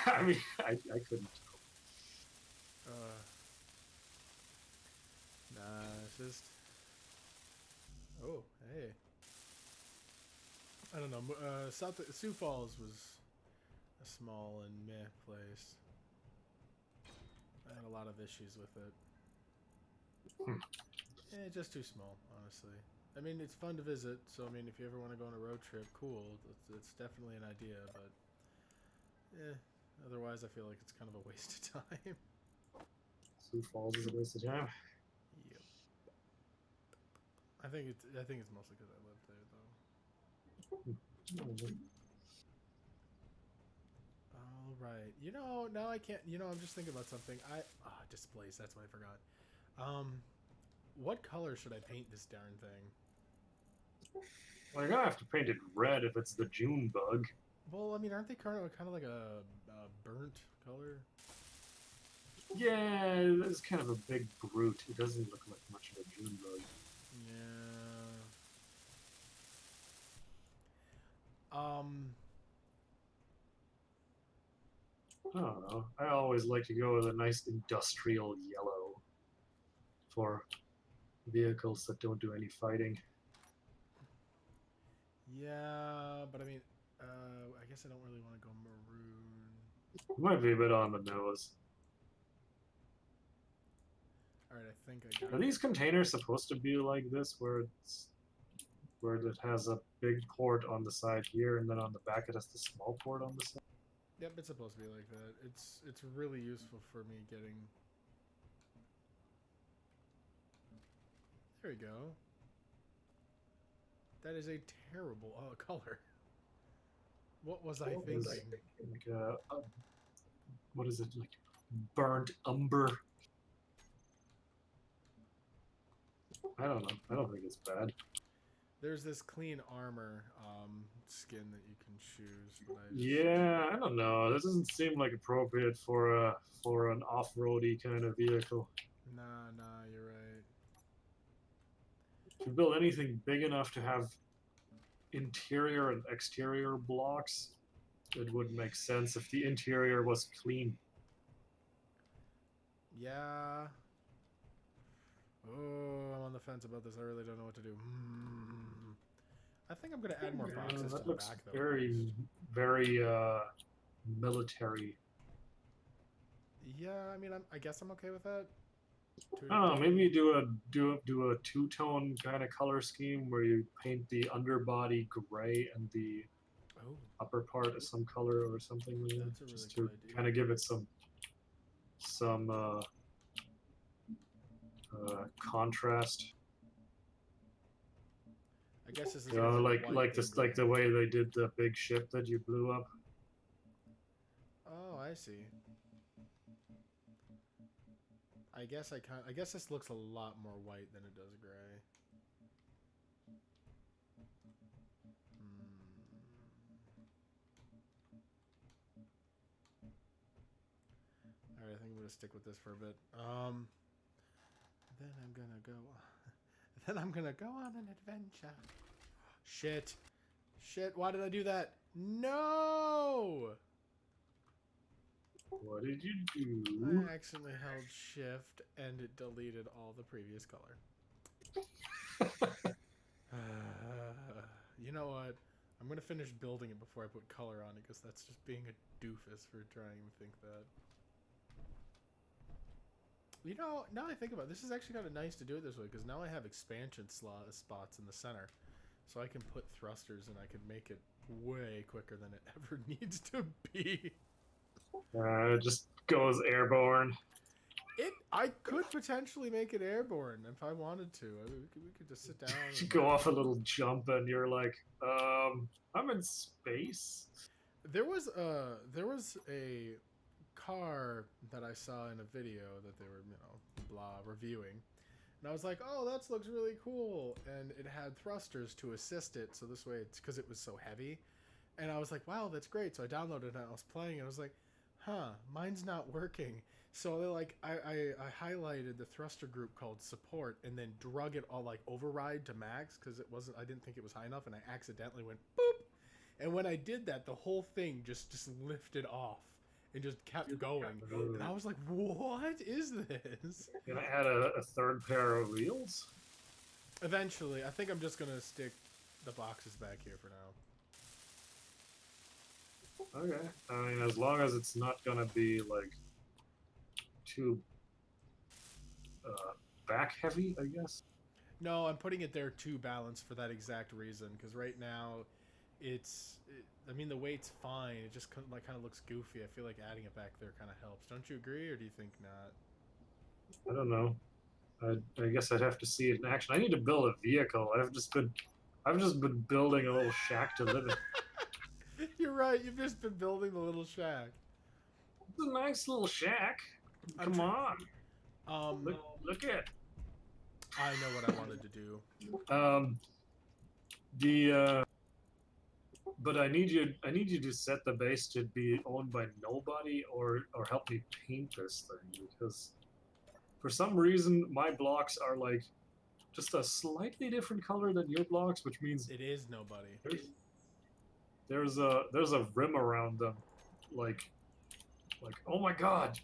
I mean, I couldn't. Nah, it's just. Oh, hey. I don't know. Sioux Falls was a small and meh place. I had a lot of issues with it. Just too small, honestly. I mean, it's fun to visit, so I mean, if you ever want to go on a road trip, cool. It's definitely an idea, but otherwise, I feel like it's kind of a waste of time. Sioux Falls is a waste of time. Yep. I think it's mostly because I lived there, though. All right. You know, now I can't. You know, I'm just thinking about something. Displays. That's what I forgot. What color should I paint this darn thing? Well, you're gonna have to paint it red if it's the June bug. Well, I mean, aren't they kind of like a burnt color? Yeah, it's kind of a big brute. It doesn't look like much of a June bug. Yeah. I don't know. I always like to go with a nice industrial yellow for vehicles that don't do any fighting. Yeah, but I mean, I guess I don't really want to go maroon. It might be a bit on the nose. All right, I think I got Are it. these containers supposed to be like this, where it has a big port on the side here, and then on the back it has the small port on the side? Yep, it's supposed to be like that. It's really useful for me getting. There we go. That is a terrible color. What was I It was thinking? like what is it, like burnt umber? I don't know. I don't think it's bad. There's this clean armor skin that you can choose, but I just, Yeah, I don't know. This doesn't seem like appropriate for an off-roady kind of vehicle. Nah, you're right. To build anything big enough to have interior and exterior blocks, it would make sense if the interior was clean. Yeah. Oh, I'm on the fence about this. I really don't know what to do. I think I'm gonna add more boxes to That the looks back though. very, very military. Yeah, I mean, I guess I'm okay with that. I don't know. Maybe you do a two-tone kind of color scheme where you paint the underbody gray and the Oh, upper part is some color or something like that, That's a really just good to idea. kind of give it some contrast. I guess this is You know, more like white than like the gray. way they did the big ship that you blew up. Oh, I see. I guess this looks a lot more white than it does gray. All right, I think I'm gonna stick with this for a bit. Then I'm gonna go. Then I'm gonna go on an adventure. Shit. Why did I do that? No! What did you do? I accidentally held shift and it deleted all the previous color. You know what? I'm gonna finish building it before I put color on it because that's just being a doofus for trying to think that. You know, now I think about it, this is actually kind of nice to do it this way because now I have expansion spots in the center, so I can put thrusters and I can make it way quicker than it ever needs to be. It just goes airborne. I could potentially make it airborne if I wanted to. I mean, we could just sit down. You go off a little jump and you're like, I'm in space. There was a car that I saw in a video that they were, reviewing. And I was like, oh, that looks really cool. And it had thrusters to assist it. So this way, it's because it was so heavy. And I was like, wow, that's great. So I downloaded it and I was playing and I was like, huh, mine's not working. So I highlighted the thruster group called support and then drug it all like override to max because I didn't think it was high enough and I accidentally went boop. And when I did that, the whole thing just lifted off and just kept going. And I was like, what is this? Gonna add a third pair of wheels? Eventually, I think I'm just going to stick the boxes back here for now. Okay. I mean, as long as it's not gonna be like too back heavy, I guess. No, I'm putting it there to balance for that exact reason. Because right now, I mean, the weight's fine. It just kind of looks goofy. I feel like adding it back there kind of helps. Don't you agree, or do you think not? I don't know. I guess I'd have to see it in action. I need to build a vehicle. I've just been building a little shack to live in. You're right. You've just been building the little shack. It's a nice little shack. Come on. Look at. I know what I wanted to do. But I need you to set the base to be owned by nobody or help me paint this thing because for some reason my blocks are like just a slightly different color than your blocks, which means It is nobody. there's a rim around them, like oh my god,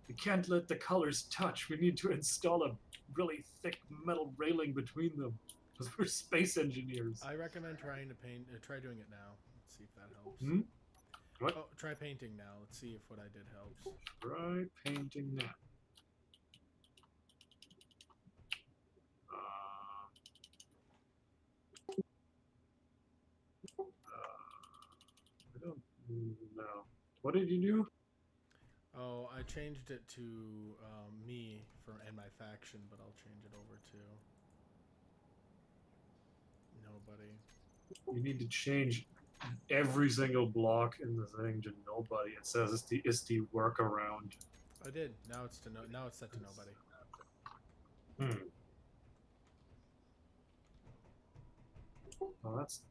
we can't let the colors touch. We need to install a really thick metal railing between them. Because we're space engineers. I recommend trying to paint. Try doing it now. Let's see if that helps. Hmm? What? Oh, try painting now. Let's see if what I did helps. Try painting now. I don't know. What did you do? Oh, I changed it to me and my faction, but I'll change it over to nobody. You need to change every single block in the thing to nobody. It says it's the workaround. I did. Now it's now it's set to nobody. Well, that's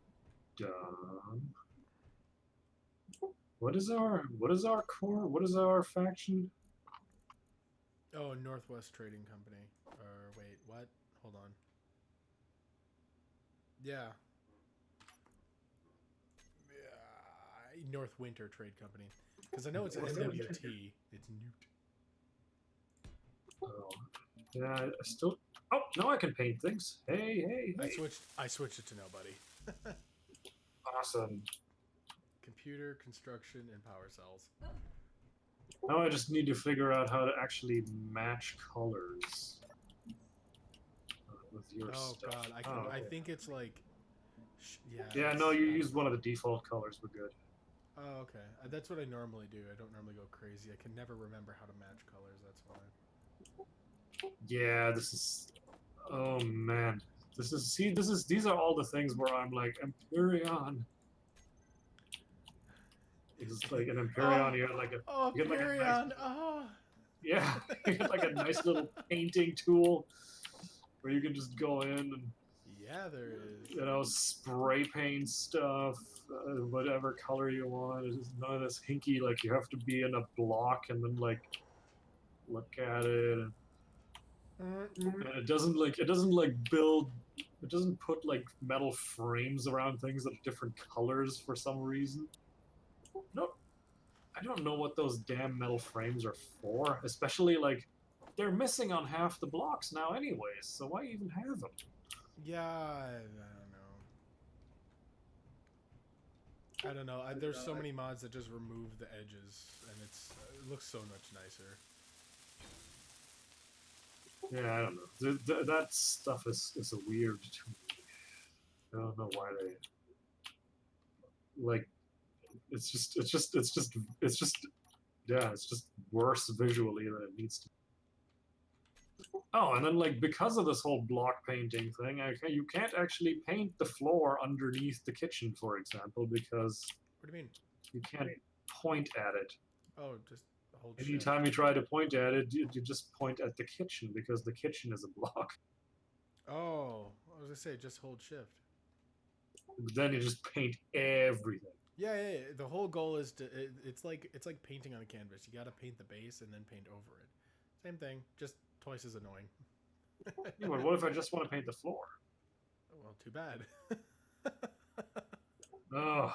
done. What is our core? What is our faction? Oh, Northwest Trading Company. Or wait, what? Hold on. Yeah. North Winter Trade Company. Because I know it's an NWT. It's Newt. Oh, yeah, I still. Oh, now I can paint things. Hey. I switched it to nobody. Awesome. Computer, construction, and power cells. Now I just need to figure out how to actually match colors with your Oh stuff. god, I can. Oh, I okay. think it's like. Yeah. Yeah, no, you used one of the default colors. We're good. Oh, okay. That's what I normally do. I don't normally go crazy. I can never remember how to match colors. That's why. Yeah, this is. Oh man, this is. See, this is. These are all the things where I'm like Empyrean. It's like an Empyrean. You get like a. Oh, You get like a nice. Perion. Oh. Yeah, you get like a nice little painting tool where you can just go in and. Yeah, there is. You know, spray paint stuff, whatever color you want. It's none of this hinky, like you have to be in a block and then like look at it. And it doesn't build. It doesn't put like metal frames around things that are different colors for some reason. No, I don't know what those damn metal frames are for. Especially like they're missing on half the blocks now, anyways. So why even have them? Yeah, I don't know. There's so many mods that just remove the edges, and it looks so much nicer. Yeah, I don't know. That stuff is weird to me. I don't know why they like. It's just yeah. It's just worse visually than it needs to. Oh, and then like because of this whole block painting thing, you can't actually paint the floor underneath the kitchen, for example, because What do you mean? you can't point at it. Oh, just hold shift. Anytime you try to point at it, you just point at the kitchen because the kitchen is a block. Oh, I was gonna say just hold shift. Then you just paint everything. Yeah. The whole goal is to. It's like painting on a canvas. You gotta paint the base and then paint over it. Same thing, just twice as annoying. Yeah, but what if I just want to paint the floor? Well, too bad. Oh.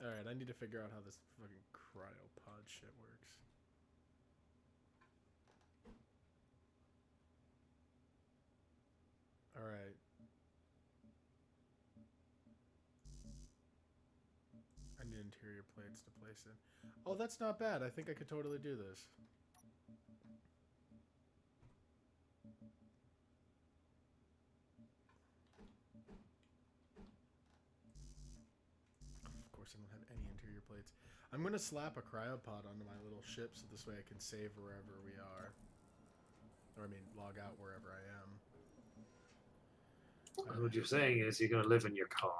Alright, I need to figure out how this fucking cryopod shit works. Alright. I need interior plates to place in. Oh, that's not bad. I think I could totally do this. Of course, I don't have any interior plates. I'm going to slap a cryopod onto my little ship so this way I can save wherever we are. Or, I mean, log out wherever I am. What you're saying is you're gonna live in your car.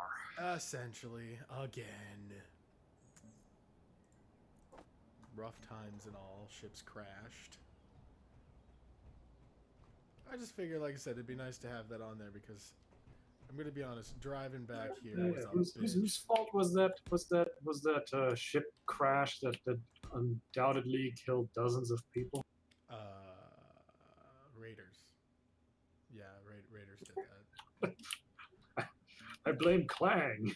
Essentially, again. Rough times and all. Ships crashed. I just figured, like I said, it'd be nice to have that on there because I'm gonna be honest. Driving back here was a bitch. Whose fault was that? Was that ship crash that undoubtedly killed dozens of people? Raiders. Yeah, Raiders did that. I blame Clang.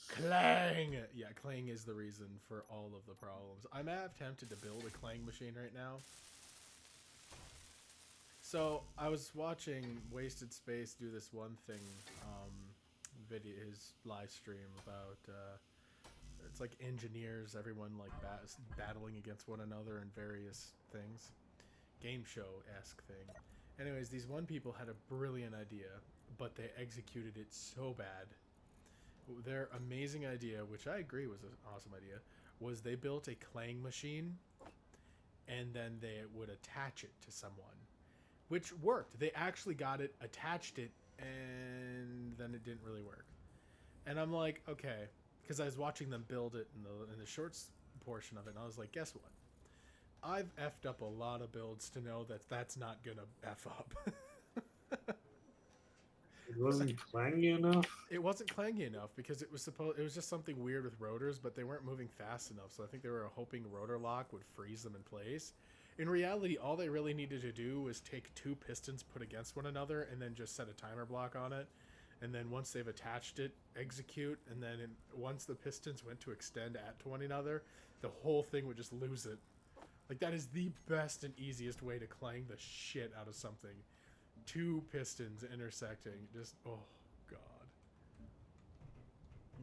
Clang! Yeah, Clang is the reason for all of the problems. I'm half tempted to build a Clang machine right now. So I was watching Wasted Space do this one thing, video, his live stream about it's like engineers, everyone like battling against one another in various things, game show esque thing. Anyways, these one people had a brilliant idea, but they executed it so bad. Their amazing idea, which I agree was an awesome idea, was they built a clang machine, and then they would attach it to someone, which worked. They actually got it, attached it, and then it didn't really work. And I'm like, okay, because I was watching them build it in the shorts portion of it, and I was like, guess what? I've effed up a lot of builds to know that that's not gonna f up. It wasn't clangy enough. It wasn't clangy enough because it was just something weird with rotors, but they weren't moving fast enough. So I think they were hoping rotor lock would freeze them in place. In reality, all they really needed to do was take two pistons put against one another and then just set a timer block on it. And then once they've attached it, execute. And then once the pistons went to extend to one another, the whole thing would just lose it. Like, that is the best and easiest way to clang the shit out of something. Two pistons intersecting. Just, oh, God.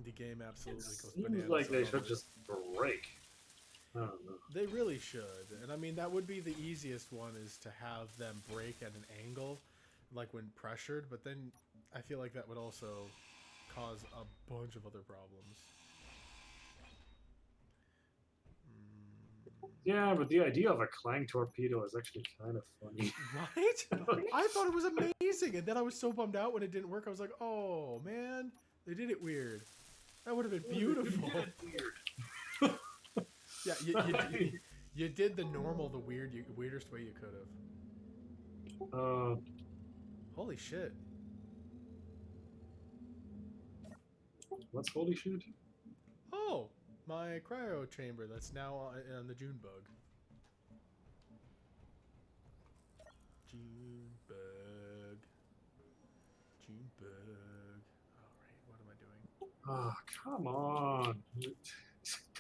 The game absolutely goes bananas. Seems like they should just break. I don't know. They really should. And I mean, that would be the easiest one, is to have them break at an angle, like when pressured. But then I feel like that would also cause a bunch of other problems. Yeah, but the idea of a clang torpedo is actually kind of funny. Right? I thought it was amazing, and then I was so bummed out when it didn't work. I was like, oh, man, they did it weird. That would have been beautiful. Weird. Yeah, you did the normal, the weirdest way you could have. Holy shit. What's holy shit? Oh, my cryo chamber that's now on the June bug. June bug. June bug. Alright, what am I doing? Oh, come on.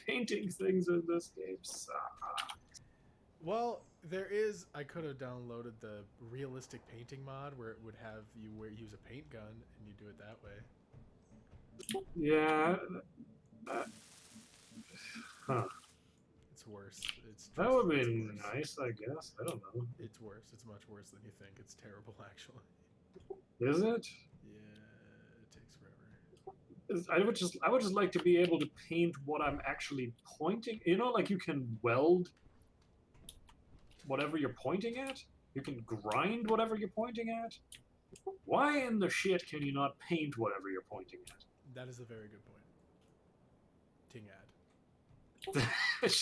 Painting things in this game suck. Well, I could have downloaded the realistic painting mod where it would have you use a paint gun and you do it that way. Yeah. It's worse. That would it's be worse. nice, I guess. I don't know. It's worse. It's much worse than you think. It's terrible, actually. Is it? Yeah, it takes forever. I would just like to be able to paint what I'm actually pointing. You know, like you can weld whatever you're pointing at. You can grind whatever you're pointing at. Why in the shit can you not paint whatever you're pointing at? That is a very good point. Ting ad. It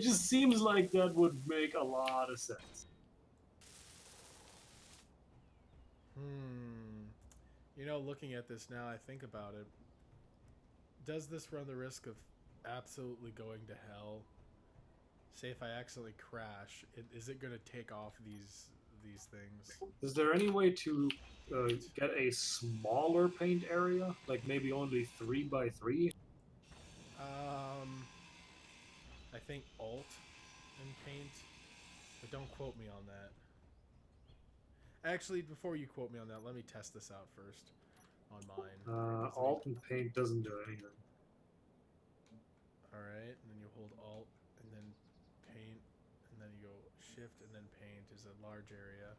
just seems like that would make a lot of sense. You know, looking at this now, I think about it. Does this run the risk of absolutely going to hell? Say if I accidentally crash, is it going to take off these things? Is there any way to get a smaller paint area, like maybe only 3x3? I think Alt and Paint, but don't quote me on that. Actually, before you quote me on that, let me test this out first on mine. Alt and Paint doesn't do anything. Alright, and then you hold Alt, and then Paint, and then you go Shift, and then Paint is a large area.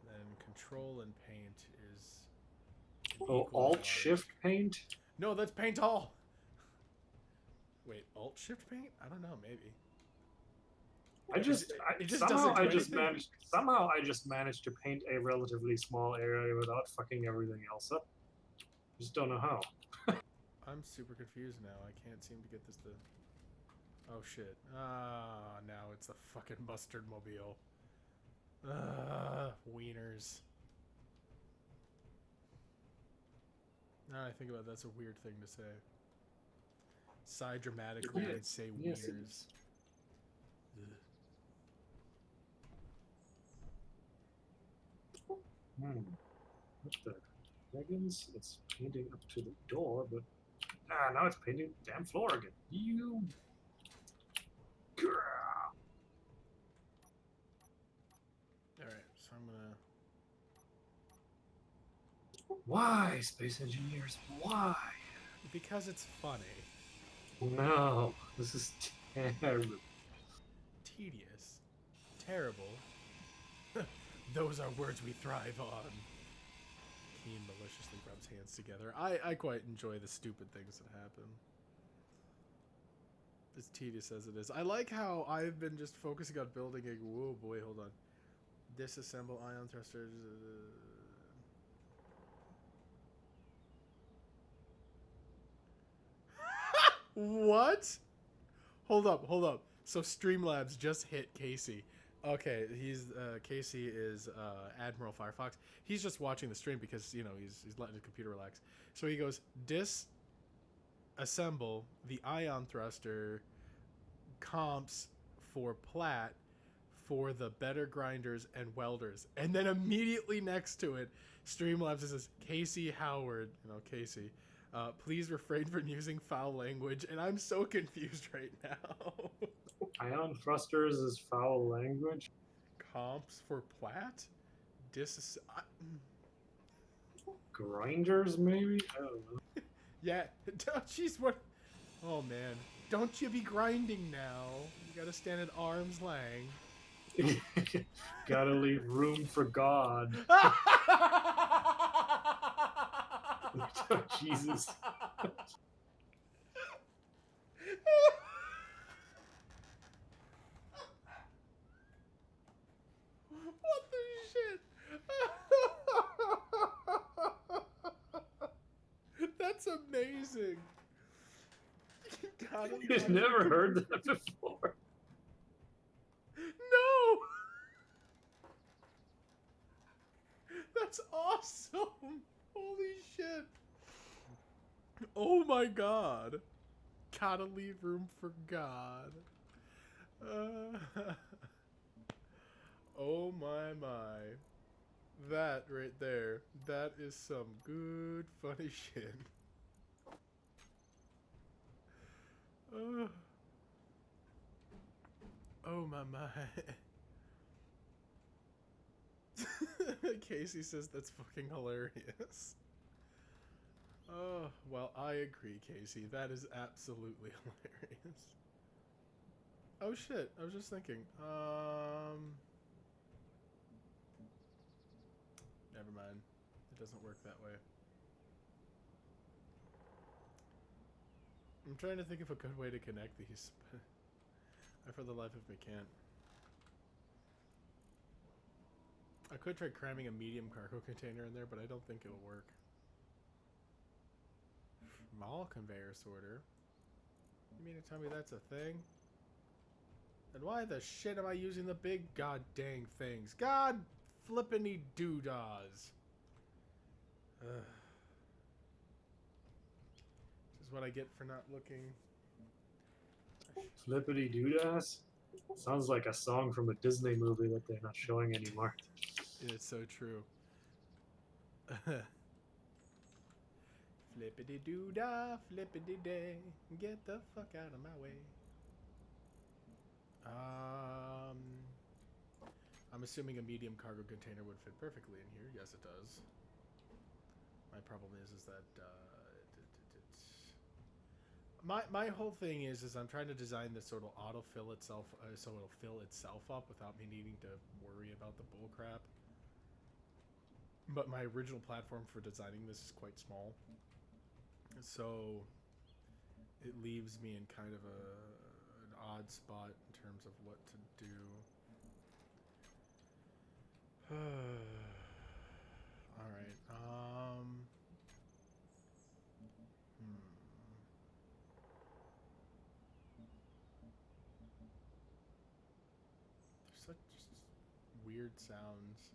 And then Control and Paint is... Oh, Alt, Shift, Paint? No, that's Paint All! Wait, Alt, Shift, Paint? I don't know, maybe. Somehow I just managed to paint a relatively small area without fucking everything else up. Just don't know how. I'm super confused now. I can't seem to get this to... Oh shit. Ah, now it's the fucking mustard mobile. Wieners. Now I think about it, that's a weird thing to say. Sigh dramatically and say Yes, it wieners. is. What the dragons? It's painting up to the door, but now it's painting the damn floor again. You. Why, space engineers? Why? Because it's funny. No, this is terrible. Tedious. Terrible. Those are words we thrive on. Keen maliciously rubs hands together. I quite enjoy the stupid things that happen. As tedious as it is. I like how I've been just focusing on building a... Whoa, boy, hold on. Disassemble ion thrusters. What? Hold up. So Streamlabs just hit Casey. Okay, Casey is Admiral Firefox. He's just watching the stream because, you know, he's letting his computer relax. So he goes, disassemble the ion thruster comps for Plat for the better grinders and welders. And then immediately next to it, Streamlabs says, Casey Howard, Casey, please refrain from using foul language. And I'm so confused right now. Ion thrusters is foul language. Comps for Plat? Grinders, maybe? I don't know. Yeah. Jeez, what? Oh, man. Don't you be grinding now. You gotta stand at arm's length. Gotta leave room for God. Oh, Jesus. What the shit? That's amazing. God, I've never heard that before. No! That's awesome! Holy shit! Oh my god! Gotta leave room for God. Oh my. That right there. That is some good funny shit. Oh my. Casey says that's fucking hilarious. Oh, well, I agree, Casey. That is absolutely hilarious. Oh shit, I was just thinking. Never mind. It doesn't work that way. I'm trying to think of a good way to connect these, but I for the life of me can't. I could try cramming a medium cargo container in there, but I don't think it'll work. Small conveyor sorter? You mean to tell me that's a thing? And why the shit am I using the big god dang things? God flippiny doodaws. This is what I get for not looking. Flippity doodas? Sounds like a song from a Disney movie that they're not showing anymore. It's so true. Flippity doodah, flippity day, get the fuck out of my way. I'm assuming a medium cargo container would fit perfectly in here. Yes, it does. My problem is that my whole thing is I'm trying to design this sort of autofill itself, so it'll fill itself up without me needing to worry about the bull crap. But my original platform for designing this is quite small, so it leaves me in kind of an odd spot in terms of what to do. All right. There's such just weird sounds.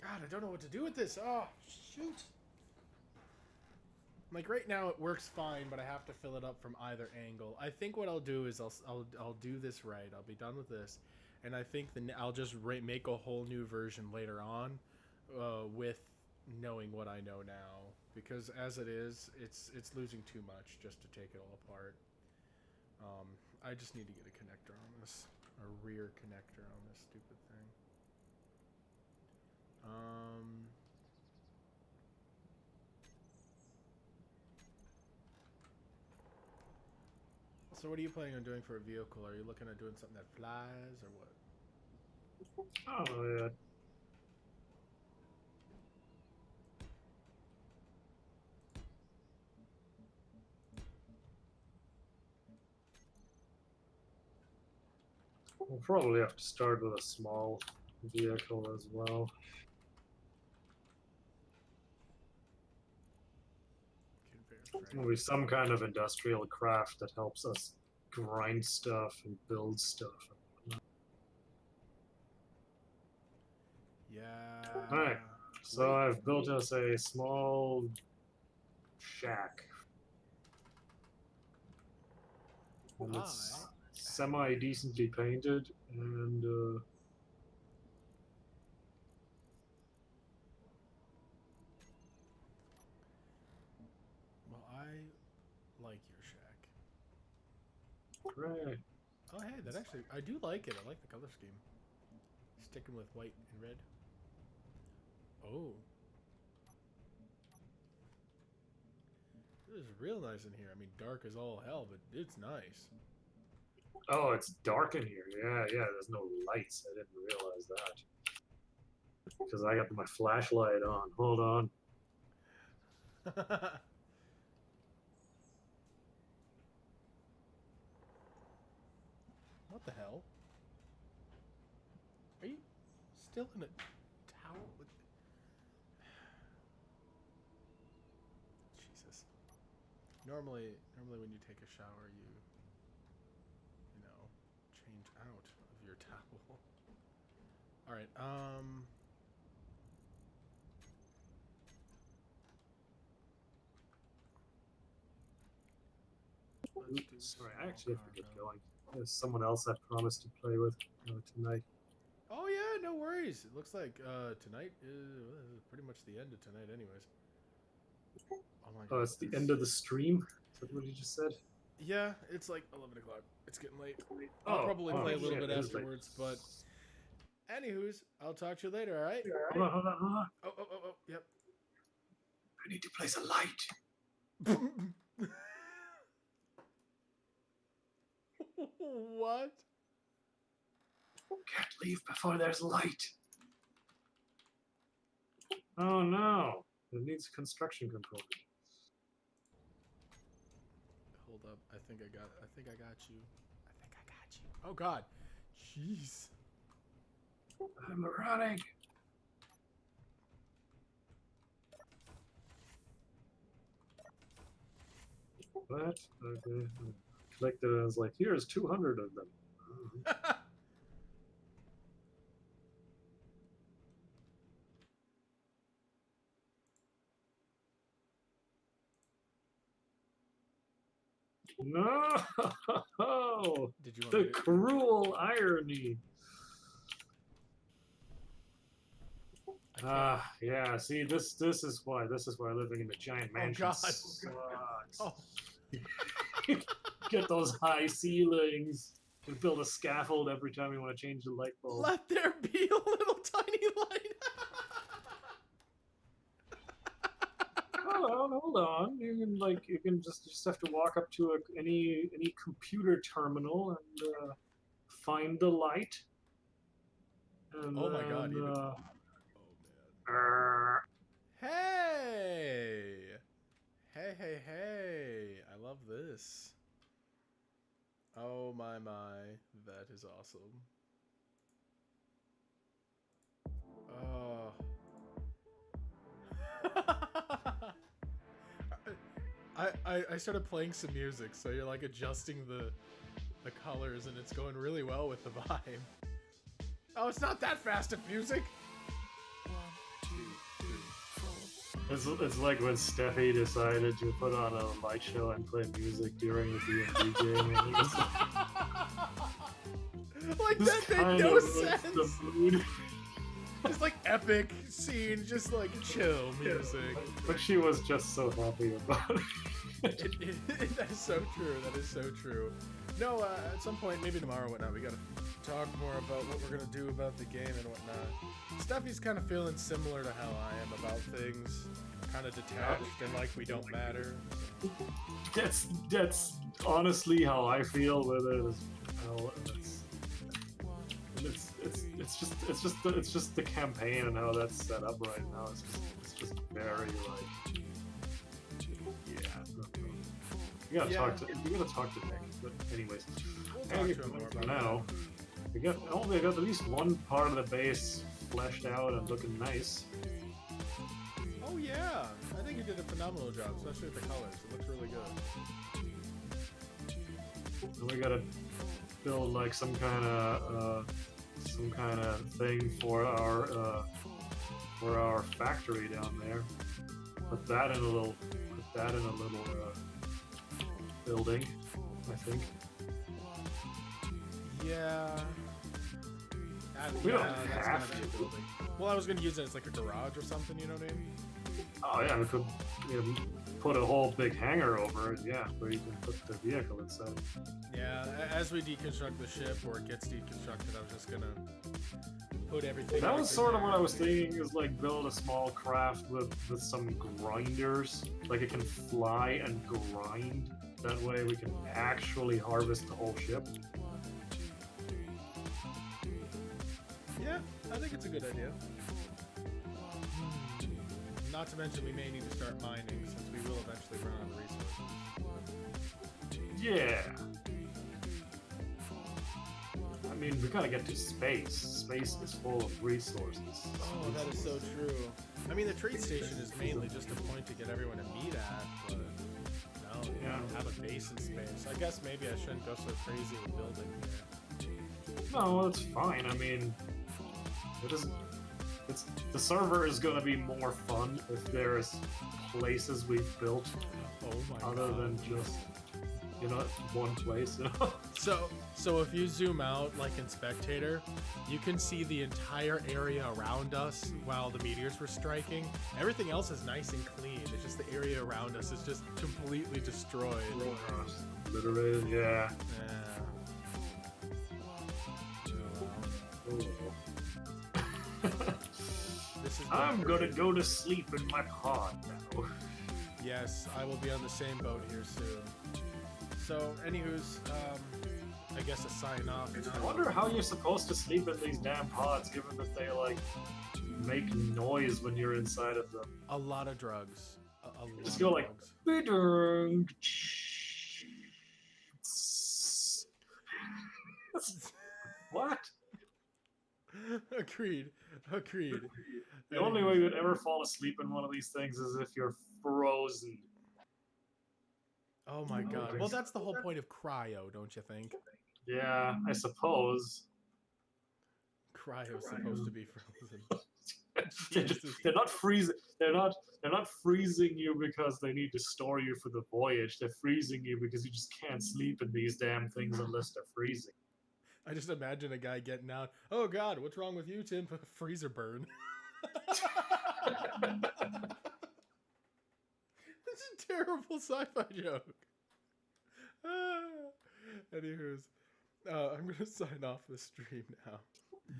God, I don't know what to do with this. Oh, shoot. Like right now it works fine, but I have to fill it up from either angle. I think what I'll do is I'll do this right. I'll be done with this, and I think I'll just make a whole new version later on, with knowing what I know now. Because as it is, it's losing too much just to take it all apart. I just need to get a connector on this, a rear connector on this stupid thing. So what are you planning on doing for a vehicle? Are you looking at doing something that flies or what? Oh yeah. We'll probably have to start with a small vehicle as well. Maybe some kind of industrial craft that helps us grind stuff and build stuff. Yeah. Alright, so I've built us a small shack. And it's semi-decently painted, and Well, I like your shack. hooray. Oh, hey, that actually, I do like it. I like the color scheme. Sticking with white and red. Oh. This is real nice in here. I mean, dark as all hell, but it's nice. Oh, it's dark in here. Yeah, there's no lights. I didn't realize that. Because I got my flashlight on. Hold on. What the hell? Are you still in a towel with... Jesus. Normally when you take a shower, you know, change out of your towel. All right. Let's do Sorry, I small actually have to get cargo. going. There's someone else I promised to play with tonight. Oh yeah, no worries. It looks like tonight is pretty much the end of tonight, anyways. Oh my god. Oh, it's the end of the stream? Is that what you just said? Yeah, it's like 11 o'clock. It's getting late. Oh, I'll probably play a little shit, bit it is late. afterwards, but anywho's, I'll talk to you later. All right? Hold on. Oh, yep. I need to place a light. What? Can't leave before there's light. Oh no. It needs a construction component. Hold up. I think I got you. Oh god. Jeez. I'm running. What? Okay. Collected it. I was like, here's 200 of them. No! Did you want The me to... cruel irony. Yeah. See, this is why living in a giant mansion God. sucks. Oh. Get those high ceilings. And build a scaffold every time you want to change the light bulb. Let there be a little tiny light. Hold on. You can just have to walk up to any computer terminal and find the light. And Oh my god, even... oh man. Hey! Hey. I love this. Oh my. That is awesome. Oh. I started playing some music, so you're like adjusting the colors, and it's going really well with the vibe. Oh, it's not that fast of music. 1, 2, 3, 4. It's like when Steffi decided to put on a light show and play music during the D&D game. And Like that made no sense. The mood. Just like epic scene, just like chill music. But she was just so happy about it. That is so true. That is so true. No, at some point, maybe tomorrow or whatnot, we gotta talk more about what we're gonna do about the game and whatnot. Steffi's kind of feeling similar to how I am about things. Kind of detached and like we don't matter. That's honestly, how I feel with it is, how it's just the campaign and how that's set up right now. It's just very like, yeah. I don't know. You gotta talk to Nick. But anyways, We'll talk to him more for about now. We got at least one part of the base fleshed out and looking nice. Oh yeah, I think you did a phenomenal job, especially with the colors. It looks really good. And we gotta build like some kind of thing for our factory down there. Put that in a little building, I think. Yeah. We don't that's have gonna be a to. building. Well, I was gonna use it as like a garage or something. You know what I mean? Oh yeah, we could put a whole big hangar over it, yeah, where you can put the vehicle inside. Yeah. As we deconstruct the ship or it gets deconstructed, I was just gonna put everything. That was right sort of there. what I was thinking, is like build a small craft with some grinders, like it can fly and grind. That way we can actually harvest the whole ship. Yeah, I think it's a good idea. Not to mention we may need to start mining since we will eventually run out of resources. Yeah. I mean, we gotta get to space. Space is full of resources. Oh, that is so true. I mean, the trade station is mainly just a point to get everyone to meet at, but no, you don't have a base in space. I guess maybe I shouldn't go so crazy with building here. No, it's fine. I mean, it doesn't. The server is gonna be more fun if there's places we've built Oh my other god. than just one place. So if you zoom out like in Spectator, you can see the entire area around us while the meteors were striking. Everything else is nice and clean. It's just the area around us is just completely destroyed. Obliterated, yeah. Oh, this is I'm gonna go to sleep in my pod now. Yes, I will be on the same boat here soon. So, anywho's, I guess a sign off. I wonder how you're supposed to sleep in these damn pods, given that they like make noise when you're inside of them. A lot of drugs. A lot Just of go like, drugs. what? Agreed. The only way you'd ever fall asleep in one of these things is if you're frozen. Oh my god. Well, that's the whole point of cryo, don't you think? Yeah, I suppose. Cryo's supposed to be frozen. They're not freezing. They're not freezing you because they need to store you for the voyage. They're freezing you because you just can't sleep in these damn things unless they're freezing. I just imagine a guy getting out. Oh god, what's wrong with you, Tim? Freezer burn. That's a terrible sci-fi joke. Anywho's, I'm gonna sign off the stream now.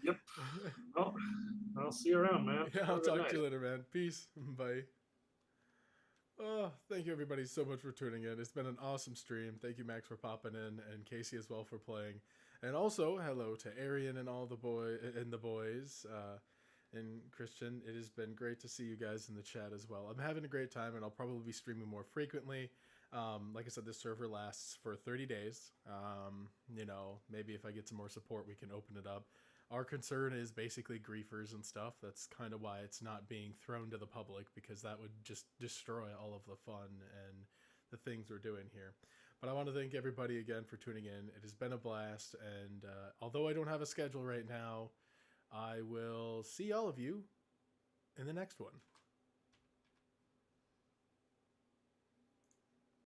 Yep. Well, I'll see you around, man. Yeah, I'll Have a good talk night. to you later, man. Peace. Bye. Oh, thank you everybody so much for tuning in. It's been an awesome stream. Thank you, Max, for popping in, and Casey as well for playing. And also, hello to Arian and all the boys, and Christian. It has been great to see you guys in the chat as well. I'm having a great time, and I'll probably be streaming more frequently. Like I said, this server lasts for 30 days. Maybe if I get some more support, we can open it up. Our concern is basically griefers and stuff. That's kind of why it's not being thrown to the public, because that would just destroy all of the fun and the things we're doing here. But I want to thank everybody again for tuning in. It has been a blast, and although I don't have a schedule right now, I will see all of you in the next one.